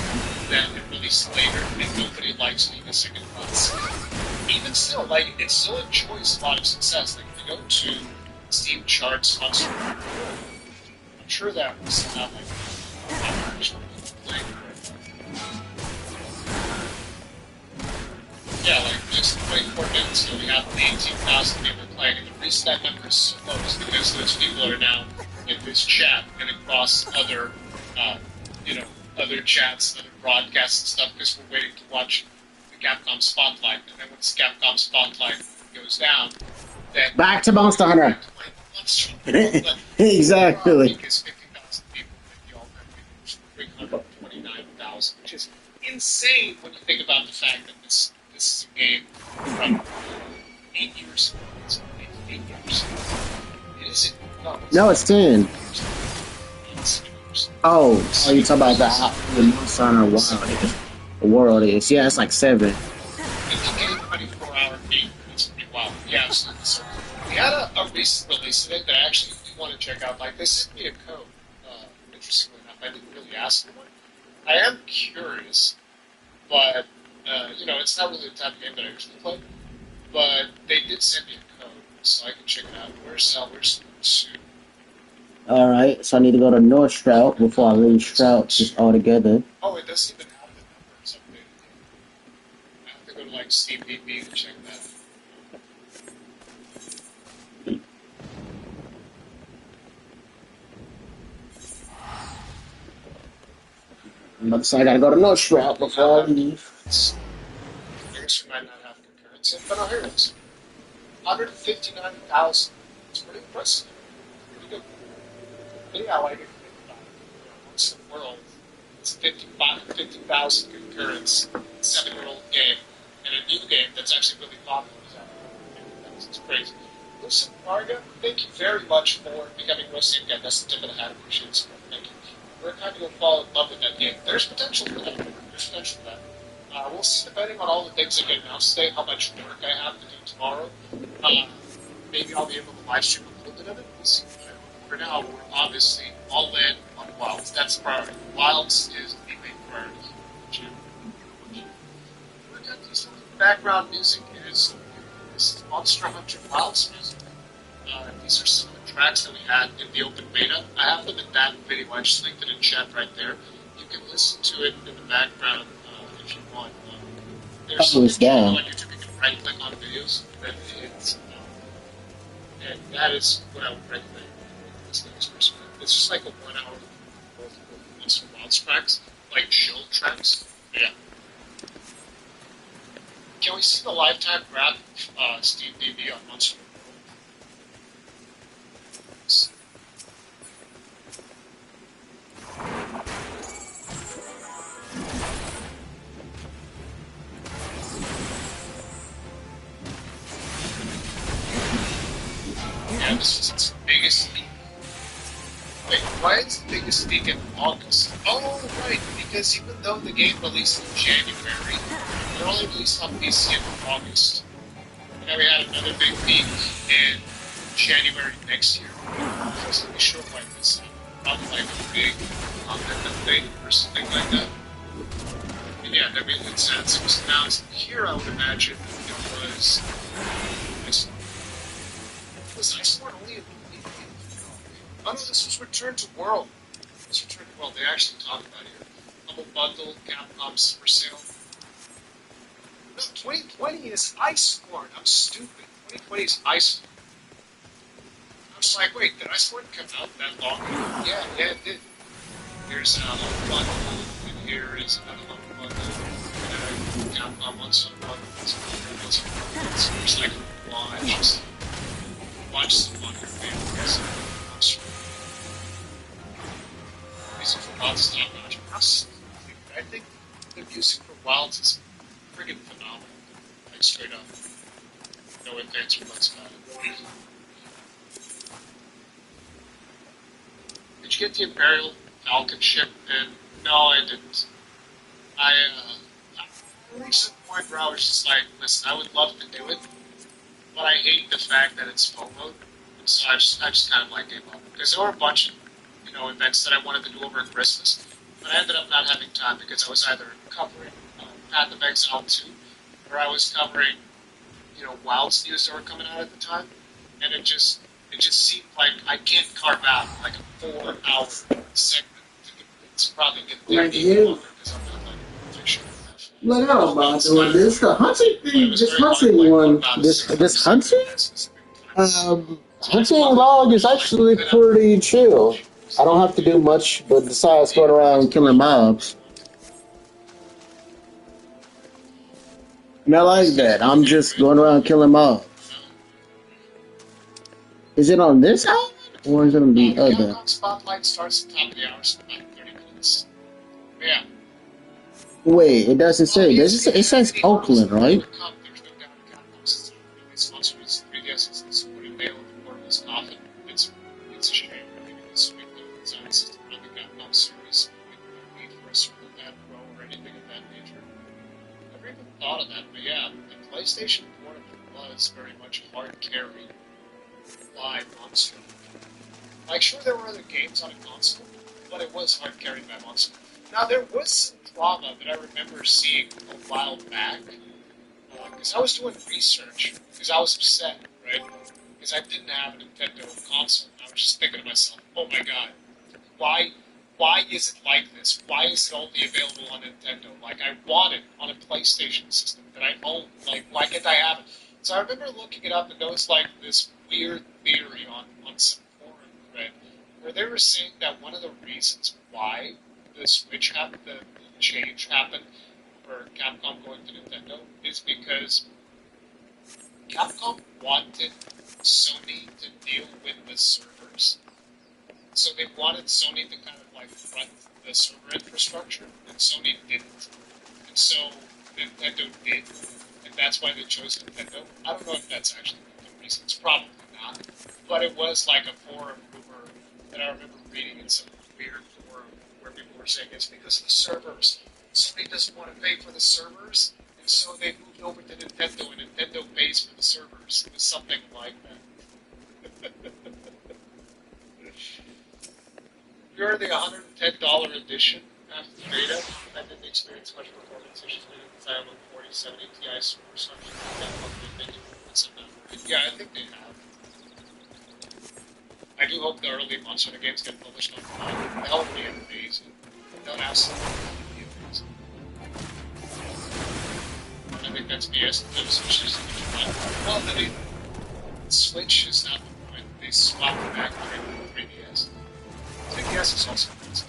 that it released later and nobody likes being a second class. Even still, like, it still enjoys a lot of success. Like, if you go to Steam charts on Steam, I'm sure that was not like yeah, like just 24 minutes ago we had 18,000 people playing, and the reason that number is so low is because those people are now in this chat and across other, other chats, other broadcasts and stuff, because we're waiting to watch the Capcom Spotlight, and then once the Capcom Spotlight goes down, then Back to Monster Hunter. Exactly. Because 50,000 people, you all have 329,000, which is insane when you think about the fact that this is a game from 8 years ago. It's 8 years. It isn't. No, it's 10. Oh, you talking about the Monster Hunter World is. Yeah, it's like 7. It's a 24-hour game. It's pretty wild. Yeah, absolutely. So we had a recent release of it that I actually do want to check out. Like, they sent me a code. Interestingly enough, I didn't really ask for one. I am curious, but it's not really the type of game that I usually play. But they did send me a code, so I can check it out. Where's Sue? Alright, so I need to go to North Strout before I leave Strout just altogether. Oh, it doesn't even have the numbers updated. I have to go to like Steam DB to check that. So I gotta go to North Strout before I leave. I guess we might not have concurrence yet, but no, here it is. 159,000. It's pretty impressive. Pretty good. But yeah, like, once the world, it's 50,000 concurrence, 7-year-old game, and a new game that's actually really popular. It's crazy. Listen, Marga, thank you very much for becoming roasting again. That's the tip of the hat. Appreciate it. Thank you. We're kind of going to fall in love with that game. There's potential for that. We'll see, depending on all the things that get announced today, how much work I have to do tomorrow. Maybe I'll be able to live stream a little bit of it. We'll see. For now, we're obviously all in on Wilds. That's the priority. Wilds is the main priority. We're going to do some background music. This is Monster Hunter Wilds music. These are some of the tracks that we had in the open beta. I have them in that video. I just linked it in chat right there. You can listen to it in the background if you want. There's something on YouTube. You can right-click on videos. And that is what I would recommend. It's just like a 1 hour worth of Monster Wilds tracks, like chill tracks. Yeah. Can we see the lifetime grab Steam DB on Monster? Yeah, this is its biggest leak. Wait, why is the biggest leak in August? Oh, right, because even though the game released in January, it only released on PC in August. And then we had another big leak in January next year. So let me show why this is probably like a big content update or something like that. And yeah, that made good sense. It was announced here, I would imagine it was Iceborne only in oh no, this was Return to World. This Return to World, they actually talk about it here. Humble Bundle, Capcom Super Sale. No, 2020 is Iceborne. I'm stupid. 2020 is Iceborne. I was like, wait, did Iceborne come out that long ago? Yeah, it did. Here's a Humble Bundle, and here is another Humble Bundle. And Capcom wants some bundles. There's like watch some on your favorites. Music for Wilds is not much. I think the music for Wilds is friggin' phenomenal. Like, straight up. No ifs or buts about it. Did you get the Imperial Falcon ship? And no, I didn't. I reached the point where I was just like, listen, I would love to do it, but I hate the fact that it's FOMO mode. So I just kind of like gave up. Because there were a bunch of, events that I wanted to do over Christmas, but I ended up not having time because I was either covering Path of Exile 2, or I was covering, Wilds news that were coming out at the time, and it just seemed like I can't carve out like a 4-hour segment. It's probably going to take longer because I'm not like fiction. Look out about doing this. The hunting thing, this hunting one, this hunting? Hunting log is actually pretty chill. I don't have to do much, but besides going around killing mobs. And I like that. I'm just going around killing mobs. Is it on this island, or is it on the other? Spotlight starts at the top of the hour, so about 30 minutes. Yeah. Wait, it doesn't say. It says Oakland, right? It's a shame. It's a design system on the Capcom series. We don't need for a Super Bad Pro or anything of that nature. I never even thought of that, but yeah, the PlayStation Portable was very much hard carry by Monster. Like, sure, there were other games on a console, but it was hard carried by Monster. Now, there was some drama that I remember seeing a while back, because I was doing research, because I was upset, right? Because I didn't have a Nintendo console. I was just thinking to myself, oh my god, why is it like this? Why is it only available on Nintendo? Like, I want it on a PlayStation system that I own. Like, why can't I have it? So I remember looking it up, and there was like this weird theory on some forum thread where they were saying that one of the reasons why the Switch happened, the change happened for Capcom going to Nintendo is because Capcom wanted Sony to deal with the servers. So they wanted Sony to kind of like front the server infrastructure, and Sony didn't. And so Nintendo did, and that's why they chose Nintendo. I don't know if that's actually the reason. It's probably not. But it was like a forum rumor that I remember reading in some weird forum where people were saying it's because of the servers. Sony doesn't want to pay for the servers, and so they moved over to Nintendo, and Nintendo pays for the servers. It was something like that. You're the $110 edition after the beta. I didn't experience much performance issues with it because I have a 4070 Ti Super, so I'm sure that yeah, I think they have. I do hope the early Monster Hunter games get published on time. That would be amazing. That would absolutely be amazing. I think that's BS. The Switch is well, the Switch is not the point. They swapped it back to 3DS. 3DS is also amazing.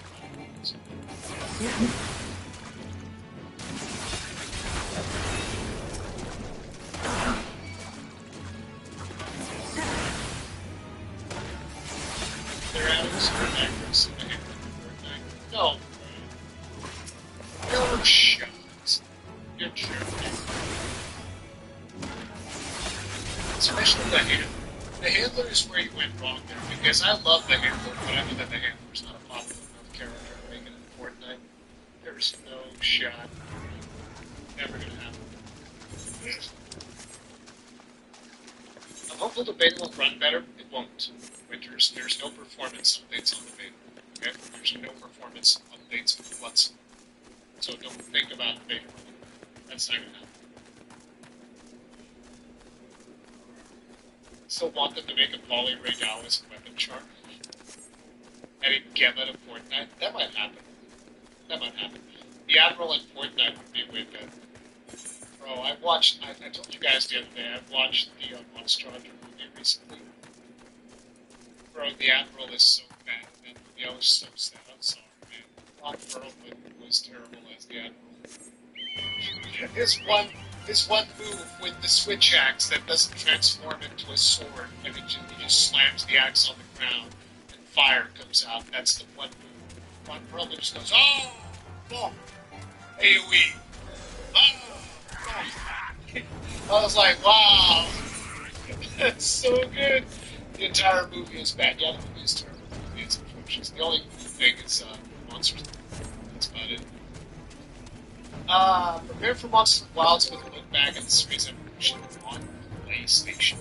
They're adding some accuracy in the game for Fortnite. No. No shot. You're joking. Especially the handler. The handler is where you went wrong there, because I love the handler, but I know that the handler's not a popular enough character to make it in Fortnite. There's no shot. Never gonna happen. I'm hopeful the beta will run better. It won't. Winters, there's no performance updates on the beta. Okay? There's no performance updates whatsoever. So don't think about the beta. That's not gonna happen. Still want them to make a Poly Ray Dallas weapon chart. Adding Gemma to Fortnite. That might happen. That might happen. The Admiral in Fortnite would be way better. Bro, I told you guys the other day, I watched the Monster Hunter movie recently. Bro, the Admiral is so bad in that movie. I was so sad. I'm sorry, man. Ron Perlman was terrible as the Admiral. This one move with the switch axe that doesn't transform into a sword, and he just slams the axe on the ground, and fire comes out. That's the one move. Ron Perlman just goes, oh, fuck, AoE. I was like, wow, that's so good. The entire movie is bad. Yeah, the movie is terrible. The movie is atrocious. The only thing is monsters. That's about it. Prepare for Monster Wilds with a look back at the series evolution on PlayStation.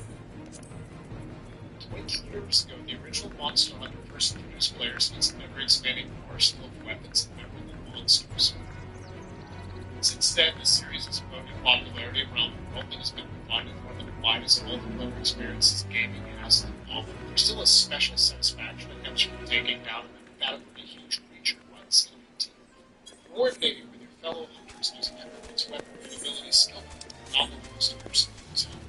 20 years ago, the original Monster Hunter first introduced players to its ever-expanding arsenal of weapons and memorable monsters. Since then, the series has grown in popularity around the world and has been refined as one of the finest multiplayer experiences gaming has to offer. There's still a special satisfaction that comes from taking down an emphatically huge creature by the skin of the team. Coordinating with your fellow hunters using everyone's weapon and ability skill, not the most person in the town.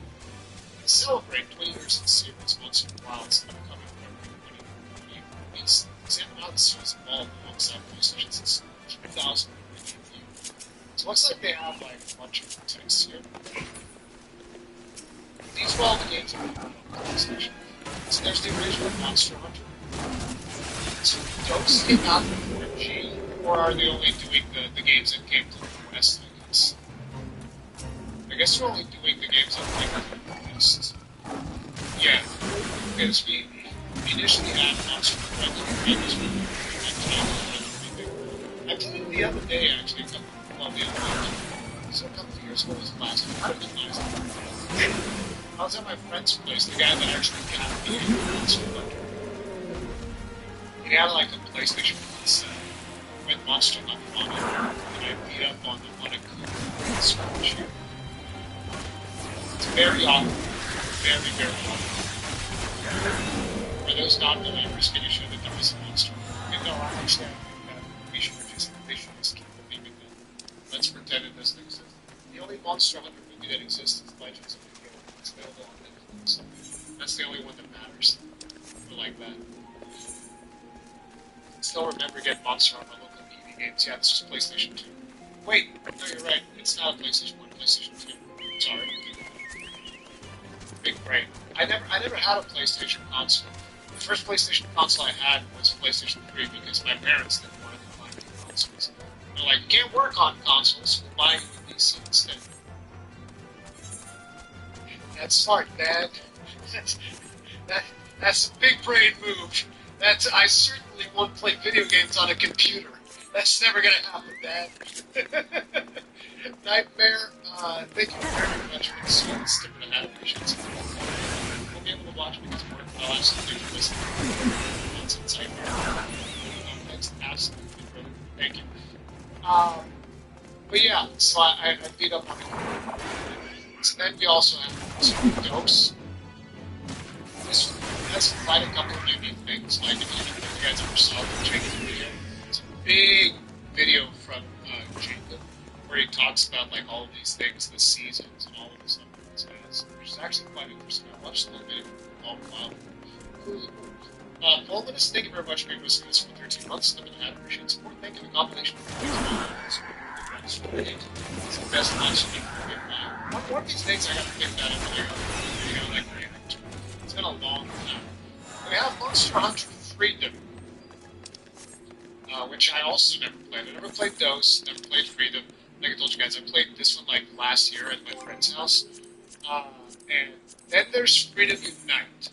To celebrate 20 years of the series, Monster Wilds upcoming February 2020 release, examine how the series evolved alongside PlayStation's exclusive 2000 review. So it looks like they have like a bunch of text here. These are all the games that we have on PlayStation. So there's the original Monster Hunter. So those came out before G, or are they only doing the games that came to the West, I guess? I guess they're only doing the games that came to the West. Yeah, because we initially had Monster Hunter I played it the other day, actually, the other day. So a couple of years ago was the last one. I didn't realize it. I was at my friend's place, the guy that actually got me into Monster Hunter. He had like a PlayStation 1 set with Monster Hunter on it, and I beat up on the one at Switch. It's very awkward. Very, very awkward. For those non-believers, can you show that there was a monster? No, I understand that they should just keep believing that. Let's pretend it doesn't exist. The only Monster Hunter movie that exists is Legends of the Golem. It's available on Netflix. That's the only one that matters. I like that. Still remember getting Monster on my local PV games. Yeah, this was PlayStation 2. Wait, no, you're right. It's not a PlayStation 1, PlayStation 2. Sorry. Big brain. I never had a PlayStation console. The first PlayStation console I had was PlayStation 3 because my parents didn't want to buy me consoles. They're like, you can't work on consoles, we'll buy you a PC instead. That's smart, Dad. That's a big brain move. I certainly won't play video games on a computer. That's never gonna happen, Dad. Nightmare, thank you very much for the sweets, different animations. We'll be able to watch because I'll absolutely listen to nonsense Nightmare. That's absolutely brilliant. Thank you. But yeah, so I beat up on it. So then we also have Dose. This has quite a couple of unique things. Like, if you guys ever saw the Jacob video, it's a big video from Jacob where he talks about like all of these things, the seasons, and all of this stuff that this has, which is actually quite interesting. I watched the little video for a while. Cool. Volminus, thank you very much for listening to this for 13 months. I've been had appreciate support. Thank you. The compilation it's the best launch you can get. One of these days I gotta pick that up video like react. It's been a long time. We have Monster Hunter Freedom, which I also never played. I never played Dose, never played Freedom. Like I told you guys, I played this one like last year at my friend's house. And then there's Freedom Unite.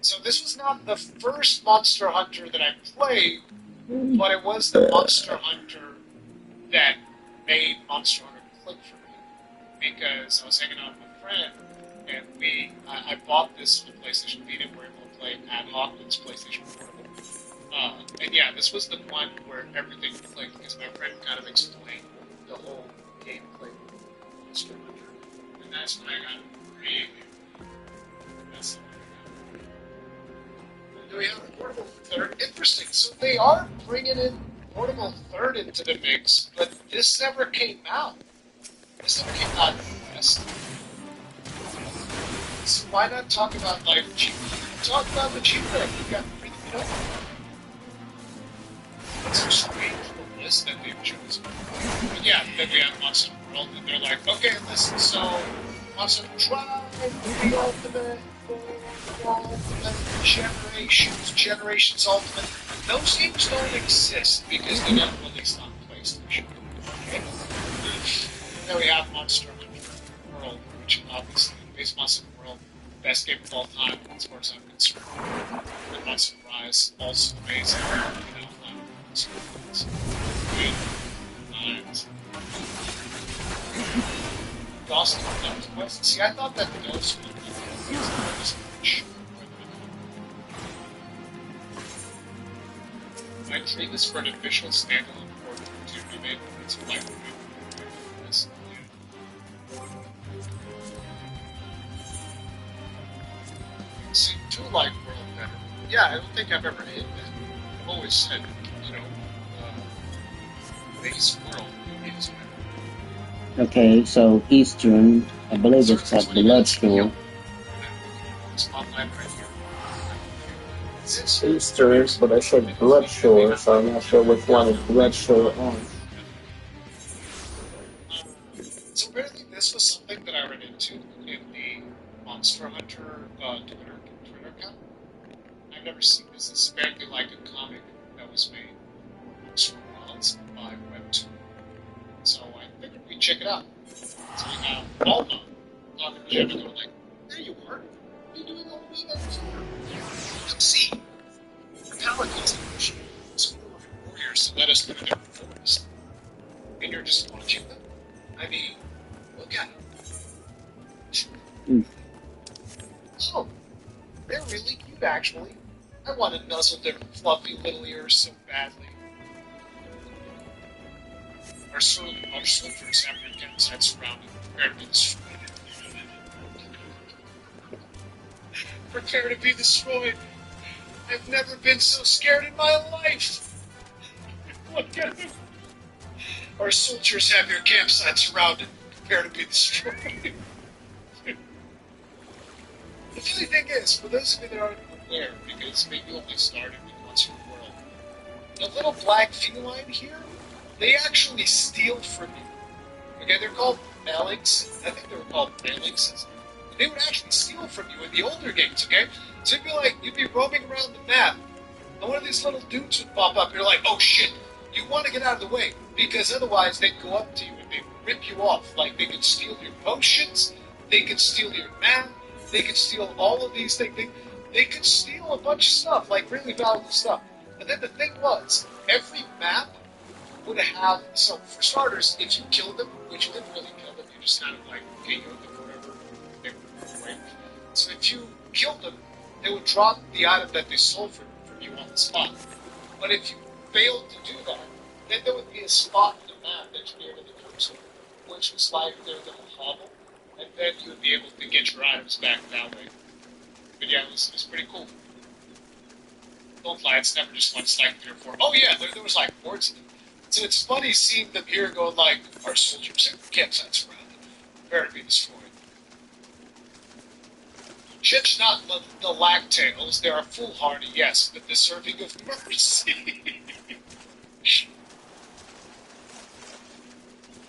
So this was not the first Monster Hunter that I played, but it was the Monster Hunter that made Monster Hunter click for me. Because I was hanging out with a friend, and I bought this for PlayStation Vita, where we were able to play ad hoc with this PlayStation Portable. And yeah, this was the one where everything clicked, because my friend kind of explained the whole gameplay of Monster Hunter. And that's when I got really... That's the one I got. And then we have the Portable Third. Interesting, so they are bringing in Portable Third into the mix, but this never came out. This never came out in the West. So why not talk about like cheap? Talk about the cheap thing. You got Freedom Unite. It's so strange the list that they've chosen. But yeah, then we have Monster World, and they're like, okay, listen, so Monster Drive, the Ultimate, Generations Ultimate. Those games don't exist because they never released on PlayStation. Okay? Then we have Monster Hunter World, which obviously is Monster World, best game of all time, as far as I'm concerned. And Monster Rise, also amazing. You know, good times. Frosty Quest. See, I thought that the ghost would be I trade this for an official standalone port to be made into like this. See, do like World better. Yeah, I don't think I've ever hit that. I've always said, you know, base World is better. Okay, so Eastern, I believe it's called Bloodshore. It's online right here. Eastern, but I said Bloodshore, so I'm not sure which one is Bloodshore on. So apparently this was something that I ran into in the Monster Hunter Twitter account. I've never seen this. It's apparently like a comic that was made for Worlds by Webtoon. So I figured we'd check it out. So we have Alma talking to Jim and going like, there you are. What are you doing all the way back here? Come see. Metallica's emotion. Some of your warriors let us through their forest. And you're just watching them? I mean, look at them. Oh, they're really cute, actually. I want to nuzzle their fluffy little ears so badly. Our soldiers have their campsite surrounded, prepared to be destroyed. Prepare to be destroyed. I've never been so scared in my life. Look at them. Our soldiers have your campsite surrounded, prepare to be destroyed. The funny thing is, for those of you that aren't aware, because maybe you only started with Monster World, the little black feline here, they actually steal from you. Okay, they're called Malix. I think they were called Malixes. They would actually steal from you in the older games, okay? So you'd be roaming around the map, and one of these little dudes would pop up, and you're like, oh shit, you want to get out of the way, because otherwise they'd go up to you and they'd rip you off. Like, they could steal your potions, they could steal your map, they could steal all of these things. They could steal a bunch of stuff, like really valuable stuff. And then the thing was, every map would have, so for starters, if you killed them, which you didn't really kill them, you just kind of like KO'd them forever, they would away. So if you killed them, they would drop the item that they stole from you on the spot. But if you failed to do that, then there would be a spot in the map that you near to the cursor, which was like their little hovel, and then you would be able to get your items back that way. But yeah, it was pretty cool. Don't lie, it's never just one, it's like 3 or 4. Oh yeah, there was like boards in it. So it's funny seeing them here going like, our soldiers have campsites surrounded, prepare to be destroyed. Judge not the lactails, they are foolhardy, yes, but deserving of mercy.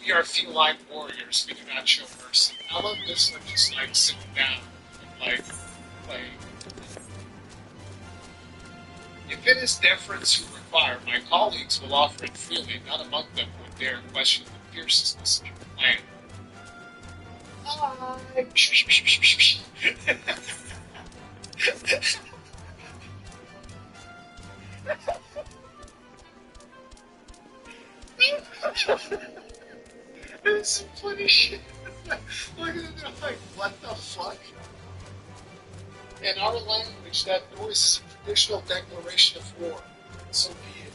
We are feline warriors, we do not show mercy. I love this one just like sitting down and like playing. If it is deference you require, my colleagues will offer it freely, not among them would dare question the fierceness of your plan. Hi. It's some funny shit. Look at them, they're like, what the fuck? In our language, that noise is a traditional declaration of war. So be it.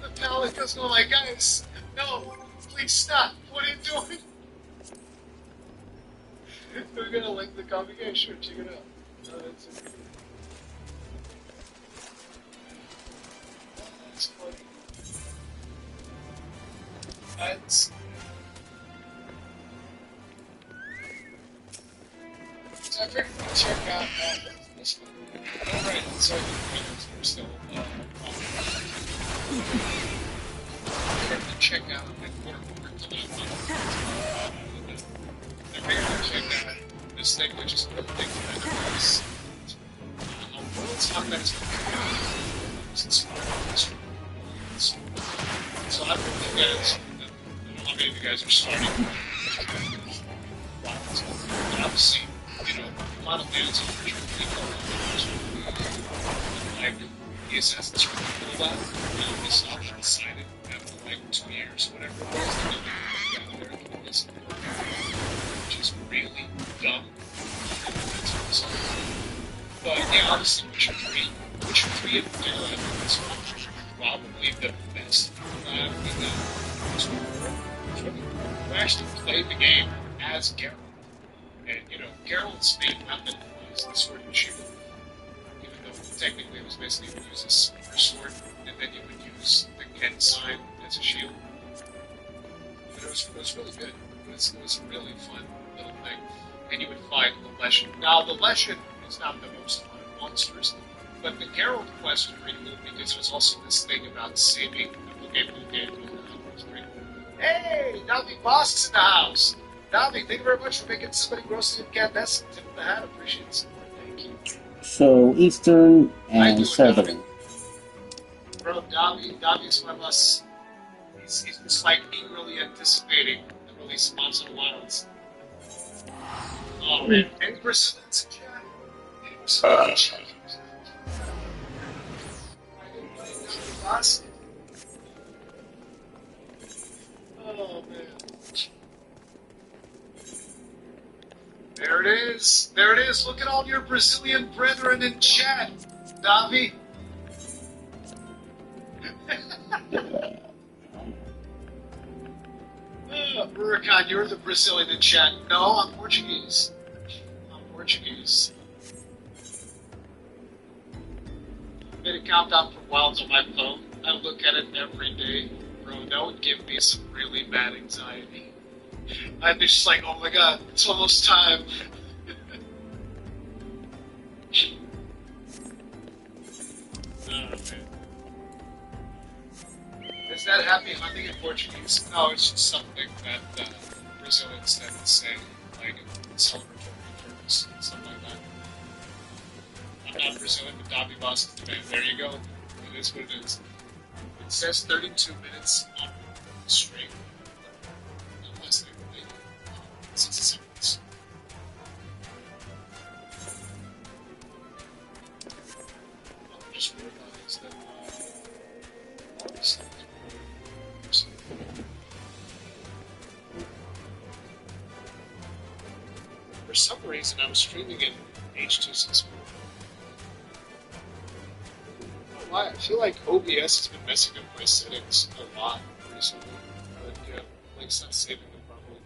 The Palica's going like, guys, no, please stop. What are you doing? We're gonna link the comic. Yeah, sure, check it out. That's it. That's funny. That's... So I figured we'd check out this one. Alright, so we're still to check out the check out this thing, which is really big Dynamis. Let's talk about so I think you guys, I don't know how many of you guys are starting. Obviously, you know, a lot of dudes are like, the Assassin's Creed for a while. They stopped and decided after like 2 years, whatever it was, to go together and do this. Which is really dumb. But yeah, honestly, Witcher 3 in particular, I think is probably the best we actually played the game as Geralt. And, you know, Geralt's main weapon was the sword and shield. Even though technically it was basically you would use a spear sword, and then you would use the Ken sign as a shield. But it was really good. It was a really fun little thing. And you would fight the Leshen. Now, the Leshen is not the most fun of monsters, but the Geralt quest was pretty cool because there's also this thing about saving the game. Hey, Navi Boss is in the house. Navi, thank you very much for making somebody grossly incandescent. Tip of the hat, appreciate it. Thank you. So Eastern and Southern. Bro, Davi's one of us. He's just like eagerly anticipating the release of Monster Wilds. Oh man, any Brazilians in chat? Any Brazilians in chat? Oh man. There it is. There it is. Look at all your Brazilian brethren in chat, Davi. Huracan, you're the Brazilian in chat. No, I'm Portuguese. I'm Portuguese. I made a countdown for Wilds on my phone. I look at it every day. Bro, that would give me some really bad anxiety. I'd be just like, oh my god, it's almost time. Oh, man. Is that happy hunting in Portuguese? No, it's just something that Brazilians tend to say, like in celebratory terms, something like that. I'm not Brazilian, but Davi Boss is the man. There you go. It is what it is. It says 32 minutes on the stream. Unless they relate 60 seconds. I just realized that for some reason I was streaming in H.264. I feel like OBS has been messing up my settings a lot recently, but yeah, like it's not saving them properly.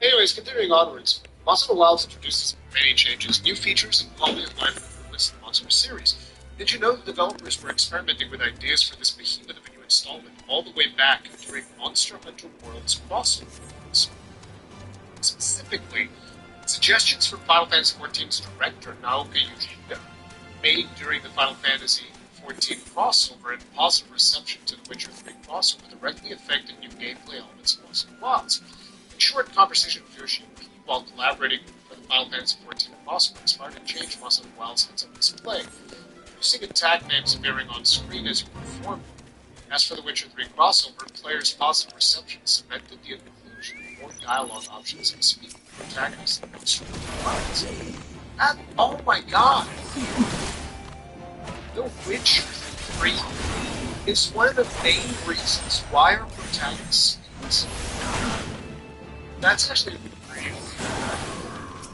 Anyways, continuing onwards, Monster Wilds introduces many changes, new features, and quality of life improvements in the Monster series. Did you know the developers were experimenting with ideas for this behemoth of a new installment all the way back during Monster Hunter World's crossover? Specifically, suggestions from Final Fantasy XIV's director Naoki Yoshida made during the Final Fantasy XIV crossover and positive reception to the Witcher 3 crossover directly affected new gameplay elements in Monster Wilds. In short, conversation with Yoshi while collaborating for the Final Fantasy XIV crossover inspired a change Monster Wilds heads on display, using attack names appearing on screen as you perform. As for the Witcher 3 crossover, players' positive reception cemented the inclusion of more dialogue options and speaking protagonists in Monster Wilds. And, oh my god! The Witcher 3 is one of the main reasons why our protagonists in this. That's actually real.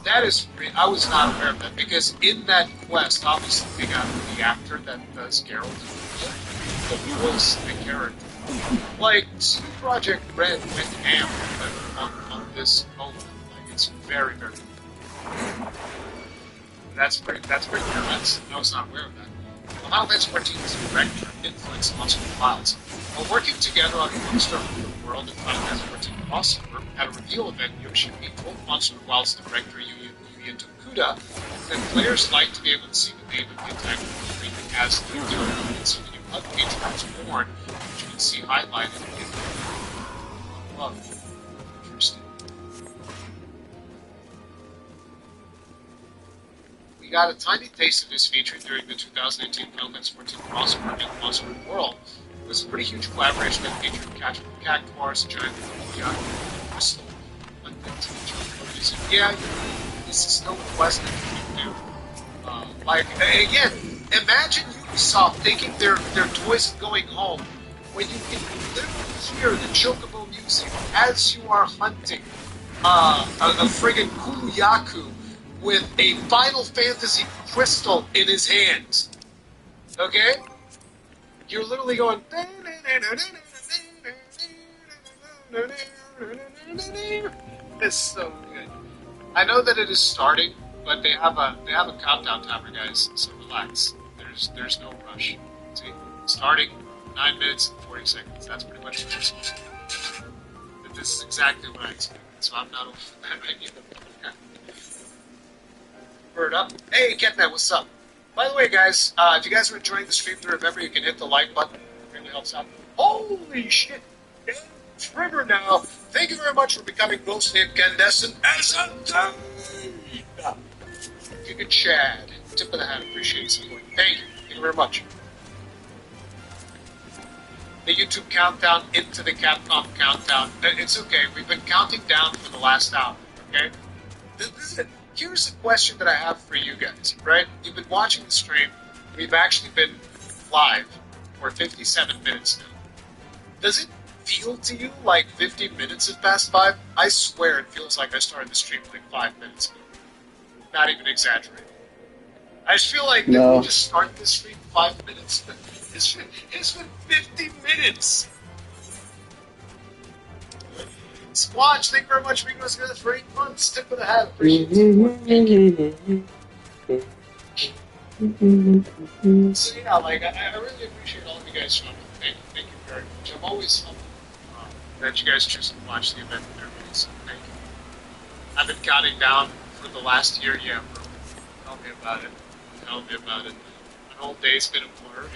That is real. I was not aware of that because in that quest, obviously they got the actor that does Geralt, the voice the character. Like, CD Projekt Red went ham on this moment. Like, it's very, very cool. That's pretty cool. I was not aware of that. Final Fantasy XIV's director influenced Monster Wilds. While working together on Monster Hunter World and Final Fantasy XIV crossover, at a reveal event, Yoshi told Monster Wilds director Yuya Tokuda that players like to be able to see the name of the attack as they do, and so the new HUD feature was born, which you can see highlighted in above. Interesting. We got a tiny taste of this feature during the 2018 Final Fantasy XIV crossover in Monster World. It was a pretty huge collaboration that featured Cactuars, Giant Crystal, yeah, this is no quest that you can do. Like, again, imagine you Ubisoft thinking their toys and going home, when you can literally hear the chocobo music as you are hunting a friggin' Kuluyaku with a Final Fantasy crystal in his hands. Okay? You're literally going. It's so good. I know that it is starting, but they have a countdown timer, guys. So relax. There's no rush. See, starting 9 minutes and 40 seconds. That's pretty much what you're supposed to do. But this is exactly what I expected. So I'm not over that right either. Bird up. Hey, Ketman, what's up? By the way, guys, if you guys are enjoying the stream, remember you can hit the like button. It really helps out. Holy shit! Trigger now. Thank you very much for becoming mostly incandescent as a dude. You can Chad. Tip of the hat. Appreciate the support. Thank you. Thank you very much. The YouTube countdown into the Capcom countdown. It's okay. We've been counting down for the last hour. Okay. Here's a question that I have for you guys. Right? You've been watching the stream. We've actually been live for 57 minutes now. Does it feel to you like 50 minutes have passed by? I swear it feels like I started the stream like 5 minutes ago. Not even exaggerating. I just feel like did we just start this stream 5 minutes? It's been 50 minutes! Squatch, thank you very much for being with us for 8 months. Tip of the hat. Appreciate it. So yeah, like, I really appreciate all of you guys showing up. Thank you very much. I'm always humbled that you guys choose to watch the event with everybody, so thank you. I've been counting down for the last year, yeah, bro. Tell me about it. Tell me about it. An whole day's been a blur.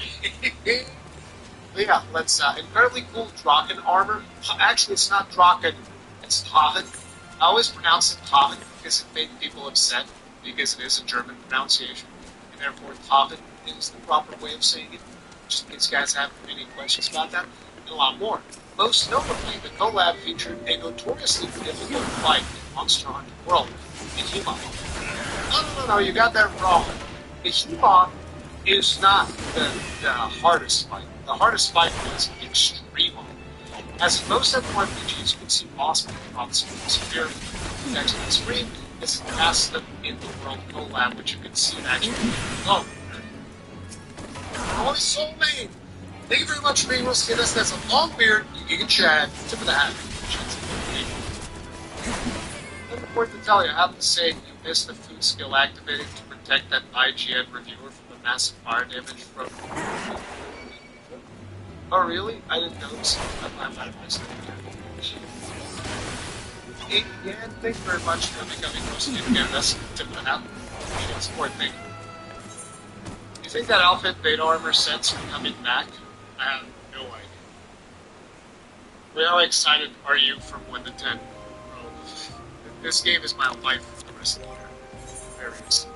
But yeah, let's, incredibly cool Draken armor. Actually, it's not Draken, it's Haven. I always pronounce it Haven because it made people upset, because it is a German pronunciation, and therefore Haven is the proper way of saying it. Just in case you guys have any questions about that, and a lot more. Most notably, the collab featured a notoriously difficult fight in Monster Hunter World, Behemoth. No, you got that wrong. Behemoth is not the hardest fight. The hardest fight was Extremo. As in most MMORPGs, you can see boss prompts severe next to the screen. This is the fastest in the world collab, which you can see actually. Oh, Holy Soul Main! Thank you very much for being with us. That's a long beard. You can chat. Tip of the hat. Nothing important to tell you. I have to say, you missed the food skill activating to protect that IGN reviewer from the massive fire damage from. Oh, really? I didn't notice. I might have missed it. Yeah, thank you very much for becoming most again. That's the tip of the hat. Support, thank you. Do you think that outfit beta armor sets for coming back? I have no idea. How excited are you from 1 to 10? Bro, this game is my life for the rest of the year. Very excited.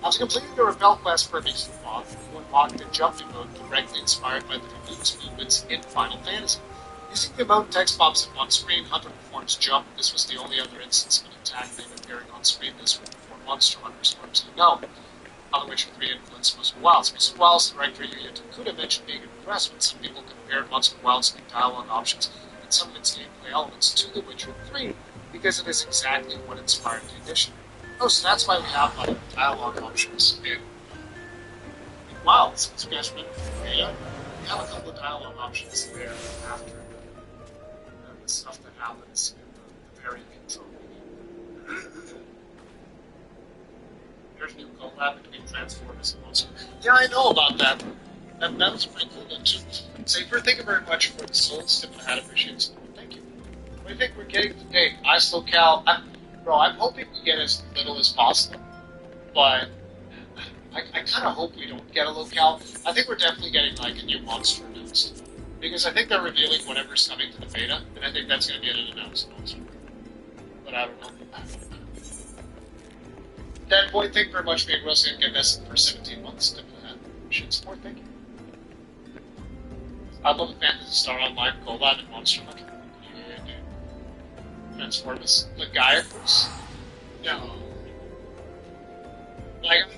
After completing the Rebel quest for Beast of Fog, you unlocked the jumping mode directly inspired by the Dynamis movements in Final Fantasy. Using the emote text pops up on screen, Hunter performs jump. This was the only other instance of an attack name appearing on screen this week before Monster Hunter as far as I know. Other Witcher 3 influenced Monster Wilds. Mr. Wilds, director Yuya Takuda, mentioned being impressed when some people compared Monster Wilds' new dialogue options and some of its gameplay elements to The Witcher 3, because it is exactly what inspired the edition. Oh, so that's why we have like dialogue options in Wilds. So you guys remember from Beta? We have a couple of dialogue options there after the stuff that happens in the very intro. There's new collab between Transformers and Monster. Yeah, I know about that. That was pretty cool. Safer, thank you very much for the souls tip and I had appreciated it. Thank you. What do you think we're getting today? ISOCal. I'm hoping we get as little as possible, but I kind of hope we don't get a locale. I think we're definitely getting like a new monster announced, because I think they're revealing whatever's coming to the beta, and I think that's going to be an announced monster. But I don't know. That boy, thank you very much for being Rossi and getting us for 17 months. Tip of the hat. Appreciate support, thank you. I'd love a Fantasy Star Online collab and Monster Hunter. Yeah, dude. Transformers. Legiathus? No. Like,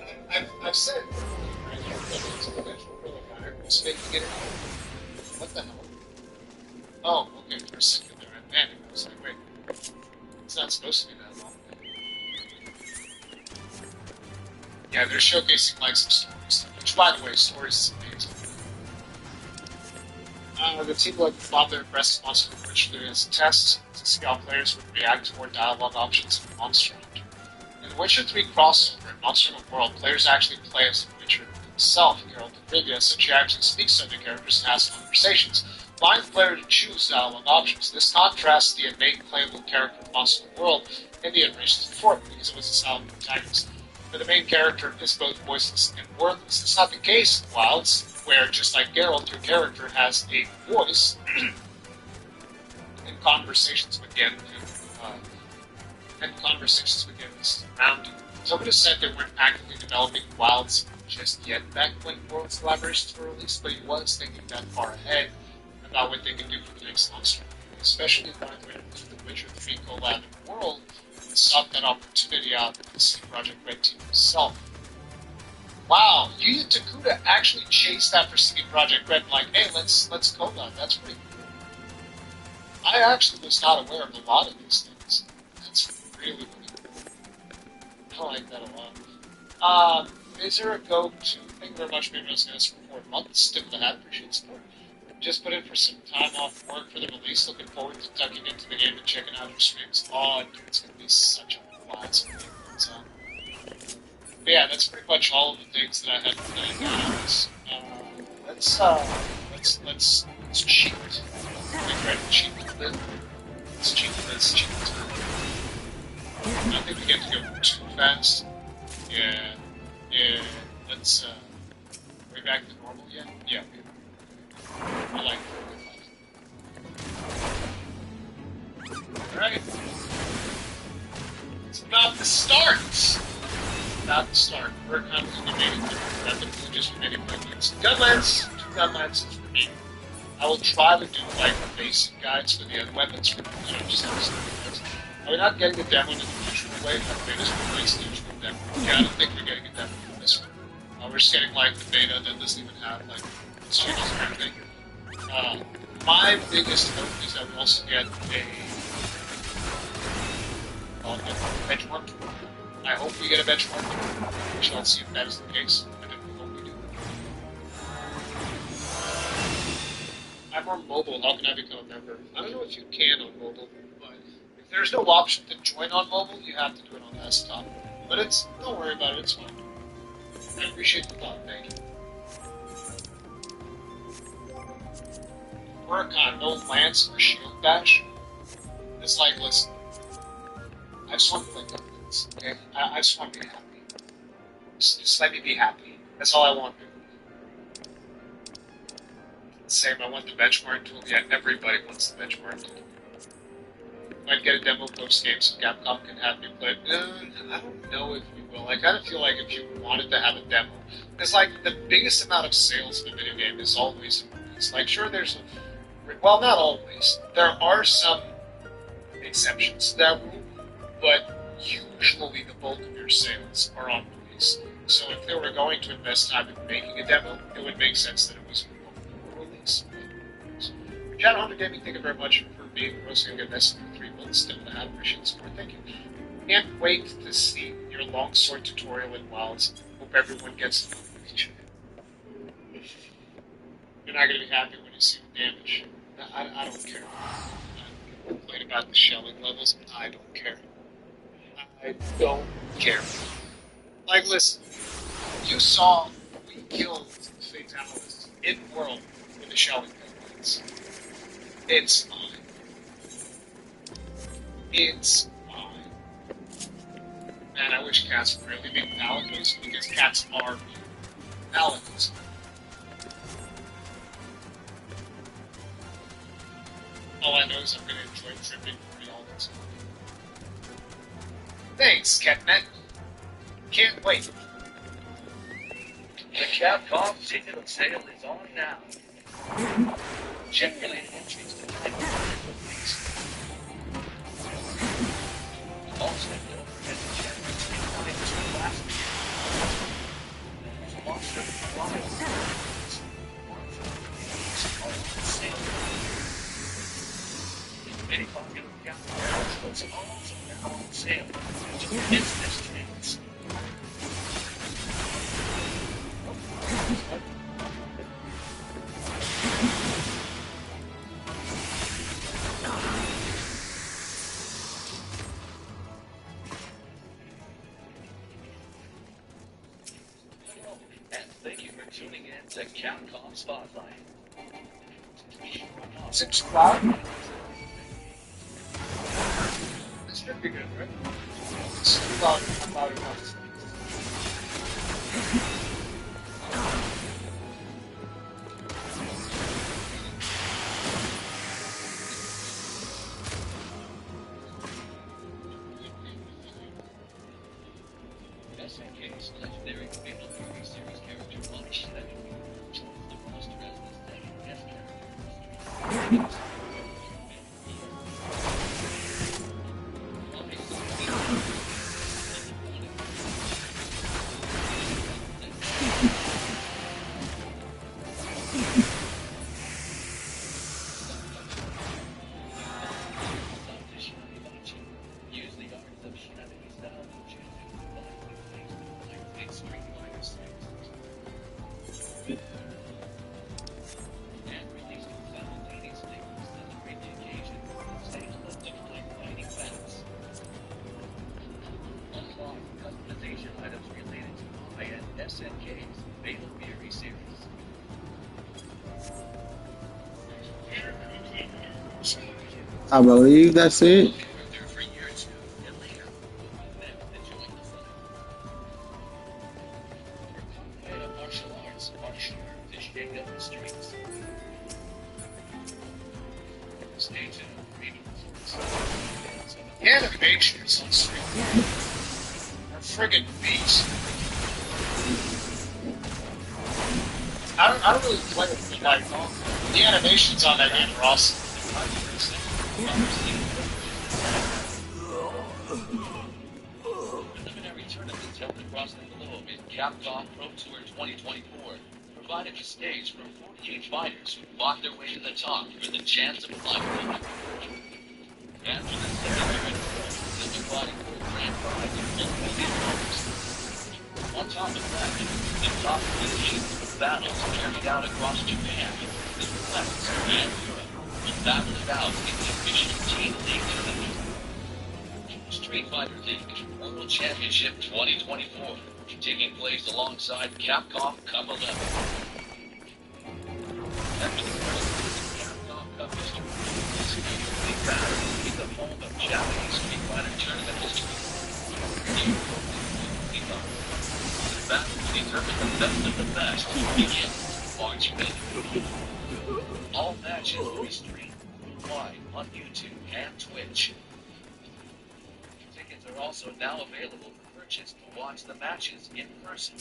I've said, right here, So they can get it. What the hell? Oh, okay, for a second there, I panicked. I was like, wait, it's not supposed to be that long. Yeah, they're showcasing like some stories, which, by the way, stories is amazing. The team like Bob their best monster which there is a test to see how players would react toward dialogue options in Monster Hunter. In the Witcher 3 crossover in Monster Hunter World, players actually play as the Witcher himself, Geralt of Rivia, since she actually speaks to other characters and has conversations, allowing the player to choose dialogue options. This contrasts the innate playable character of Monster Hunter World in the iterations before it, because it was a silent protagonist. But the main character is both voiceless and wordless. It's not the case in Wilds, where, just like Geralt, your character has a voice in conversations with Yen and conversations with Yen's around you. Some have said they weren't actively developing Wilds just yet back when Worlds collaborations were released, but he was thinking that far ahead about what they could do for the next monster, especially when it was the Witcher 3 collab in World, and sought that opportunity out with the CD Projekt Red team himself. Wow, Yuya Takuda actually chased after CD Projekt Red and like, hey, let's collab. That's pretty cool. I actually was not aware of a lot of these things. That's really, really cool. I like that a lot. Is there a go-to? Thank you very much, maybe I was going to for 4 months. Tip of the hat, appreciate support. Just put in for some time off work for the release. Looking forward to ducking into the game and checking out your streams. Oh, dude, it's going to be such a blast. So, but yeah, that's pretty much all of the things that I had planned. Let's cheat. Make ready to cheat a bit. Let's cheat. I don't think we get to go too fast. Yeah. Let's are we back to normal yet? Yeah. I like it. Alright. It's about to start. We're kind of debating rather than just remaining plugins. Gunlands, 2 gunlands for me. I will try to do like basic guides for the other weapons for just have some. Are we not getting a demo in the usual way? Like they just replaced the usual demo. Yeah, I don't think we're getting a demo for this one. We're just getting like the beta that doesn't even have like changes and everything. My biggest hope is that we also get a benchmark. I hope we get a benchmark. We shall see if that is the case. I don't hope we do. I'm on mobile. How can I become a member? I don't know if you can on mobile, but if there's no option to join on mobile, you have to do it on desktop. But don't worry about it. It's fine. I appreciate the thought. Thank you. Work on no lance or shield bash. It's like, listen, I just want to play Gunlands, okay? I just want to be happy. Just let me be happy. That's all I want to do. Same, I want the benchmark tool. Yeah, everybody wants the benchmark tool. Might get a demo post-game so Capcom can have me play. I don't know if we will. I kind of feel like if you wanted to have a demo, because like the biggest amount of sales in a video game is always in movies. Like sure, there's well, not always. There are some exceptions to that rule, but usually the bulk of your sales are on release. So if they were going to invest time in making a demo, it would make sense that it was a release. So, Channel 100 Gaming, thank you very much for being roasting a good message for 3 months. Tip of the hat, appreciate the support. Thank you. Can't wait to see your longsword tutorial in Wilds. Hope everyone gets the notification. You're not going to be happy when you see the damage. I don't care. I complain about the shelling levels. I don't care. I don't care. Like, listen. You saw we killed Fatalis in World with the shelling levels. It's fine. It's fine. Man, I wish cats would really be paladins, because cats are paladins. All I know is I'm going to enjoy tripping for all this. Thanks, Ketnet. Can't wait. The Capcom digital sale is on now. Check related entries to find out release. Also, don't forget to check the 2 last monster flies. Are on sale. Many popular capitals also now on sale. Don't miss this chance. And thank you for tuning in to Capcom Spotlight. Subscribe. This should be good, right? About a month. SNK's legendary Fatal Fury series character Bunch that the most restless guest character. Use the arts of shenanigans style Street Fighter 6. And released simultaneously to celebrate the occasion with stage defying fighting fans. Unlock customization items related to high-end SNK's Fatal Fury series. I believe that's it. Martial arts are sure to shake up the streets. Stay tuned for readings. The animations on Street are friggin' beast. I don't really play it, but like the animations on that game are awesome. Preliminary tournaments held across the globe in Capcom Pro Tour 2024 provided a stage for 48 fighters who fought their way to the top for the chance of climbing. After the second year in a row, they'll be fighting for a grand prize of $1 million. On top of that, the top 15 battles carried out across Japan, the US, and Europe will battle it out in the official Team League tournament. Street Fighter League World Championship 2024, taking place alongside Capcom Cup 11. After the first Capcom Cup history, this League battle is the home of Japanese Street Fighter tournament history. The battle to determine the best of the best begins March 5th. All matches will be streamed live on YouTube and Twitch. Tickets are also now available for purchase to watch the matches in person.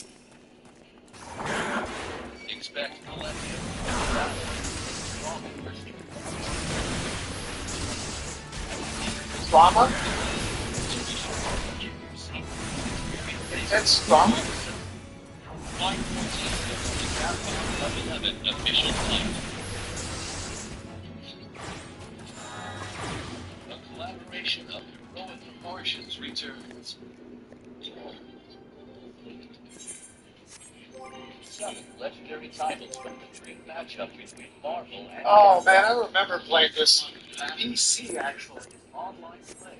Expect collective battle strong first. Drama? Intense drama? Line 14 Capcom Cup 11 official fight. A collaboration of heroic proportions returns. 7 legendary titles from the dream matchup between Marvel and Oh man, I remember playing this on PC actually. online play.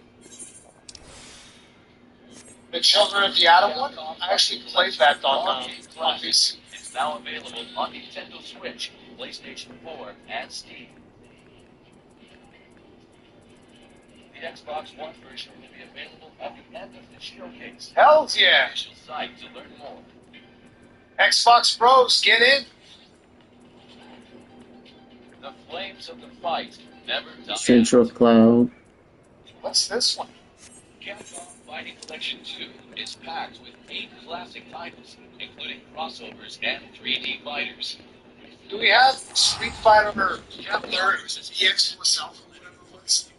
The Children of the Atom one? I actually played that on PC. It's now available on Nintendo Switch, PlayStation 4, and Steam. The Xbox One version will be available at the end of the showcase. Hells yeah! Official site to learn more. Xbox Bros, get in! The flames of the fight never die. Central Cloud. What's this one? Capcom Fighting Collection 2 is packed with 8 classic titles, including crossovers and 3D fighters. Do we have Street Fighter Chapter EX4 Alpha, whatever it was?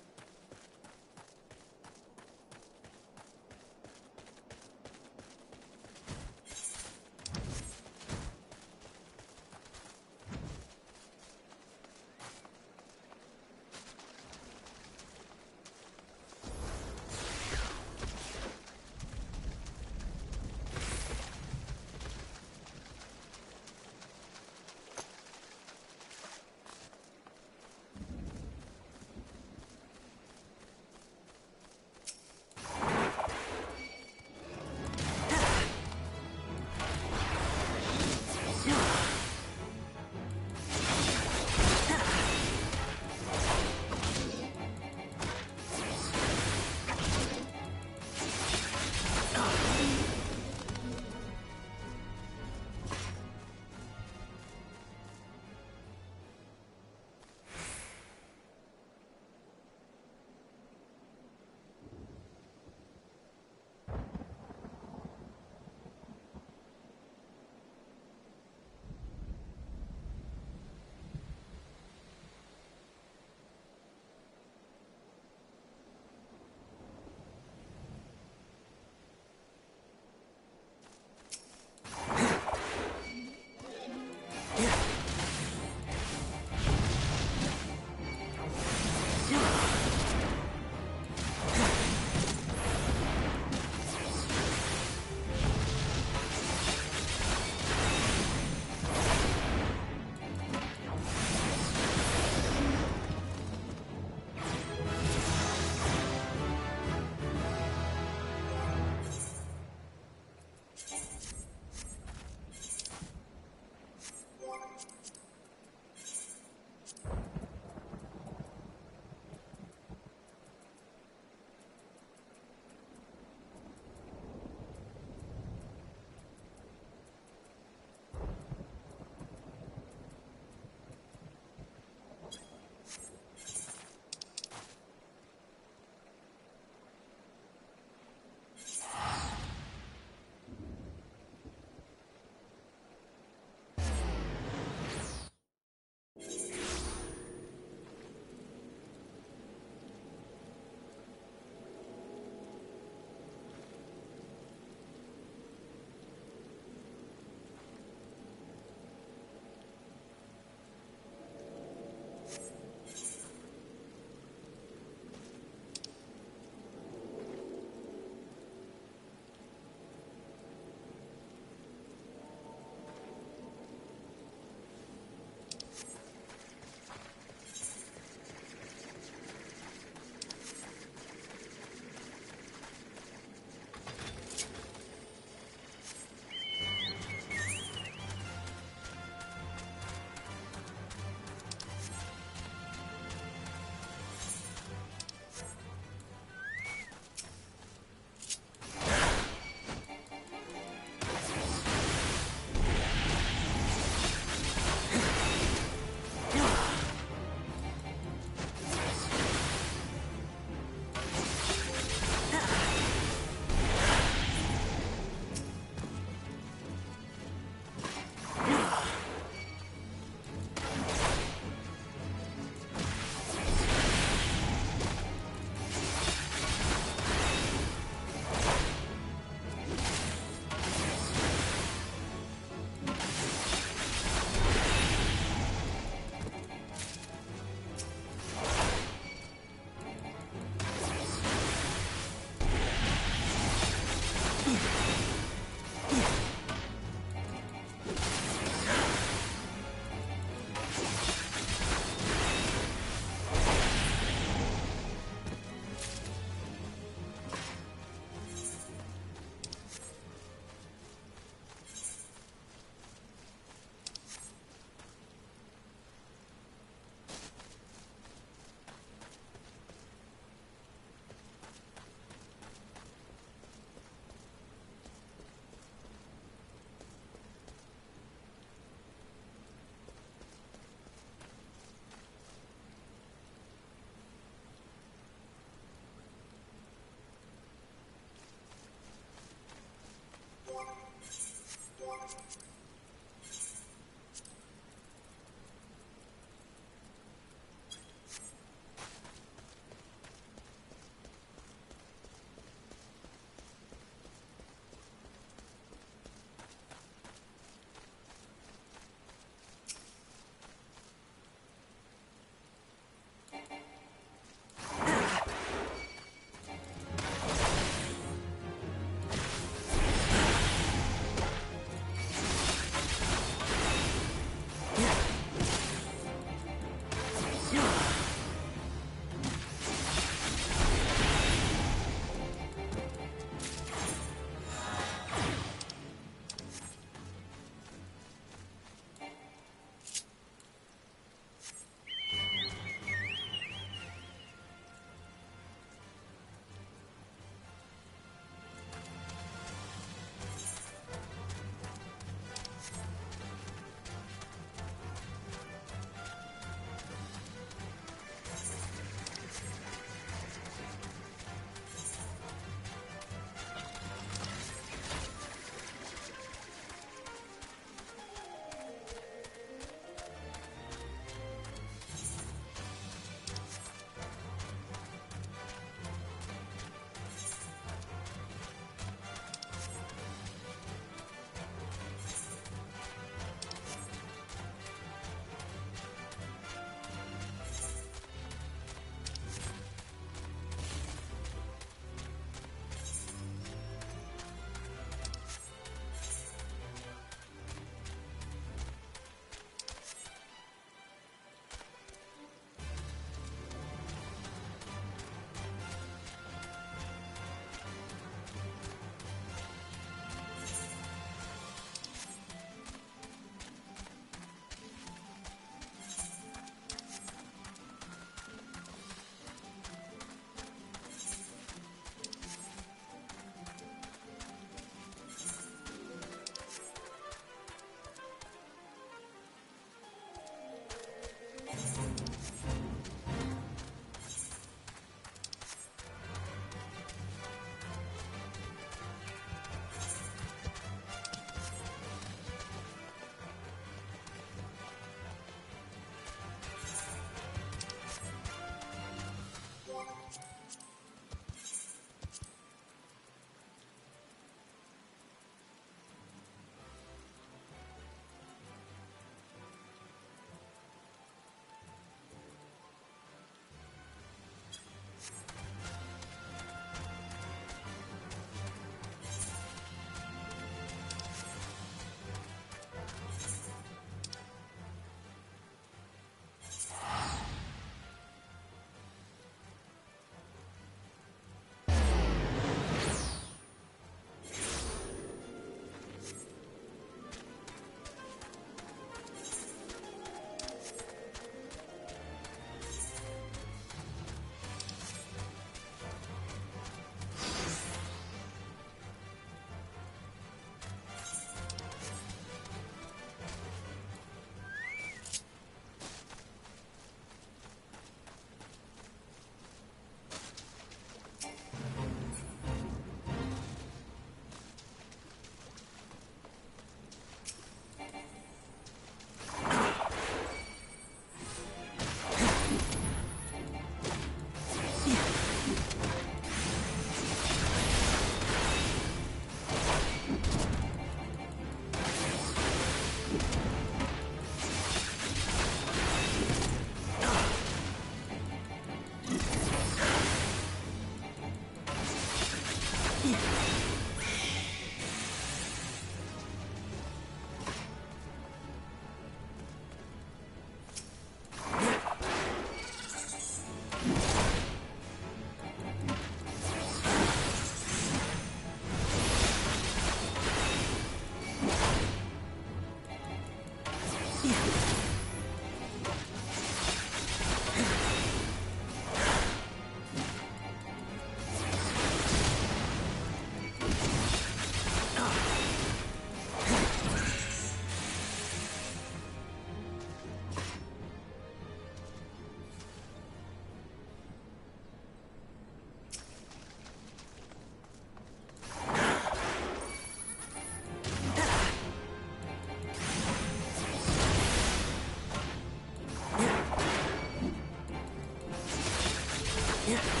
Yeah.